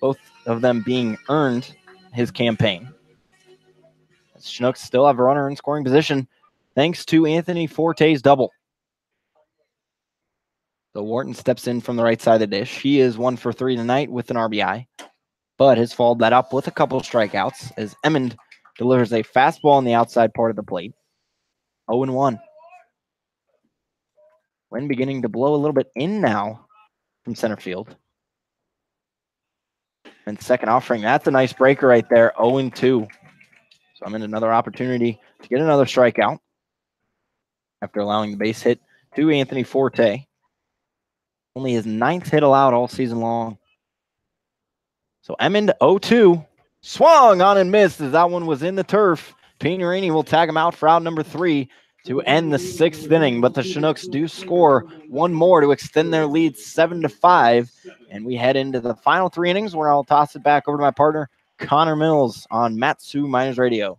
both of them being earned his campaign. The Chinooks still have a runner in scoring position thanks to Anthony Forte's double. So Wharton steps in from the right side of the dish. He is 1 for 3 tonight with an RBI, but has followed that up with a couple of strikeouts as Emmond delivers a fastball on the outside part of the plate. 0-1. Wind beginning to blow a little bit in now from center field. And second offering, that's a nice breaker right there, 0-2. So I'm in another opportunity to get another strikeout after allowing the base hit to Anthony Forte. Only his 9th hit allowed all season long. So Emmond 0-2. Swung on and missed as that one was in the turf. Pignorini will tag him out for out number 3 to end the 6th inning. But the Chinooks do score one more to extend their lead 7-5. And we head into the final 3 innings where I'll toss it back over to my partner, Connor Mills, on Matsu Miners Radio.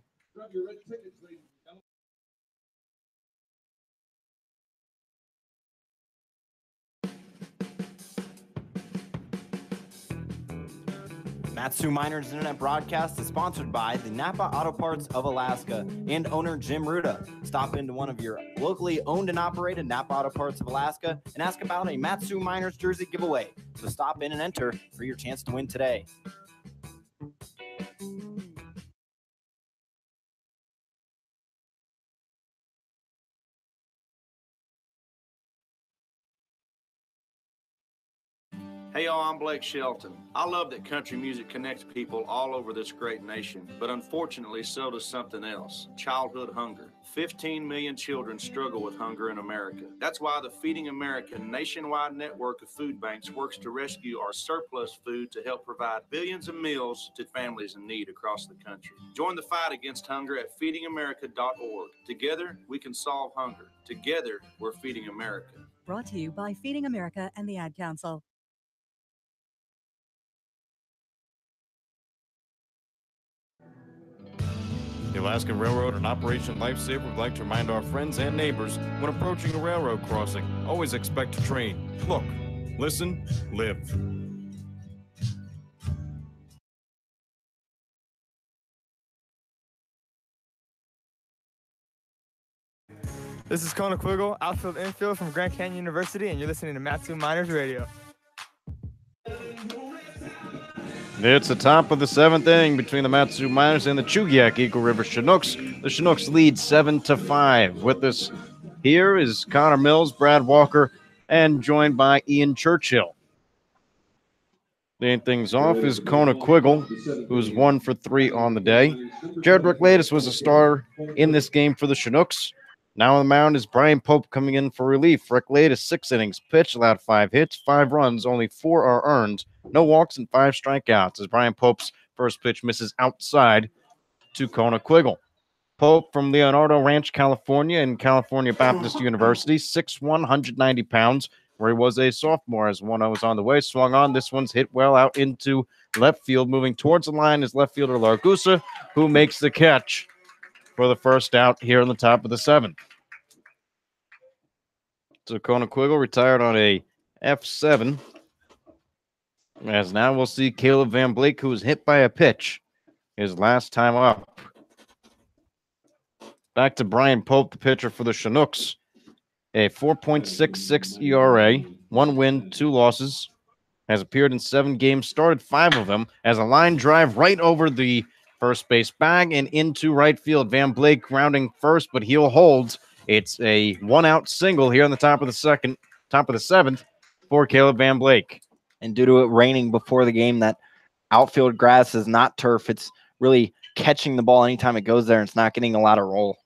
Matsu Miners Internet Broadcast is sponsored by the Napa Auto Parts of Alaska and owner Jim Ruda. Stop into one of your locally owned and operated Napa Auto Parts of Alaska and ask about a Matsu Miners jersey giveaway. So stop in and enter for your chance to win today. Hey y'all, I'm Blake Shelton. I love that country music connects people all over this great nation, but unfortunately so does something else, childhood hunger. 15 million children struggle with hunger in America. That's why the Feeding America nationwide network of food banks works to rescue our surplus food to help provide billions of meals to families in need across the country. Join the fight against hunger at feedingamerica.org. Together, we can solve hunger. Together, we're Feeding America. Brought to you by Feeding America and the Ad Council. The Alaskan Railroad and Operation Lifesaver would like to remind our friends and neighbors when approaching a railroad crossing, always expect to train. Look, listen, live. This is Chugiak-Eagle, outfield infield from Grand Canyon University, and you're listening to Matsu Miners Radio. It's the top of the 7th inning between the Matsu Miners and the Chugiak-Eagle River Chinooks. The Chinooks lead 7-5. With us here is Connor Mills, Brad Walker, and joined by Ian Churchill. Leading things off is Chugiak-Eagle, who's 1 for 3 on the day. Jared Reclatus was a starter in this game for the Chinooks. Now on the mound is Brian Pope coming in for relief. Reclatus 6 innings pitched, allowed 5 hits, 5 runs, only 4 are earned. No walks and 5 strikeouts as Brian Pope's first pitch misses outside to Chugiak-Eagle. Pope from Leonardo Ranch, California, and California Baptist University, 6'1", 190 pounds, where he was a sophomore as 1-0 was on the way. Swung on. This one's hit well out into left field. Moving towards the line is left fielder Largusa, who makes the catch for the first out here in the top of the 7th. So Chugiak-Eagle retired on a F7. As now we'll see Caleb Van Blake, who was hit by a pitch his last time up. Back to Brian Pope, the pitcher for the Chinooks. A 4.66 ERA, 1 win, 2 losses. Has appeared in 7 games, started 5 of them. Has a line drive right over the first base bag and into right field. Van Blake grounding first, but he'll hold. It's a 1-out single here on the top of the 7th for Caleb Van Blake. And due to it raining before the game, that outfield grass is not turf. It's really catching the ball anytime it goes there, and it's not getting a lot of roll.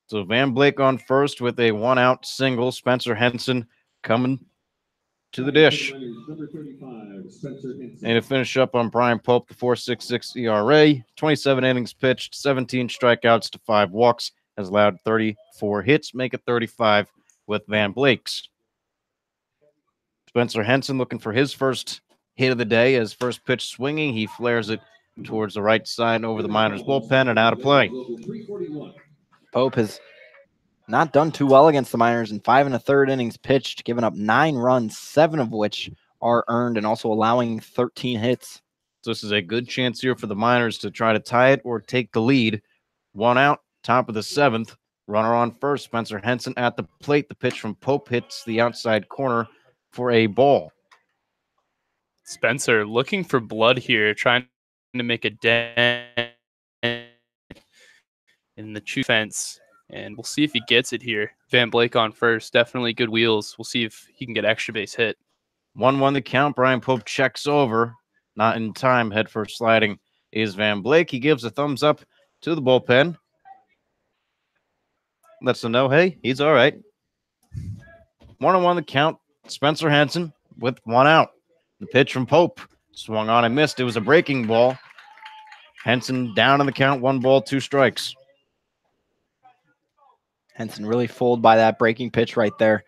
So Van Blake on first with a 1-out single. Spencer Henson coming to the dish. And to finish up on Brian Pope, the 4.66 ERA, 27 innings pitched, 17 strikeouts to 5 walks, has allowed 34 hits, make it 35 with Van Blake's. Spencer Henson looking for his first hit of the day as first pitch swinging. He flares it towards the right side over the Miners bullpen and out of play. Pope has not done too well against the Miners in 5 1/3 innings pitched, giving up 9 runs, 7 of which are earned, and also allowing 13 hits. So this is a good chance here for the Miners to try to tie it or take the lead. 1 out, top of the 7th. Runner on first. Spencer Henson at the plate. The pitch from Pope hits the outside corner for a ball. Spencer looking for blood here, trying to make a dent in the fence, and we'll see if he gets it here. Van Blake on first, definitely good wheels. We'll see if he can get extra base hit. 1-1 the count. Brian Pope checks over, not in time. Head first sliding is Van Blake. He gives a thumbs up to the bullpen. Lets them know, hey, he's all right. 1-1 the count. Spencer Henson with 1 out. The pitch from Pope swung on and missed. It was a breaking ball. Henson down in the count. 1 ball, 2 strikes. Henson really fooled by that breaking pitch right there.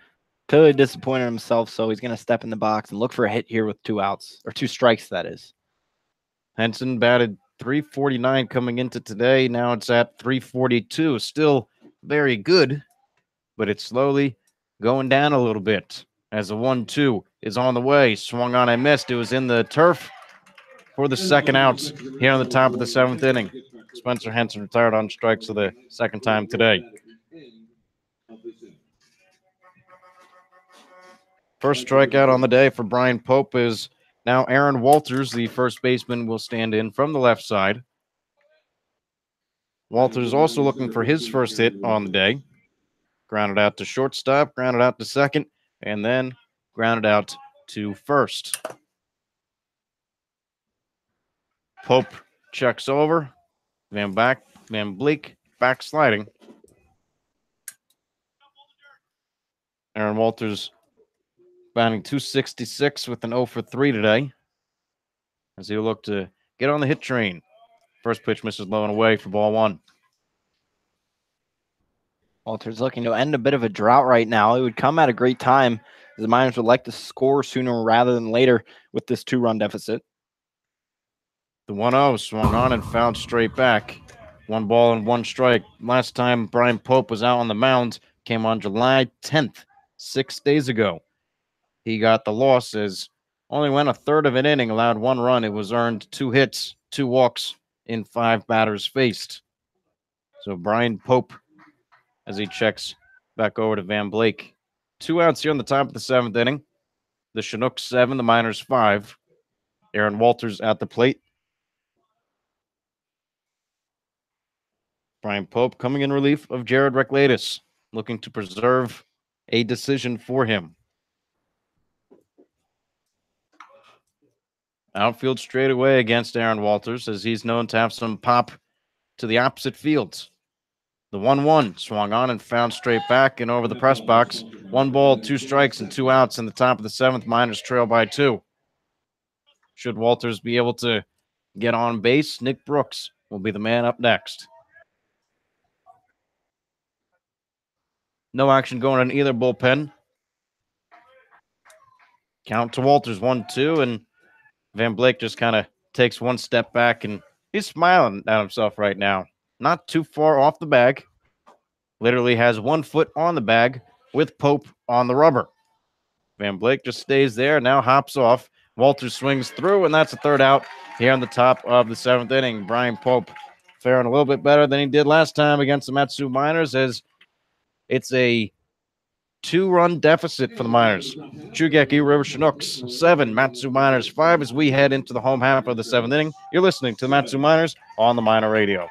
Clearly disappointed himself, so he's going to step in the box and look for a hit here with 2 outs, or 2 strikes, that is. Henson batted .349 coming into today. Now it's at .342. Still very good, but it's slowly going down a little bit as a 1-2 is on the way. Swung on and missed. It was in the turf. for the second out here on the top of the 7th inning. Spencer Henson retired on strikes for the second time today. First strikeout on the day for Brian Pope is now Aaron Walters, the first baseman, will stand in from the left side. Walters also looking for his first hit on the day. Grounded out to shortstop, grounded out to second, and then grounded out to first. Pope checks over. Van Bleek backsliding. Aaron Walters batting .266 with an 0 for 3 today as he'll look to get on the hit train. First pitch misses low and away for ball 1. Walters looking to end a bit of a drought right now. It would come at a great time as the Miners would like to score sooner rather than later with this 2-run deficit. The 1-0 swung on and fouled straight back. 1 ball and 1 strike. Last time Brian Pope was out on the mound came on July 10th, 6 days ago. He got the loss as only went a third of an inning, allowed 1 run. It was earned 2 hits, 2 walks in 5 batters faced. So Brian Pope, as he checks back over to Van Blake. 2 outs here on the top of the 7th inning. The Chinooks 7, the Miners 5. Aaron Walters at the plate. Brian Pope coming in relief of Jared Reclatus, looking to preserve a decision for him. Outfield straight away against Aaron Walters, as he's known to have some pop to the opposite fields. The 1-1 swung on and found straight back and over the press box. 1 ball, 2 strikes, and 2 outs in the top of the 7th. Miners trail by 2. Should Walters be able to get on base, Nick Brooks will be the man up next. No action going in either bullpen. Count to Walters, 1-2, and Van Blake just kind of takes 1 step back, and he's smiling at himself right now. Not too far off the bag. Literally has 1 foot on the bag with Pope on the rubber. Van Blake just stays there, now hops off. Walters swings through, and that's a 3rd out here on the top of the 7th inning. Brian Pope faring a little bit better than he did last time against the Mat-Su Miners, as it's a 2-run deficit for the Miners. Chugiak-Eagle River Chinooks 7, Mat-Su Miners 5 as we head into the home half of the 7th inning. You're listening to the Mat-Su Miners on the Miner Radio.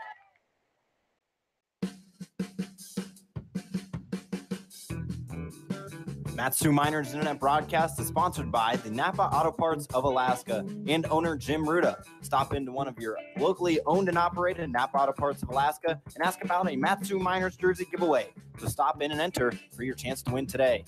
Mat-Su Miners Internet broadcast is sponsored by the Napa Auto Parts of Alaska and owner Jim Ruda. Stop into one of your locally owned and operated Napa Auto Parts of Alaska and ask about a Mat-Su Miners jersey giveaway. So stop in and enter for your chance to win today.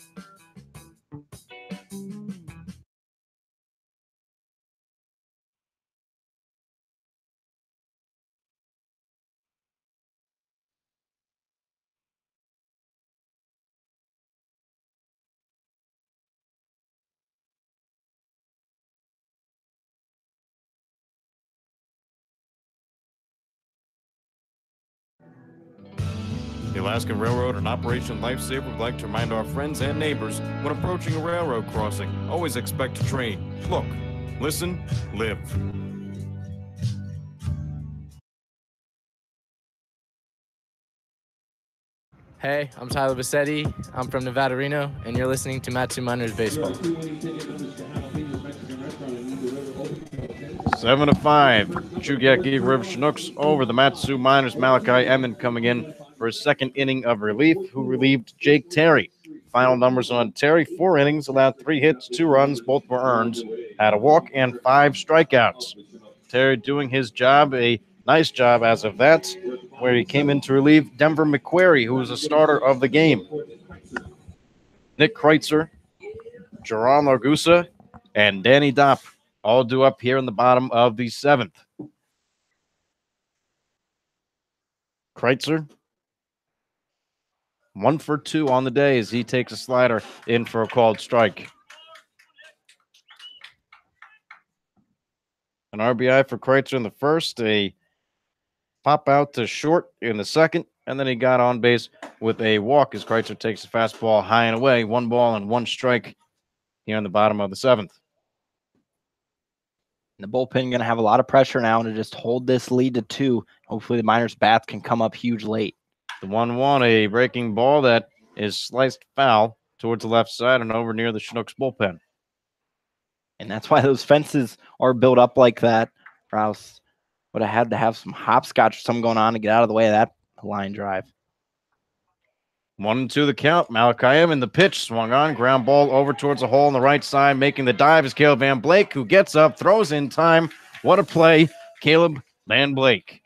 The Alaskan Railroad and Operation Lifesaver would like to remind our friends and neighbors when approaching a railroad crossing, always expect to train. Look, listen, live. Hey, I'm Tyler Bassetti. I'm from Nevada, Reno, and you're listening to Mat-Su Miners Baseball. 7-5. Chugiak-Eagle River Chinooks over the Mat-Su Miners. Malachi Emmond coming in for his 2nd inning of relief, who relieved Jake Terry. Final numbers on Terry: 4 innings, allowed 3 hits, 2 runs, both were earned, had a walk and 5 strikeouts. Terry doing his job, a nice job as of that, where he came in to relieve Denver McQuarrie, who was a starter of the game. Nick Kreitzer, Jerron Largusa, and Danny Dopp all due up here in the bottom of the 7th. Kreitzer, 1 for 2 on the day as he takes a slider in for a called strike. An RBI for Kreitzer in the first, a pop out to short in the second, and then he got on base with a walk as Kreitzer takes a fastball high and away. 1 ball and 1 strike here in the bottom of the 7th. And the bullpen going to have a lot of pressure now to just hold this lead to 2. Hopefully the Miners' bats can come up huge late. The 1-1, a breaking ball that is sliced foul towards the left side and over near the Chinooks bullpen. And that's why those fences are built up like that. Rouse would have had to have some hopscotch or something going on to get out of the way of that line drive. 1-2 the count. Malachi in the pitch, swung on, ground ball over towards the hole on the right side. Making the dive is Caleb Van Blake, who gets up, throws in time. What a play, Caleb Van Blake.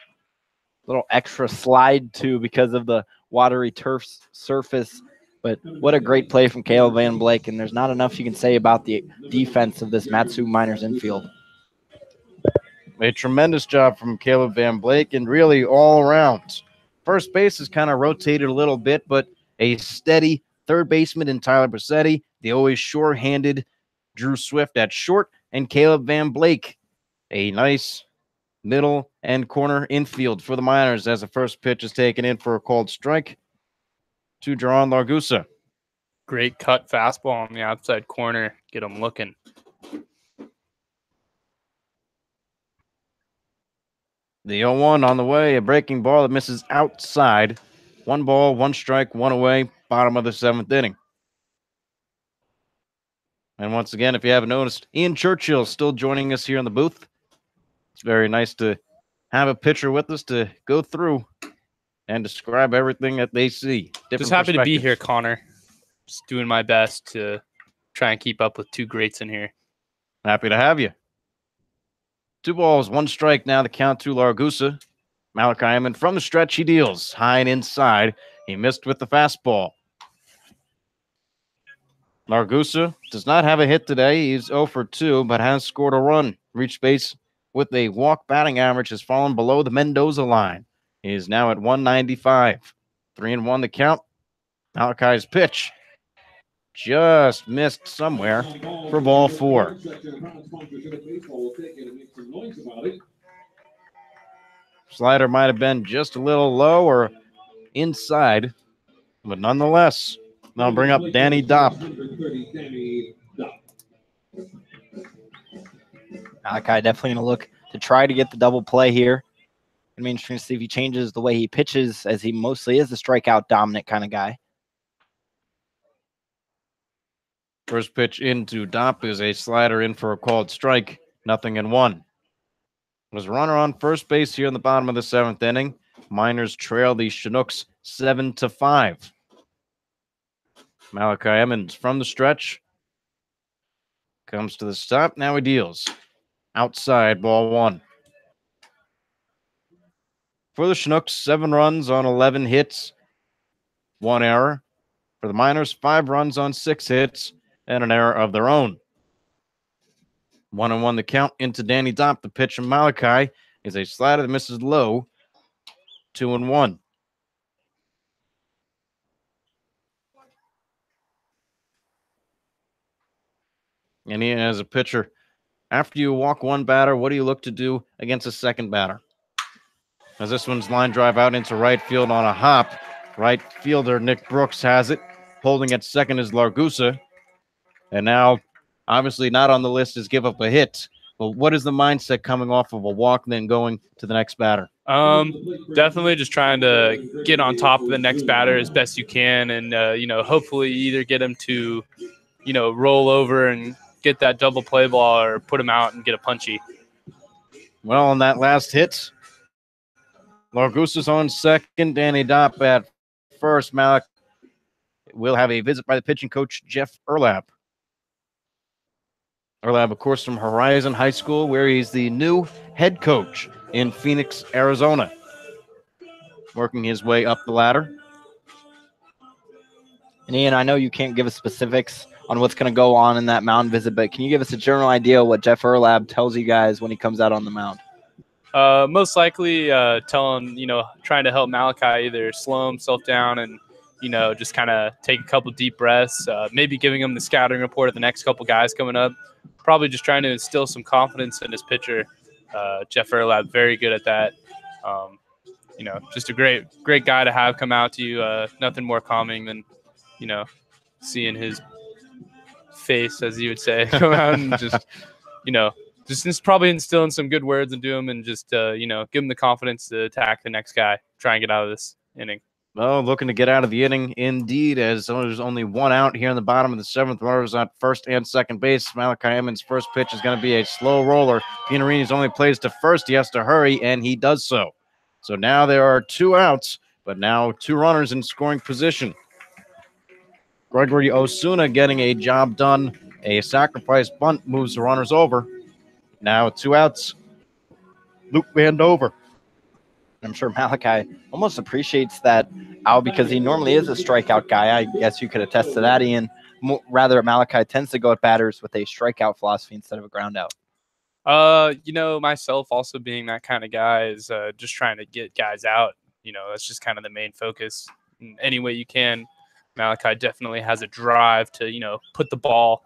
Little extra slide too because of the watery turf surface. But what a great play from Caleb Van Blake, and there's not enough you can say about the defense of this Mat-Su Miners infield. A tremendous job from Caleb Van Blake, and really all around. First base is kind of rotated a little bit, but a steady third baseman in Tyler Bracetti, the always sure-handed Drew Swift at short, and Caleb Van Blake. A nice middle and corner infield for the Miners as the first pitch is taken in for a called strike to Jaron Largusa. Great cut fastball on the outside corner. Get him looking. The 0-1 on the way, a breaking ball that misses outside. 1 ball, 1 strike, 1 away, bottom of the 7th inning. And once again, if you haven't noticed, Ian Churchill still joining us here in the booth. It's very nice to have a pitcher with us to go through and describe everything that they see. Just happy to be here, Connor. Just doing my best to try and keep up with 2 greats in here. Happy to have you. 2 balls, 1 strike now, the count to Largusa. Malachi Eman from the stretch, he deals high and inside. He missed with the fastball. Largusa does not have a hit today. He's 0 for 2, but has scored a run. Reached base with a walk. Batting average has fallen below the Mendoza line. He is now at 195. 3-1 the count. Malachi's pitch just missed somewhere for ball 4. Slider might have been just a little low or inside, but nonetheless, they'll bring up Danny Dopp. Malachi definitely going to look to try to get the double play here. I mean, interesting to see if he changes the way he pitches, as he mostly is a strikeout dominant kind of guy. First pitch into Dopp is a slider in for a called strike. 0-1. There's a runner on first base here in the bottom of the 7th inning. Miners trail the Chinooks 7-5. Malachi Emmons from the stretch. Comes to the stop. Now he deals. Outside, ball 1. For the Chinooks, 7 runs on 11 hits. 1 error. For the Miners, 5 runs on 6 hits and an error of their own. 1-1 the count into Danny Dopp. The pitch from Malachi is a slider that misses low. 2-1. And he, as a pitcher, after you walk 1 batter, what do you look to do against a second batter? As this one's line drive out into right field on a hop. Right fielder Nick Brooks has it. Holding at second is Largusa. And now, obviously not on the list is give up a hit. But what is the mindset coming off of a walk and then going to the next batter? Definitely just trying to get on top of the next batter as best you can. And, hopefully either get him to, roll over and get that double play ball or put him out and get a punchy. Well, on that last hit, Largusa's on second. Danny Dopp at first. Malik will have a visit by the pitching coach, Jeff Erlab. Erlab, of course, from Horizon High School, where he's the new head coach in Phoenix, Arizona. Working his way up the ladder. And Ian, I know you can't give us specifics on what's going to go on in that mound visit, but can you give us a general idea of what Jeff Erlab tells you guys when he comes out on the mound? Most likely trying to help Malachi either slow himself down and, just kind of take a couple deep breaths, maybe giving him the scouting report of the next couple guys coming up. Probably just trying to instill some confidence in his pitcher. Jeff Erlab, very good at that. Just a great guy to have come out to you. Nothing more calming than, seeing his face, as you would say, come out and just just probably instilling some good words into him and just give him the confidence to attack the next guy, try and get out of this inning. Oh, looking to get out of the inning indeed, as there's only one out here in the bottom of the seventh. Runners on first and second base. Malachi Emmons' first pitch is going to be a slow roller. Pianarini's only plays to first. He has to hurry, and he does so. So now there are 2 outs, but now 2 runners in scoring position. Gregory Osuna getting a job done. A sacrifice bunt moves the runners over. Now 2 outs. Luke Vandover. I'm sure Malachi almost appreciates that out because he normally is a strikeout guy. I guess you could attest to that, Ian. Rather, Malachi tends to go at batters with a strikeout philosophy instead of a ground out. Myself also being that kind of guy is just trying to get guys out. That's just kind of the main focus. In any way you can. Malachi definitely has a drive to, put the ball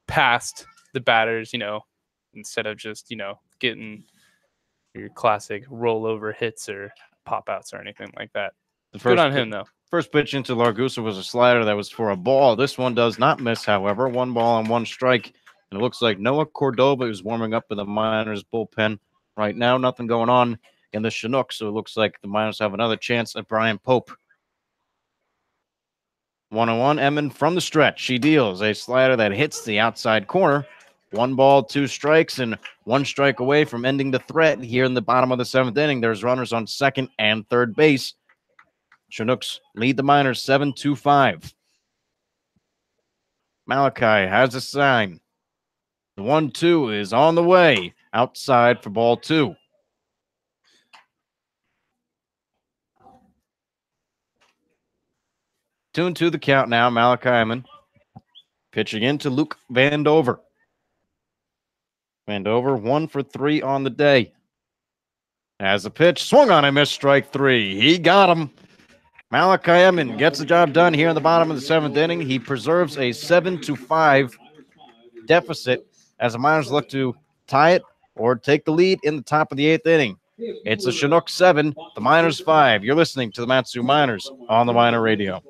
past the batters, instead of just, getting your classic rollover hits or pop outs or anything like that. Good on him, though. First pitch into Largusa was a slider that was for a ball. This one does not miss, however. 1 ball and 1 strike. And it looks like Noah Cordova is warming up with the Miners bullpen right now. Nothing going on in the Chinooks, so it looks like the Miners have another chance at Brian Pope. 1-1, Emmon from the stretch. She deals a slider that hits the outside corner. 1 ball, 2 strikes, and 1 strike away from ending the threat here in the bottom of the 7th inning. There's runners on second and third base. Chinooks lead the Miners 7-5. Malachi has a sign. The 1-2 is on the way. Outside for ball 2. Two and 2 the count now. Malachi Emmon pitching into Luke Vandover. Vandover 1 for 3 on the day. As a pitch, swung on and missed strike 3. He got him. Malachi Emmon gets the job done here in the bottom of the 7th inning. He preserves a 7-5 deficit as the Miners look to tie it or take the lead in the top of the 8th inning. It's the Chinooks 7, the Miners 5. You're listening to the Mat-Su Miners on the Miner Radio.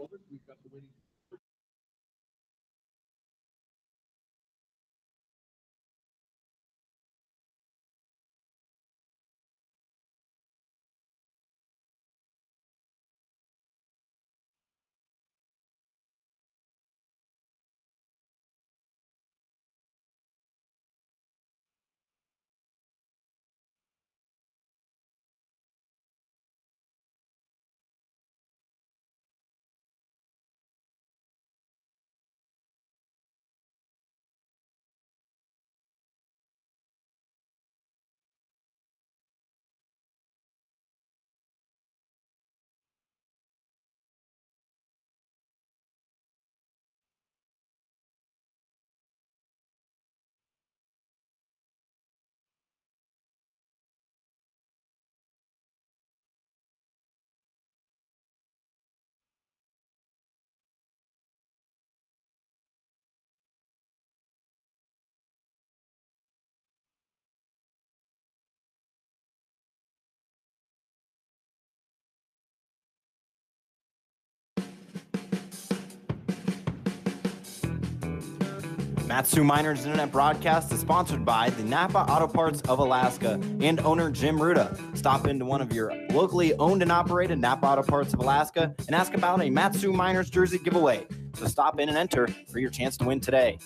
Mat-Su Miners Internet broadcast is sponsored by the Napa Auto Parts of Alaska and owner Jim Ruda. Stop into one of your locally owned and operated Napa Auto Parts of Alaska and ask about a Mat-Su Miners jersey giveaway. So stop in and enter for your chance to win today.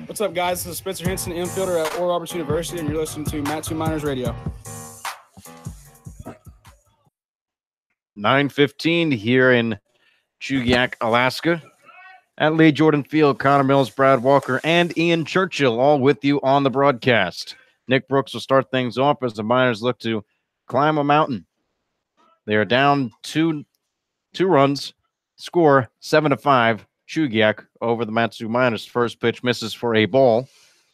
What's up, guys? This is Spencer Henson, infielder at Oral Roberts University, and you're listening to Mat-Su Miners Radio. 9:15 here in Chugiak, Alaska. At Lee Jordan Field, Connor Mills, Brad Walker, and Ian Churchill all with you on the broadcast. Nick Brooks will start things off as the Miners look to climb a mountain. They are down two runs, score 7-5. Chugiak over the Mat-Su Miners. First pitch misses for a ball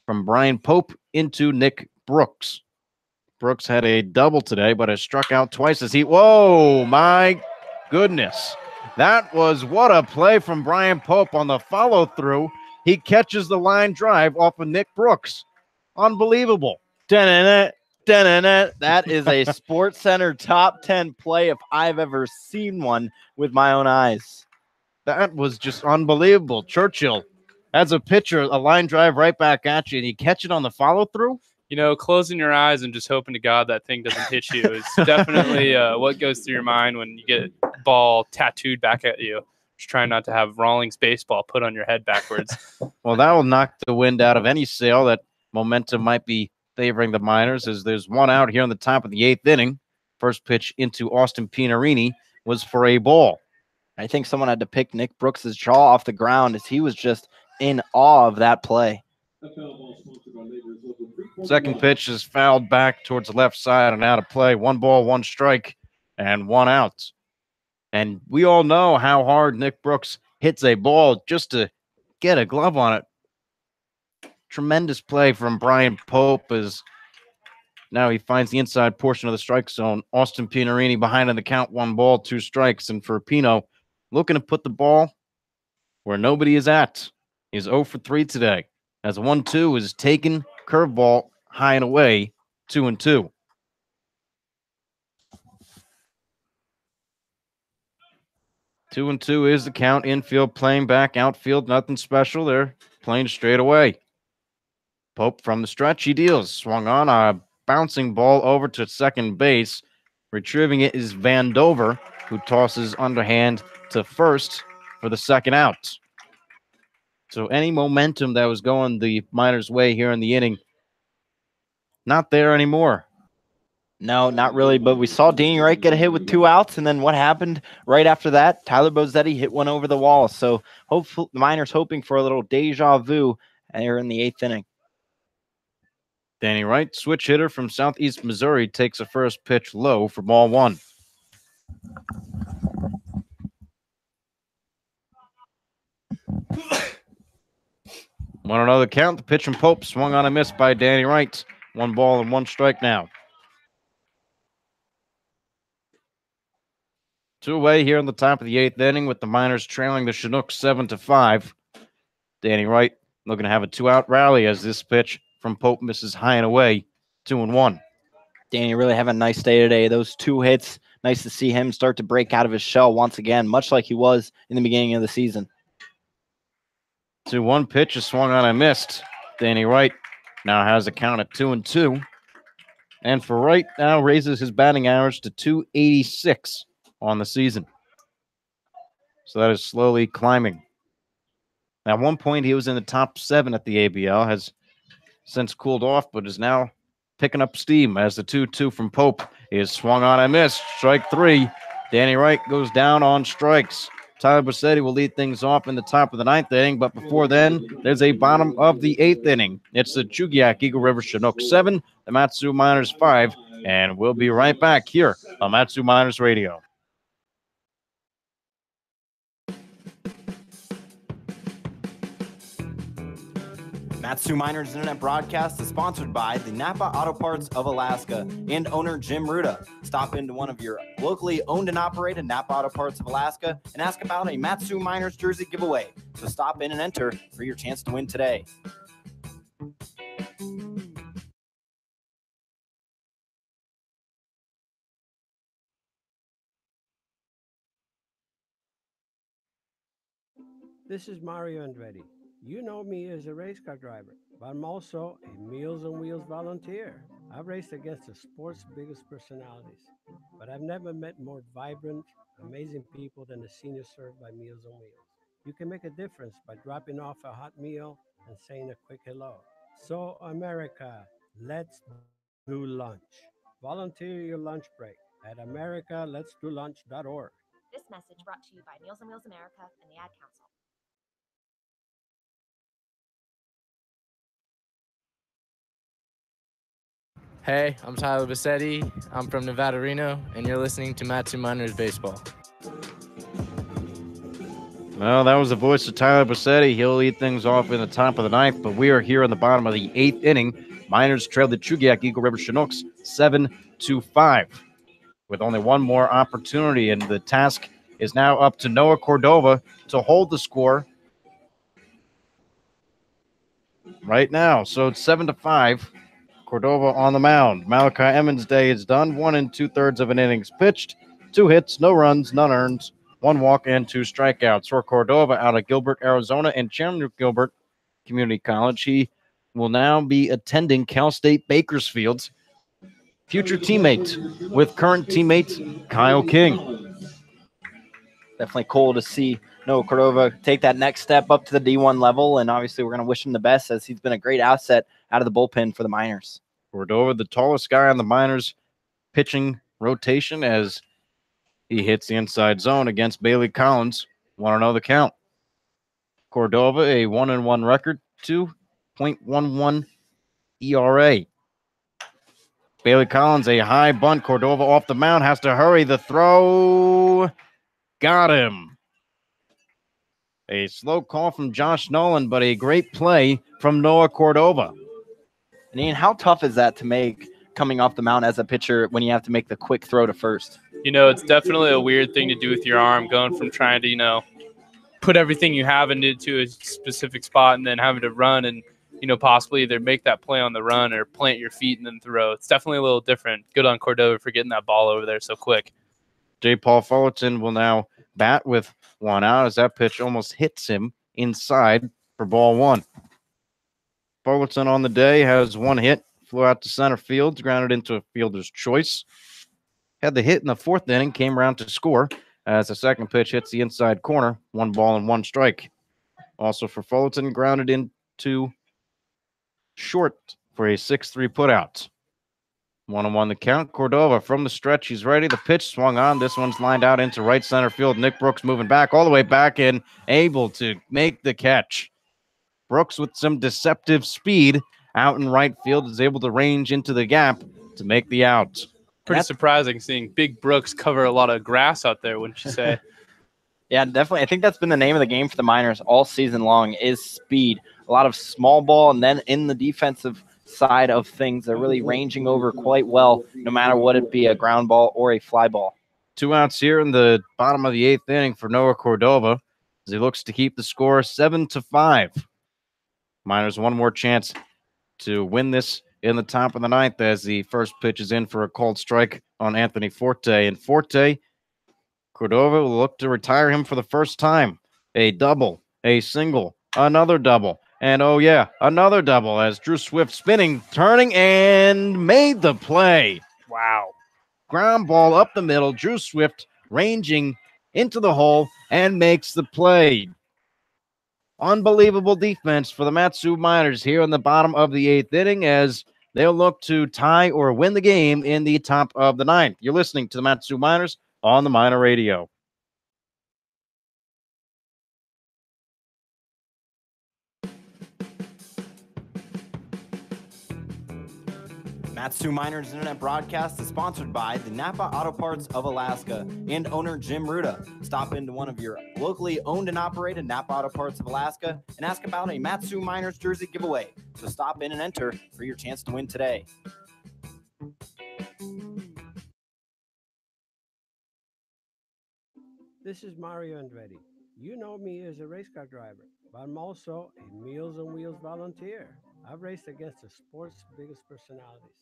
from Brian Pope into Nick Brooks. Brooks had a double today, but has struck out twice as he... Whoa, my goodness. That was what a play from Brian Pope on the follow-through. He catches the line drive off of Nick Brooks. Unbelievable. That is a Sports Center top 10 play if I've ever seen one with my own eyes. That was just unbelievable. Churchill As a pitcher, a line drive right back at you, and you catch it on the follow-through? You know, closing your eyes and just hoping to God that thing doesn't hit you is definitely what goes through your mind when you get a ball tattooed back at you. Just trying not to have Rawlings baseball put on your head backwards. Well, that will knock the wind out of any sail. That momentum might be favoring the Miners, as there's one out here in the top of the 8th inning. First pitch into Austin Pinarini was for a ball. I think someone had to pick Nick Brooks' jaw off the ground as he was just in awe of that play. Second pitch is fouled back towards the left side and out of play. 1 ball, 1 strike, and 1 out. And we all know how hard Nick Brooks hits a ball just to get a glove on it. Tremendous play from Brian Pope as now he finds the inside portion of the strike zone. Austin Pinarini behind in the count, 1 ball, 2 strikes. And for Pino, looking to put the ball where nobody is at. He's 0 for 3 today. As 1-2 is taken, curveball high and away, 2-2. Two and two is the count. Infield playing back, outfield nothing special. They're playing straight away. Pope from the stretch, he deals. Swung on a bouncing ball over to second base. Retrieving it is Vandover, who tosses underhand to first for the second out. So any momentum that was going the Miners' way here in the inning, not there anymore. No, not really, but we saw Danny Wright get a hit with 2 outs, and then what happened right after that? Tyler Bozzetti hit one over the wall. So hopefully the Miners hoping for a little deja vu here in the 8th inning. Danny Wright, switch hitter from Southeast Missouri, takes a first pitch low for ball 1. One another count. The pitch from Pope swung on a miss by Danny Wright. 1 ball and 1 strike now. 2 away here in the top of the 8th inning with the Miners trailing the Chinooks 7-5. Danny Wright looking to have a 2-out rally as this pitch from Pope misses high and away, 2-1. Danny really having a nice day today. Those 2 hits, nice to see him start to break out of his shell once again, much like he was in the beginning of the season. 2-1 pitch is swung on and missed. Danny Wright now has a count at 2-2. And for Wright now raises his batting average to .286 on the season. So that is slowly climbing. At one point, he was in the top 7 at the ABL, has since cooled off, but is now picking up steam as the 2-2 from Pope is swung on and missed. Strike 3. Danny Wright goes down on strikes. Tyler Bozzetti will lead things off in the top of the 9th inning, but before then, there's a bottom of the 8th inning. It's the Chugiak-Eagle River Chinooks 7, the Matsu Miners 5, and we'll be right back here on Matsu Miners Radio. Matsu Miners Internet Broadcast is sponsored by the Napa Auto Parts of Alaska and owner Jim Ruda. Stop into one of your locally owned and operated Napa Auto Parts of Alaska and ask about a Matsu Miners jersey giveaway. So stop in and enter for your chance to win today. This is Mario Andretti. You know me as a race car driver, but I'm also a Meals on Wheels volunteer. I've raced against the sport's biggest personalities, but I've never met more vibrant, amazing people than the seniors served by Meals on Wheels. You can make a difference by dropping off a hot meal and saying a quick hello. So, America, let's do lunch. Volunteer your lunch break at americaletsdolunch.org. This message brought to you by Meals on Wheels America and the Ad Council. Hey, I'm Tyler Bassetti. I'm from Nevada, Reno, and you're listening to Matsu Miners Baseball. Well, that was the voice of Tyler Bassetti. He'll lead things off in the top of the 9th, but we are here in the bottom of the 8th inning. Miners trail the Chugiak-Eagle River Chinooks 7-5 with only one more opportunity, and the task is now up to Noah Cordova to hold the score right now. So it's 7-5. Cordova on the mound. Malachi Emmons' day is done. 1 2/3 of an innings pitched. 2 hits, no runs, none earned. 1 walk and 2 strikeouts. For Cordova out of Gilbert, Arizona, and Chandler Gilbert Community College. He will now be attending Cal State Bakersfield's future teammate with current teammate Kyle King. Definitely cool to see Noah Cordova take that next step up to the D1 level, and obviously we're going to wish him the best as he's been a great asset out of the bullpen for the Miners. Cordova, the tallest guy on the Miners pitching rotation, as he hits the inside zone against Bailey Collins. 1-0 the count. Cordova, a 1-1 record, 2.11 ERA. Bailey Collins, a high bunt. Cordova off the mound, has to hurry. The throw, got him. A slow call from Josh Nolan, but a great play from Noah Cordova. And Ian, how tough is that to make coming off the mound as a pitcher when you have to make the quick throw to first? You know, it's definitely a weird thing to do with your arm, going from trying to, you know, put everything you have into a specific spot and then having to run and, you know, possibly either make that play on the run or plant your feet and then throw. It's definitely a little different. Good on Cordova for getting that ball over there so quick. J. Paul Fullerton will now bat with one out as that pitch almost hits him inside for ball one. Fullerton on the day has one hit, flew out to center field, grounded into a fielder's choice. Had the hit in the fourth inning, came around to score as the second pitch hits the inside corner, 1 ball and 1 strike. Also for Fullerton, grounded into short for a 6-3 putout. 1-1 the count. Cordova from the stretch. He's ready. The pitch swung on. This one's lined out into right center field. Nick Brooks moving back all the way back and able to make the catch. Brooks with some deceptive speed out in right field is able to range into the gap to make the out. Pretty surprising seeing Big Brooks cover a lot of grass out there, wouldn't you say? Yeah, definitely. I think that's been the name of the game for the Miners all season long is speed. A lot of small ball, and then in the defensive side of things, they're really ranging over quite well, no matter what it be, a ground ball or a fly ball. 2 outs here in the bottom of the 8th inning for Noah Cordova as he looks to keep the score 7-5. Miners one more chance to win this in the top of the 9th as the first pitch is in for a called strike on Anthony Forte. And Forte, Cordova will look to retire him for the first time. A double, a single, another double, and oh yeah, another double as Drew Swift spinning, turning, and made the play. Wow. Ground ball up the middle. Drew Swift ranging into the hole and makes the play. Unbelievable defense for the Matsu Miners here in the bottom of the 8th inning as they'll look to tie or win the game in the top of the 9th. You're listening to the Matsu Miners on the Miner Radio. Matsu Miners Internet broadcast is sponsored by the Napa Auto Parts of Alaska and owner Jim Ruda. Stop into one of your locally owned and operated Napa Auto Parts of Alaska and ask about a Matsu Miners jersey giveaway. So stop in and enter for your chance to win today. This is Mario Andretti. You know me as a race car driver, but I'm also a Meals on Wheels volunteer. I've raced against the sport's biggest personalities,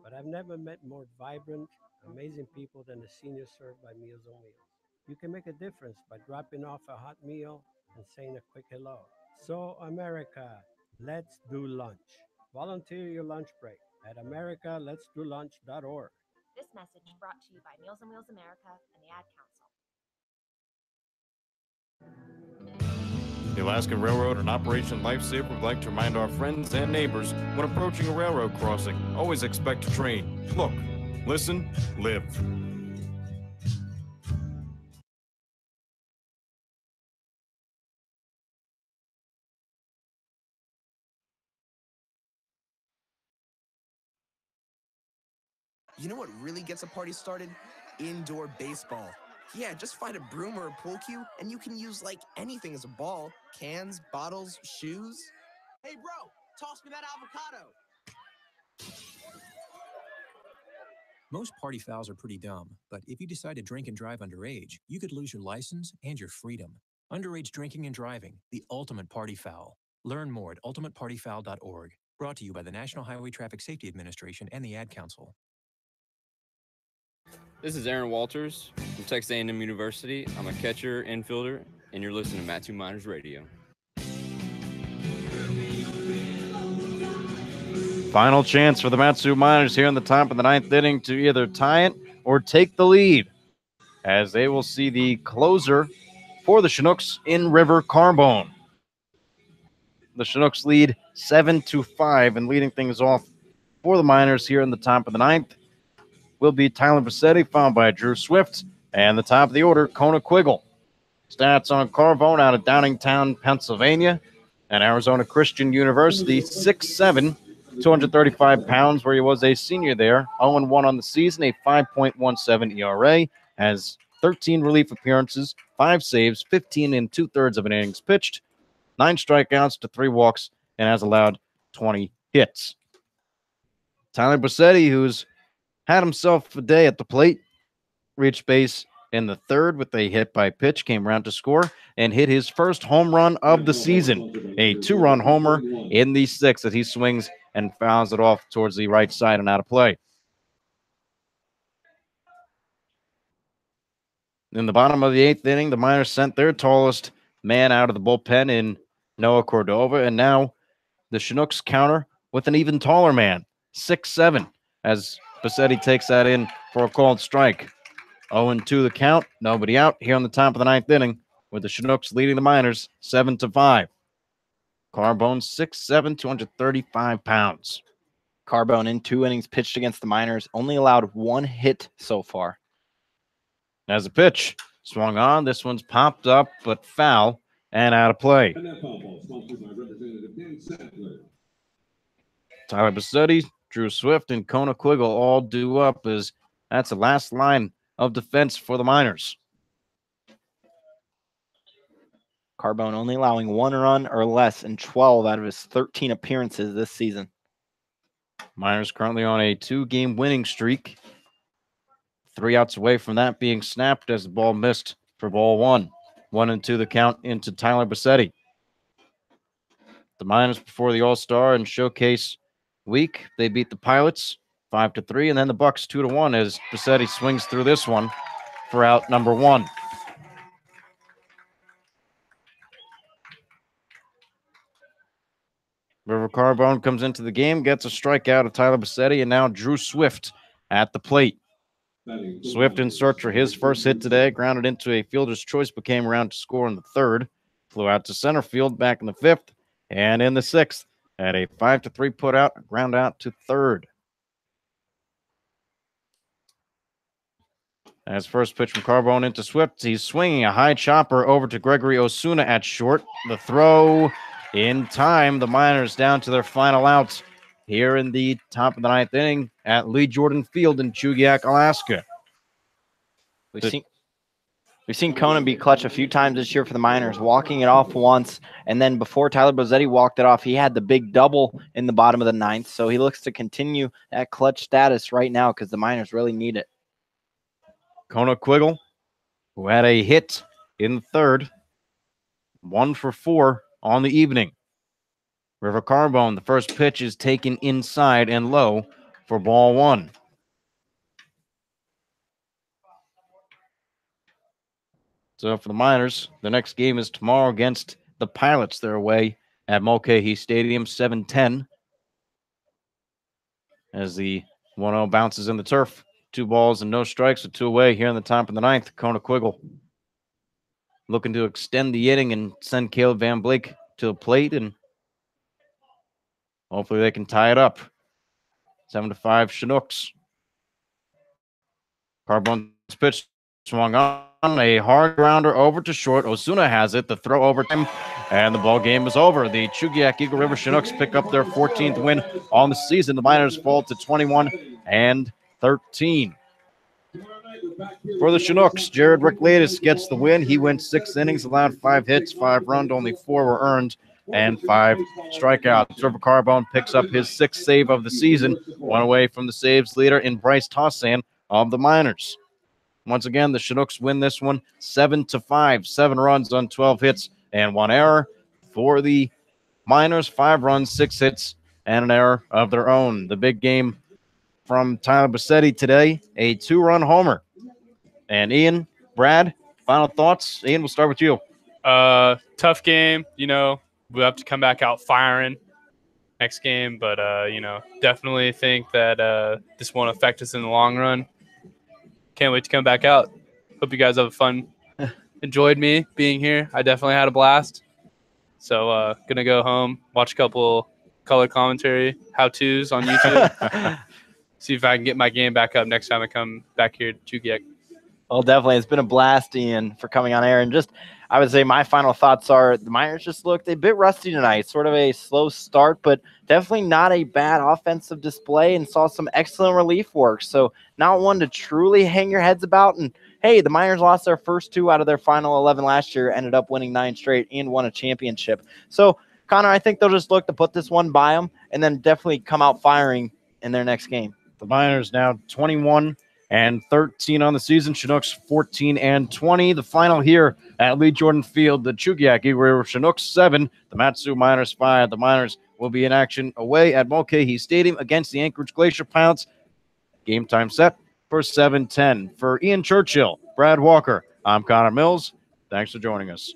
but I've never met more vibrant, amazing people than the seniors served by Meals on Wheels. You can make a difference by dropping off a hot meal and saying a quick hello. So, America, let's do lunch. Volunteer your lunch break at americaletsdolunch.org. This message brought to you by Meals on Wheels America and the Ad Council. The Alaskan Railroad and Operation Lifesaver would like to remind our friends and neighbors when approaching a railroad crossing, always expect to train. Look, listen, live. You know what really gets a party started? Indoor baseball. Yeah, just find a broom or a pool cue, and you can use like anything as a ball. Cans, bottles, shoes. Hey bro, toss me that avocado. Most party fouls are pretty dumb, but if you decide to drink and drive underage, you could lose your license and your freedom. Underage drinking and driving, the ultimate party foul. Learn more at ultimatepartyfoul.org. Brought to you by the National Highway Traffic Safety Administration and the Ad Council. This is Aaron Walters from Texas A&M University. I'm a catcher, infielder, and you're listening to Matsu Miners Radio. Final chance for the Matsu Miners here in the top of the 9th inning to either tie it or take the lead, as they will see the closer for the Chinooks in River Carbone. The Chinooks lead 7-5, and leading things off for the Miners here in the top of the 9th will be Tyler Bassetti, followed by Drew Swift, and the top of the order, Chugiak-Eagle. Stats on Carbone out of Downingtown, Pennsylvania, and Arizona Christian University, 6'7", 235 pounds, where he was a senior there. 0-1 on the season, a 5.17 ERA, has 13 relief appearances, 5 saves, 15 2/3 of an innings pitched, 9 strikeouts to 3 walks, and has allowed 20 hits. Tyler Bassetti, who's had himself a day at the plate, reached base in the 3rd with a hit by pitch, came around to score, and hit his first home run of the season, a 2-run homer in the 6th as he swings and fouls it off towards the right side and out of play. In the bottom of the 8th inning, the Miners sent their tallest man out of the bullpen in Noah Cordova, and now the Chinooks counter with an even taller man, 6'7", as Bassetti takes that in for a called strike. 0-2 the count, nobody out here on the top of the 9th inning, with the Chinooks leading the Miners 7-5. Carbone 6'7", 235 pounds. Carbone in 2 innings pitched against the Miners, only allowed 1 hit so far. As a pitch swung on, this one's popped up but foul and out of play. Tyler Bassetti, Drew Swift, and Chugiak-Eagle all due up, as that's the last line of defense for the Miners. Carbone only allowing 1 run or less in 12 out of his 13 appearances this season. Miners currently on a 2-game winning streak. 3 outs away from that being snapped as the ball missed for ball 1. 1-2 the count into Tyler Bassetti. The Miners before the All-Star and Showcase week, they beat the Pilots 5-3, and then the Bucks 2-1 as Bassetti swings through this one for out number 1. River Carbone comes into the game, gets a strikeout of Tyler Bassetti, and now Drew Swift at the plate. Swift in search for his first hit today, grounded into a fielder's choice, but came around to score in the 3rd. Flew out to center field back in the 5th, and in the 6th, had a 5-3 put out, a ground out to 3rd. As first pitch from Carbone into Swift, he's swinging a high chopper over to Gregory Osuna at short. The throw in time. The Miners down to their final outs here in the top of the 9th inning at Lee Jordan Field in Chugiak, Alaska. We've seen Conan be clutch a few times this year for the Miners, walking it off once, and then before Tyler Bassetti walked it off, he had the big double in the bottom of the 9th, so he looks to continue that clutch status right now because the Miners really need it. Chugiak-Eagle, who had a hit in the 3rd, 1 for 4 on the evening. River Carbone, the first pitch is taken inside and low for ball 1. So for the Miners, the next game is tomorrow against the Pilots. They're away at Mulcahy Stadium, 7-10. As the 1-0 bounces in the turf. 2 balls and no strikes with 2 away here in the top of the 9th. Chugiak-Eagle looking to extend the inning and send Caleb Van Blake to the plate, and hopefully they can tie it up. 7-5 Chinooks. Carbone's pitch swung on, a hard grounder over to short. Osuna has it. The throw over time, and the ball game is over. The Chugiak-Eagle River Chinooks pick up their 14th win on the season. The Miners fall to 21-13. For the Chinooks, Jared Rickleatis gets the win. He went 6 innings, allowed 5 hits, 5 runs, only 4 were earned, and 5 strikeouts. River Carbone picks up his 6th save of the season, 1 away from the saves leader in Bryce Tossan of the Miners. Once again, the Chinooks win this one 7-5, 7 runs on 12 hits and 1 error. For the Miners, 5 runs, 6 hits, and an error of their own. The big game from Tyler Bassetti today, a 2-run homer. And Ian, Brad, final thoughts? Ian, we'll start with you. Tough game, we'll have to come back out firing next game. But, definitely think that this won't affect us in the long run. Can't wait to come back out. Hope you guys have fun. Enjoyed me being here. I definitely had a blast. So gonna go home, watch a couple color commentary how-tos on YouTube. See if I can get my game back up next time I come back here to Chugiak. Well, definitely. It's been a blast, Ian, for coming on air. And just, I would say my final thoughts are the Miners just looked a bit rusty tonight. Sort of a slow start, but definitely not a bad offensive display, and saw some excellent relief work. So not one to truly hang your heads about. And, hey, the Miners lost their first 2 out of their final 11 last year, ended up winning 9 straight and won a championship. So, Connor, I think they'll just look to put this one by them and then definitely come out firing in their next game. The Miners now 21-13 on the season. Chinooks 14-20. The final here at Lee Jordan Field. The Chugiak-Eagle River Chinooks 7. The Mat-Su Miners 5. The Miners will be in action away at Mulcahy Stadium against the Anchorage Glacier Pilots. Game time set for 7:10. For Ian Churchill, Brad Walker, I'm Connor Mills. Thanks for joining us.